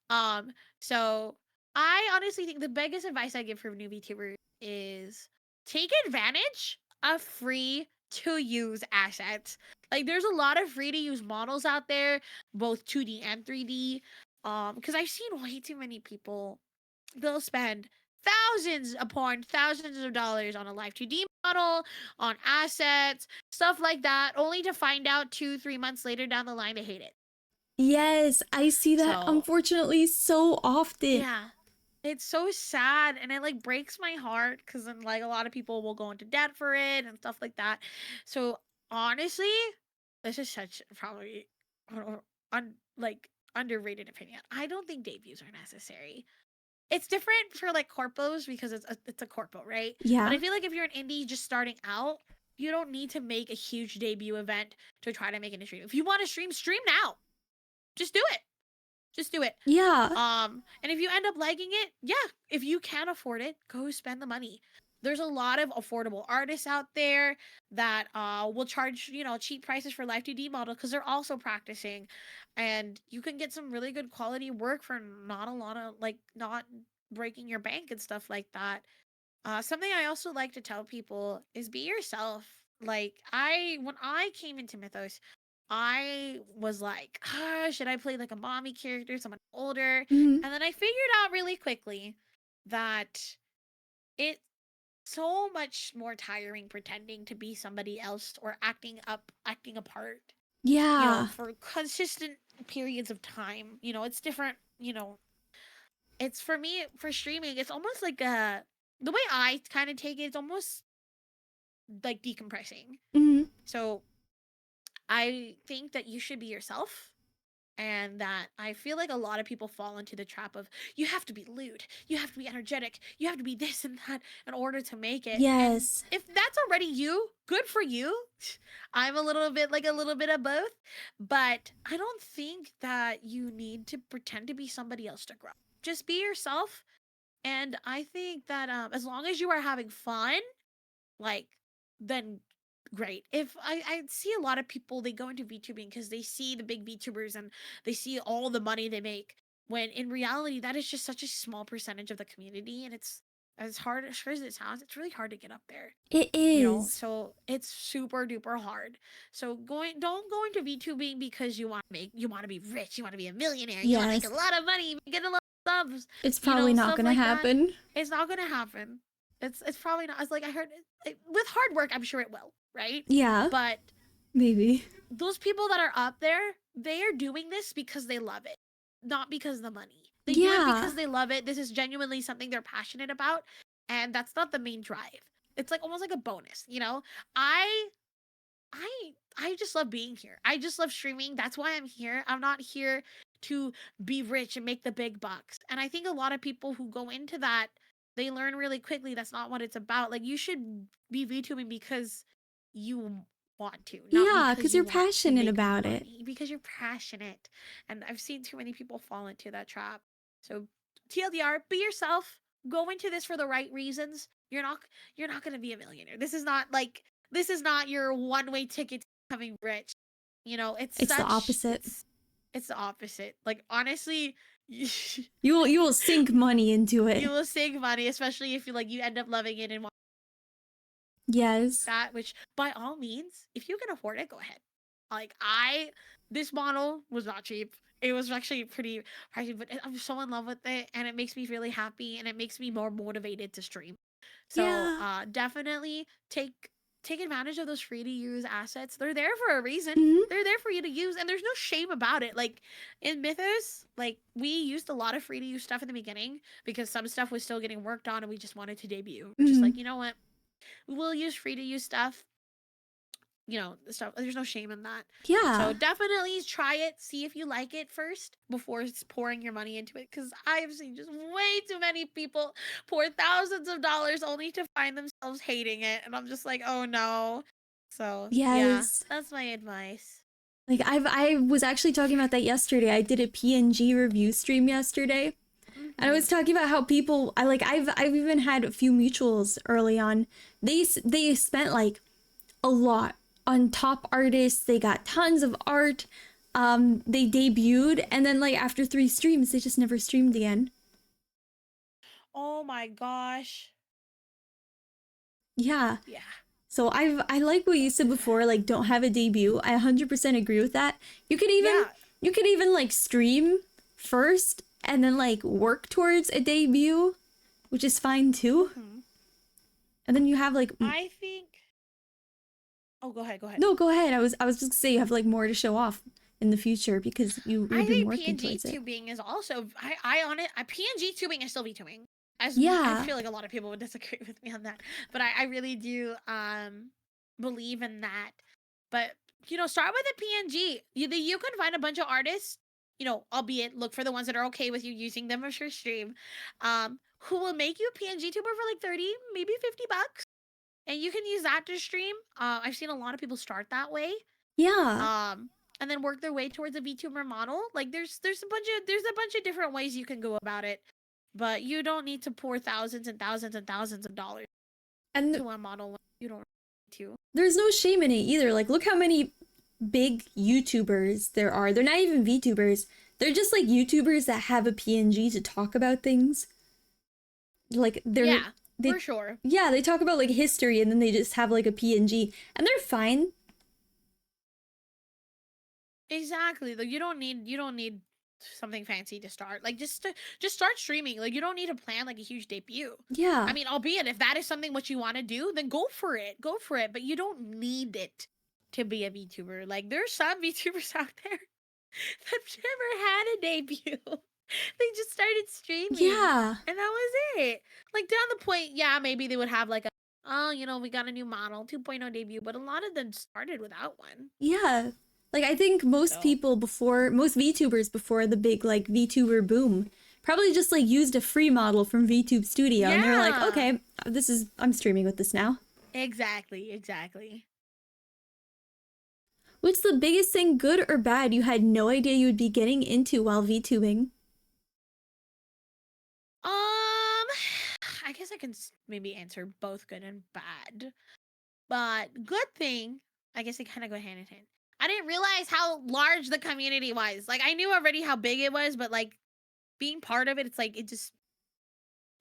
B: Um, so I honestly think the biggest advice I give for new VTubers is take advantage of free to use assets. Like there's a lot of free to use models out there, both 2D and 3D. Because I've seen way too many people, they'll spend thousands upon thousands of dollars on a live 2D model, on assets, stuff like that, only to find out 2, 3 months later down the line they hate it.
A: Yes, I see that
B: So
A: unfortunately so often.
B: yeah. It's so sad and it like breaks my heart because then like a lot of people will go into debt for it and stuff like that. So honestly, this is such probably like underrated opinion. I don't think debuts are necessary. It's different for like corpos because it's a corpo, right? But
A: Yeah.
B: I feel like if you're an indie just starting out, you don't need to make a huge debut event to try to make an stream. If you want to stream now. Just do it. Just do it.
A: Yeah.
B: And if you end up liking it, yeah, if you can afford it, go spend the money. There's a lot of affordable artists out there that will charge, cheap prices for live 2D model because they're also practicing. And you can get some really good quality work for not a lot of like not breaking your bank and stuff like that. Something I also like to tell people is be yourself. Like when I came into Mythos, I was like, should I play like a mommy character, someone older?
A: Mm-hmm.
B: And then I figured out really quickly that it's so much more tiring pretending to be somebody else or acting a part,
A: Yeah.
B: for consistent periods of time. It's different, it's for me for streaming, it's almost like the way I kind of take it, it's almost like decompressing.
A: Mm-hmm.
B: So I think that you should be yourself. And that I feel like a lot of people fall into the trap of you have to be lewd, you have to be energetic, you have to be this and that in order to make it. And
A: Yes.
B: if that's already you, good for you. I'm a little bit like a little bit of both, but I don't think that you need to pretend to be somebody else to grow. Just be yourself. And I think that as long as you are having fun, like then great. If I see a lot of people, they go into VTubing because they see the big VTubers and they see all the money they make, when in reality that is just such a small percentage of the community, and it's as hard as it sounds, it's really hard to get up there.
A: It is.
B: So it's super duper hard. So don't go into VTubing because you want to be rich, you want to be a millionaire, you want to make a
A: Yes.
B: lot of money, get a lot of subs,
A: It's probably not
B: stuff
A: gonna
B: like that.
A: happen.
B: It's not gonna happen. It's probably not. It's like I heard with hard work, I'm sure it will, right?
A: Yeah.
B: But
A: Maybe.
B: those people that are up there, they are doing this because they love it, not because of the money. They do it
A: Yeah.
B: because they love it. This is genuinely something they're passionate about, and that's not the main drive. It's like almost like a bonus. I I just love being here. I just love streaming. That's why I'm here. I'm not here to be rich and make the big bucks. And I think a lot of people who go into that, they learn really quickly that's not what it's about. Like you should be VTubing because you want to, not
A: Yeah,
B: because
A: because
B: you
A: you're
B: want to
A: passionate
B: make
A: about it.
B: money, because you're passionate. And I've seen too many people fall into that trap. So TLDR, be yourself. Go into this for the right reasons. You're not going to be a millionaire. This is not your one-way ticket to becoming rich. It's
A: It's the
B: such
A: opposite.
B: it's the opposite. Like honestly, you
A: You will sink money into it.
B: will save money, especially if you end up loving it and want
A: Yes.
B: that, which by all means, if you can afford it, go ahead. Like this model was not cheap. It was actually pretty pricey, but I'm so in love with it and it makes me really happy and it makes me more motivated to stream. So
A: Yeah.
B: definitely take advantage of those free to use assets. They're there for a reason.
A: Mhm.
B: They're there for you to use, and there's no shame about it. Like in Mythos, like we used a lot of free to use stuff in the beginning because some stuff was still getting worked on and we just wanted to debut. We're just
A: Mhm.
B: like, you know what? We'll use free to use stuff, you know, stuff. There's no shame in that. So
A: Yeah.
B: definitely try it, see if you like it first before pouring your money into it. Because I've seen just way too many people pour thousands of dollars only to find themselves hating it, and I'm just like, oh no. So yeah,
A: Yes.
B: that's my advice.
A: Like I was actually talking about that yesterday. I did a PNG review stream yesterday. And I
B: Mm-hmm.
A: was talking about how people I've even had a few mutuals early on. They spent like a lot on top artists. They got tons of art. They debuted, and then like after 3 streams, they just never streamed again.
B: Oh my gosh.
A: Yeah.
B: Yeah.
A: So I like what you said before, like don't have a debut. I 100% agree with that. You could even
B: Yeah.
A: you could even like stream first and then like work towards a debut, which is fine too.
B: Mm-hmm.
A: And then you have like
B: I think. Oh, go ahead. Go ahead.
A: no, go ahead. I was just gonna say you have like more to show off in the future because you've
B: I
A: been
B: think
A: working
B: PNG
A: towards it.
B: tubing is also I on it. PNG tubing is still VTubing. I
A: Yeah.
B: feel like a lot of people would disagree with me on that, but I really do believe in that. But you know, start with a PNG. You can find a bunch of artists. You know, albeit look for the ones that are okay with you using them as your stream, who will make you a PNG tuber for like 30, maybe $50, and you can use that to stream. I've seen a lot of people start that way,
A: Yeah.
B: um and then work their way towards a VTuber model. Like there's a bunch of different ways you can go about it, but you don't need to pour thousands and thousands and thousands of dollars
A: And
B: to a model when you don't need to.
A: there's no shame in it either. Like look how many big YouTubers there are. They're not even VTubers. They're just like YouTubers that have a PNG to talk about things. Like
B: Yeah,
A: they
B: for sure.
A: yeah, they talk about like history and then they just have like a PNG and they're fine.
B: Exactly. Like you don't need something fancy to start. Like just start streaming. Like you don't need to plan like a huge debut. I
A: Yeah.
B: mean, albeit if that is something what you want to do, then go for it. Go for it. But you don't need it to be a VTuber. Like there's some VTubers out there that never had a debut. They just started streaming,
A: Yeah.
B: and that was it. Like down the point, yeah, maybe they would have like a oh, you know, we got a new model 2.0 debut, but a lot of them started without one.
A: Yeah. Like I think
B: So
A: most VTubers before the big like VTuber boom probably just like used a free model from VTube Studio and they're like,
B: yeah,
A: "Okay, I'm streaming with this now."
B: exactly.
A: What's the biggest thing, good or bad, you had no idea you would be getting into while VTubing?
B: I guess I can maybe answer both good and bad. But good thing, I guess they kind of go hand in hand. I didn't realize how large the community was. Like I knew already how big it was, but like being part of it, it's like it just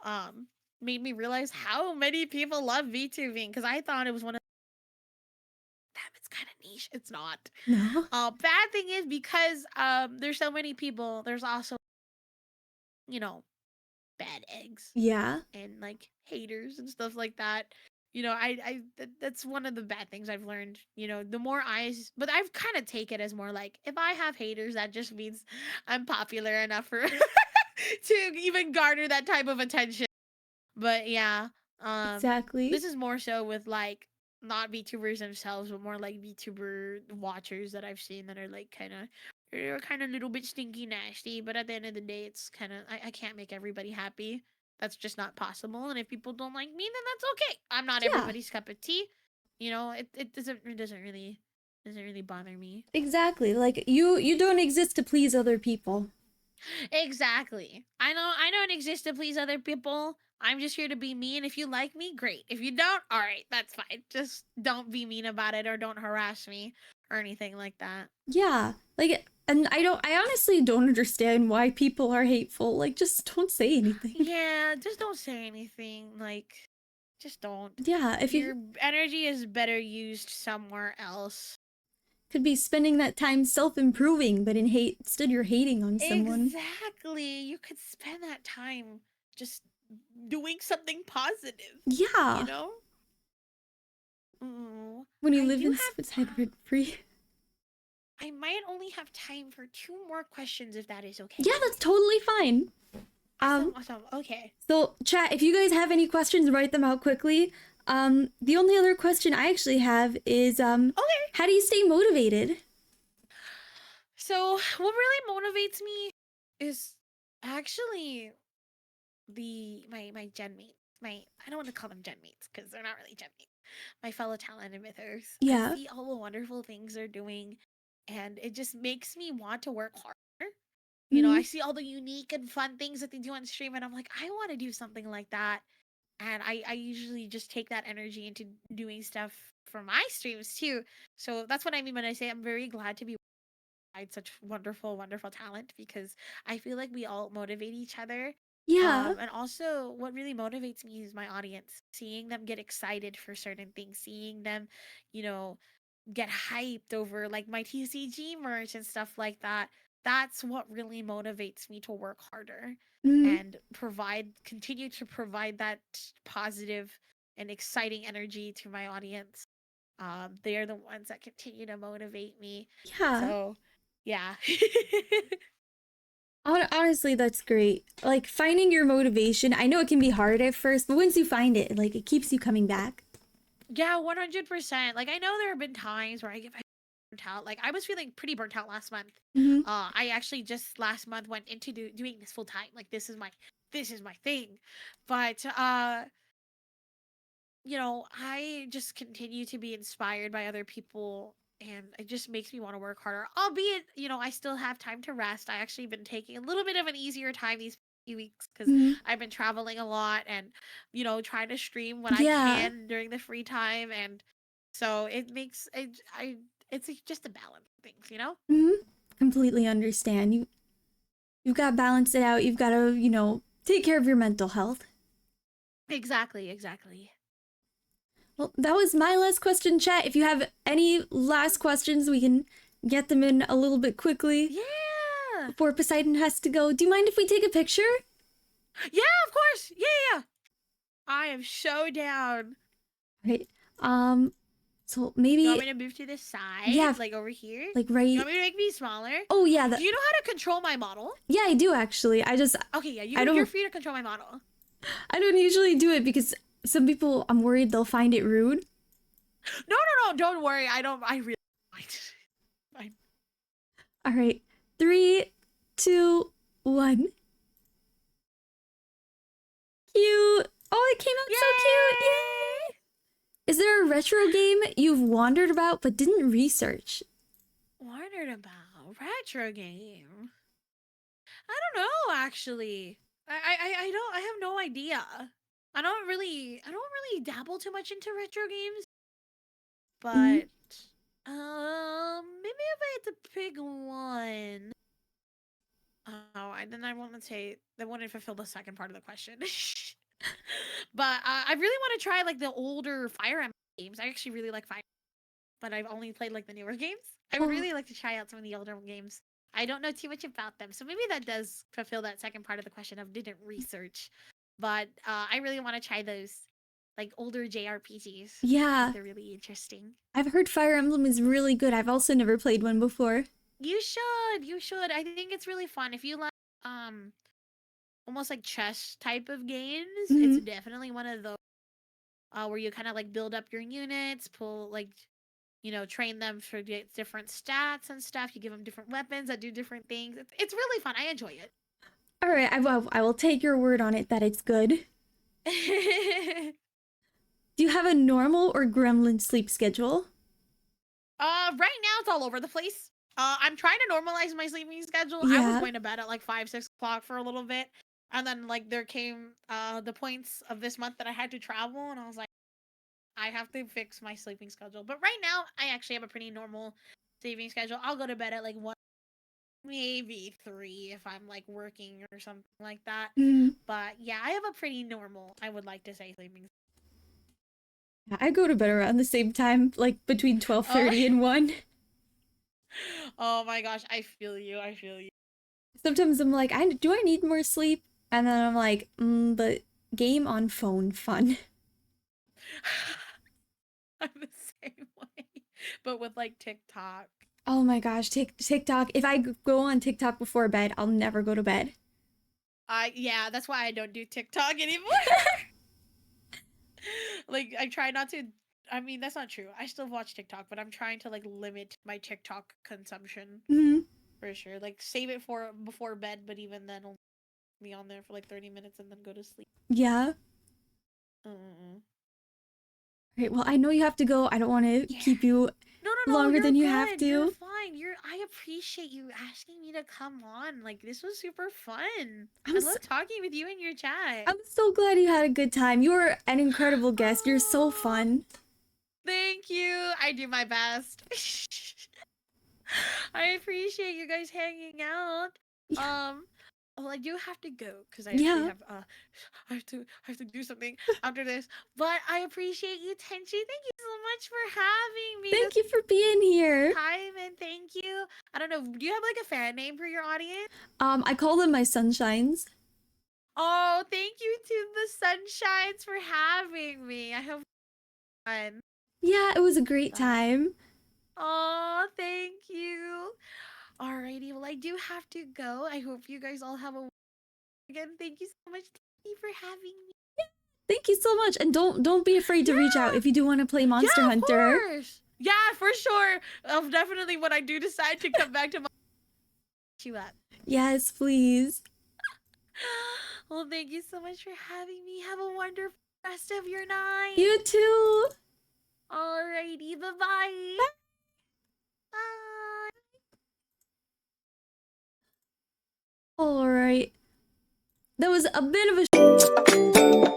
B: um made me realize how many people love VTubing because I thought it was one of them. It's kind of niche. It's not.
A: No.
B: Bad thing is because there's so many people. There's also you know bad eggs
A: Yeah.
B: and like haters and stuff like that. You know, that's one of the bad things I've learned. You know, the more eyes, but I've kind of take it as more like if I have haters, that just means I'm popular enough for to even garner that type of attention. But yeah,
A: Exactly.
B: this is more so with like not VTubers themselves, but more like VTuber watchers that I've seen that are like they're kind of a little bit stinky nasty. But at the end of the day, it's kind of I can't make everybody happy. That's just not possible. And if people don't like me, then that's okay. I'm not
A: Yeah.
B: everybody's cup of tea. You know, it doesn't really bother me.
A: Exactly. Like you don't exist to please other people.
B: Exactly. I don't exist to please other people. I'm just here to be me, and if you like me, great. If you don't, all right, that's fine. Just don't be mean about it or don't harass me or anything like that.
A: Yeah. Like and I honestly don't understand why people are hateful. Like just don't say anything.
B: Yeah, just don't say anything. Like just don't.
A: Yeah, if you
B: Your energy is better used somewhere else.
A: could be spending that time self-improving, but instead you're hating on someone.
B: Exactly. You could spend that time just doing something positive, you
A: Yeah.
B: know?
A: when you
B: I
A: live
B: do
A: in
B: have
A: hybrid free.
B: I might only have time for 2 more questions if that is
A: Yeah,
B: okay.
A: that's totally fine.
B: Awesome, awesome. Okay.
A: So chat, if you guys have any questions, write them out quickly. The only other question I actually have is
B: Okay.
A: how do you stay motivated?
B: So what really motivates me is actually my gen mates. I don't want to call them gen mates because they're not really gen mates. My fellow talent emitters. I
A: Yeah.
B: see all the wonderful things they're doing, and it just makes me want to work harder. You know,
A: Mm-hmm.
B: I see all the unique and fun things that they do on stream, and I'm like, I want to do something like that. And I usually just take that energy into doing stuff for my streams too. So that's what I mean when I say I'm very glad to be such wonderful, wonderful talent because I feel like we all motivate each other.
A: Yeah.
B: And also, what really motivates me is my audience, seeing them get excited for certain things, seeing them, you know, get hyped over like my TCG merch and stuff like that. That's what really motivates me to work harder
A: Mm-hmm.
B: and continue to provide that positive and exciting energy to my audience. They are the ones that continue to motivate me.
A: Yeah.
B: So, yeah.
A: Honestly, that's great. Like finding your motivation. I know it can be hard at first, but once you find it, like it keeps you coming back.
B: Yeah, 100%. Like, I know there have been times where I get burnt out. Like, I was feeling pretty burnt out last month.
A: Mm-hmm.
B: I actually just last month went into doing this full time. Like, this is my thing. But I just continue to be inspired by other people, and it just makes me want to work harder. Albeit, I still have time to rest. I actually been taking a little bit of an easier time these few weeks because
A: Mm-hmm.
B: I've been traveling a lot and, trying to stream when I
A: Yeah.
B: can during the free time. And so it makes it's just a balance of things.
A: Mm-hmm. Completely understand. You've got to balance it out. You've got to, take care of your mental health.
B: Exactly, exactly.
A: Well, that was my last question, chat. If you have any last questions, we can get them in a little bit quickly
B: Yeah.
A: before Poseidon has to go. Do you mind if we take a picture?
B: Yeah, of course. Yeah, yeah. I am so down.
A: Right. So
B: You want
A: maybe,
B: me to move to the side?
A: yeah,
B: Like over here?
A: like
B: You
A: right.
B: want me to make me smaller?
A: Oh yeah,
B: Do you know how to control my model?
A: yeah, I do actually.
B: Okay, yeah,
A: I
B: you're
A: don't,
B: free to control my model.
A: I don't usually do it because some people, I'm worried they'll find it rude.
B: No, no, no, don't worry. I really Fine.
A: All right, 3, 2, 1. Cute. Oh, it came out so cute. Yay! Is there a retro game you've wandered about but didn't research?
B: Wondered about retro game. I don't know actually. I have no idea. I don't really dabble too much into retro games,
A: Mm-hmm.
B: but maybe if I had to pick one. Oh, and then I want to say that wouldn't fulfill the second part of the question. But I really want to try like the older Fire Emblem games. I actually really like Fire, but I've only played like the newer games. I would
A: Oh,
B: really like to try out some of the older games. I don't know too much about them, so maybe that does fulfill that second part of the question of didn't research. But I really want to try those like older JRPGs. I think
A: yeah.
B: they're really interesting.
A: I've heard Fire Emblem is really good. I've also never played one before.
B: You should, you should. I think it's really fun if you like um almost like chess type of games. It's
A: Mm-hmm.
B: definitely one of those where you kind of like build up your units, pull like train them for different stats and stuff. You give them different weapons that do different things. It's really fun. I enjoy it.
A: All right, I will take your word on it that it's good. Do you have a normal or gremlin sleep schedule?
B: Right now it's all over the place. I'm trying to normalize my sleeping schedule. I was
A: Yeah.
B: going to bed at like 5, 6 o'clock for a little bit, and then like there came the points of this month that I had to travel, and I was like, I have to fix my sleeping schedule. But right now, I actually have a pretty normal sleeping schedule. I'll go to bed at like 1, maybe 3 if I'm like working or something like that.
A: Mm-hmm.
B: But yeah, I have a pretty normal, I would like to say, sleeping.
A: I go to bed around the same time, like between
B: Oh,
A: 12:30 and 1.
B: oh my gosh, I feel you. I feel you.
A: Sometimes I'm like, do I need more sleep? And then I'm like, but game on phone fun.
B: I'm the same way. but with like TikTok.
A: Oh my gosh, TikTok. If I go on TikTok before bed, I'll never go to bed.
B: Yeah, that's why I don't do TikTok anymore. Like I try not to. I mean, that's not true. I still watch TikTok, but I'm trying to like limit my TikTok consumption
A: Hmm.
B: for sure. Like save it for before bed, but even then, only be on there for like 30 minutes and then go to sleep.
A: Yeah.
B: Mm-mm.
A: Right. Well, I know you have to go. I don't want to
B: Yeah.
A: keep you
B: No,
A: longer
B: you're
A: than you have
B: good. You're
A: to.
B: fine. I appreciate you asking me to come on. Like this was super fun.
A: I'm
B: I
A: so,
B: love talking with you in your chat.
A: I'm so glad you had a good time. You were an incredible guest. You're so
B: Oh,
A: fun.
B: thank you. I do my best. I appreciate you guys hanging out.
A: Yeah.
B: Um, well, I do have to go because I actually
A: Yeah.
B: have I have to do something after this. But I appreciate you, Tenshi. Thank you so much for having me this
A: Thank you for being here.
B: time, and thank you. I don't know. Do you have like a fan name for your audience?
A: I call them my sunshines.
B: Oh, thank you to the Sunshines for having me. I hope fun.
A: Yeah, it was a great
B: Bye.
A: time.
B: Oh, thank you. Alrighty, well, I do have to go. I hope you guys all have a again. Thank you so much, Tiffany, for having me.
A: Thank you so much. And don't be afraid to reach out
B: Yeah,
A: if you do want to play
B: yeah,
A: Monster
B: of
A: Hunter.
B: course. Yeah, for sure. Definitely when I do decide to come back to my you at.
A: Yes, please.
B: Well, thank you so much for having me. Have a wonderful rest of your night.
A: You too.
B: Alrighty, bye-bye. Bye.
A: All right. That was a bit of a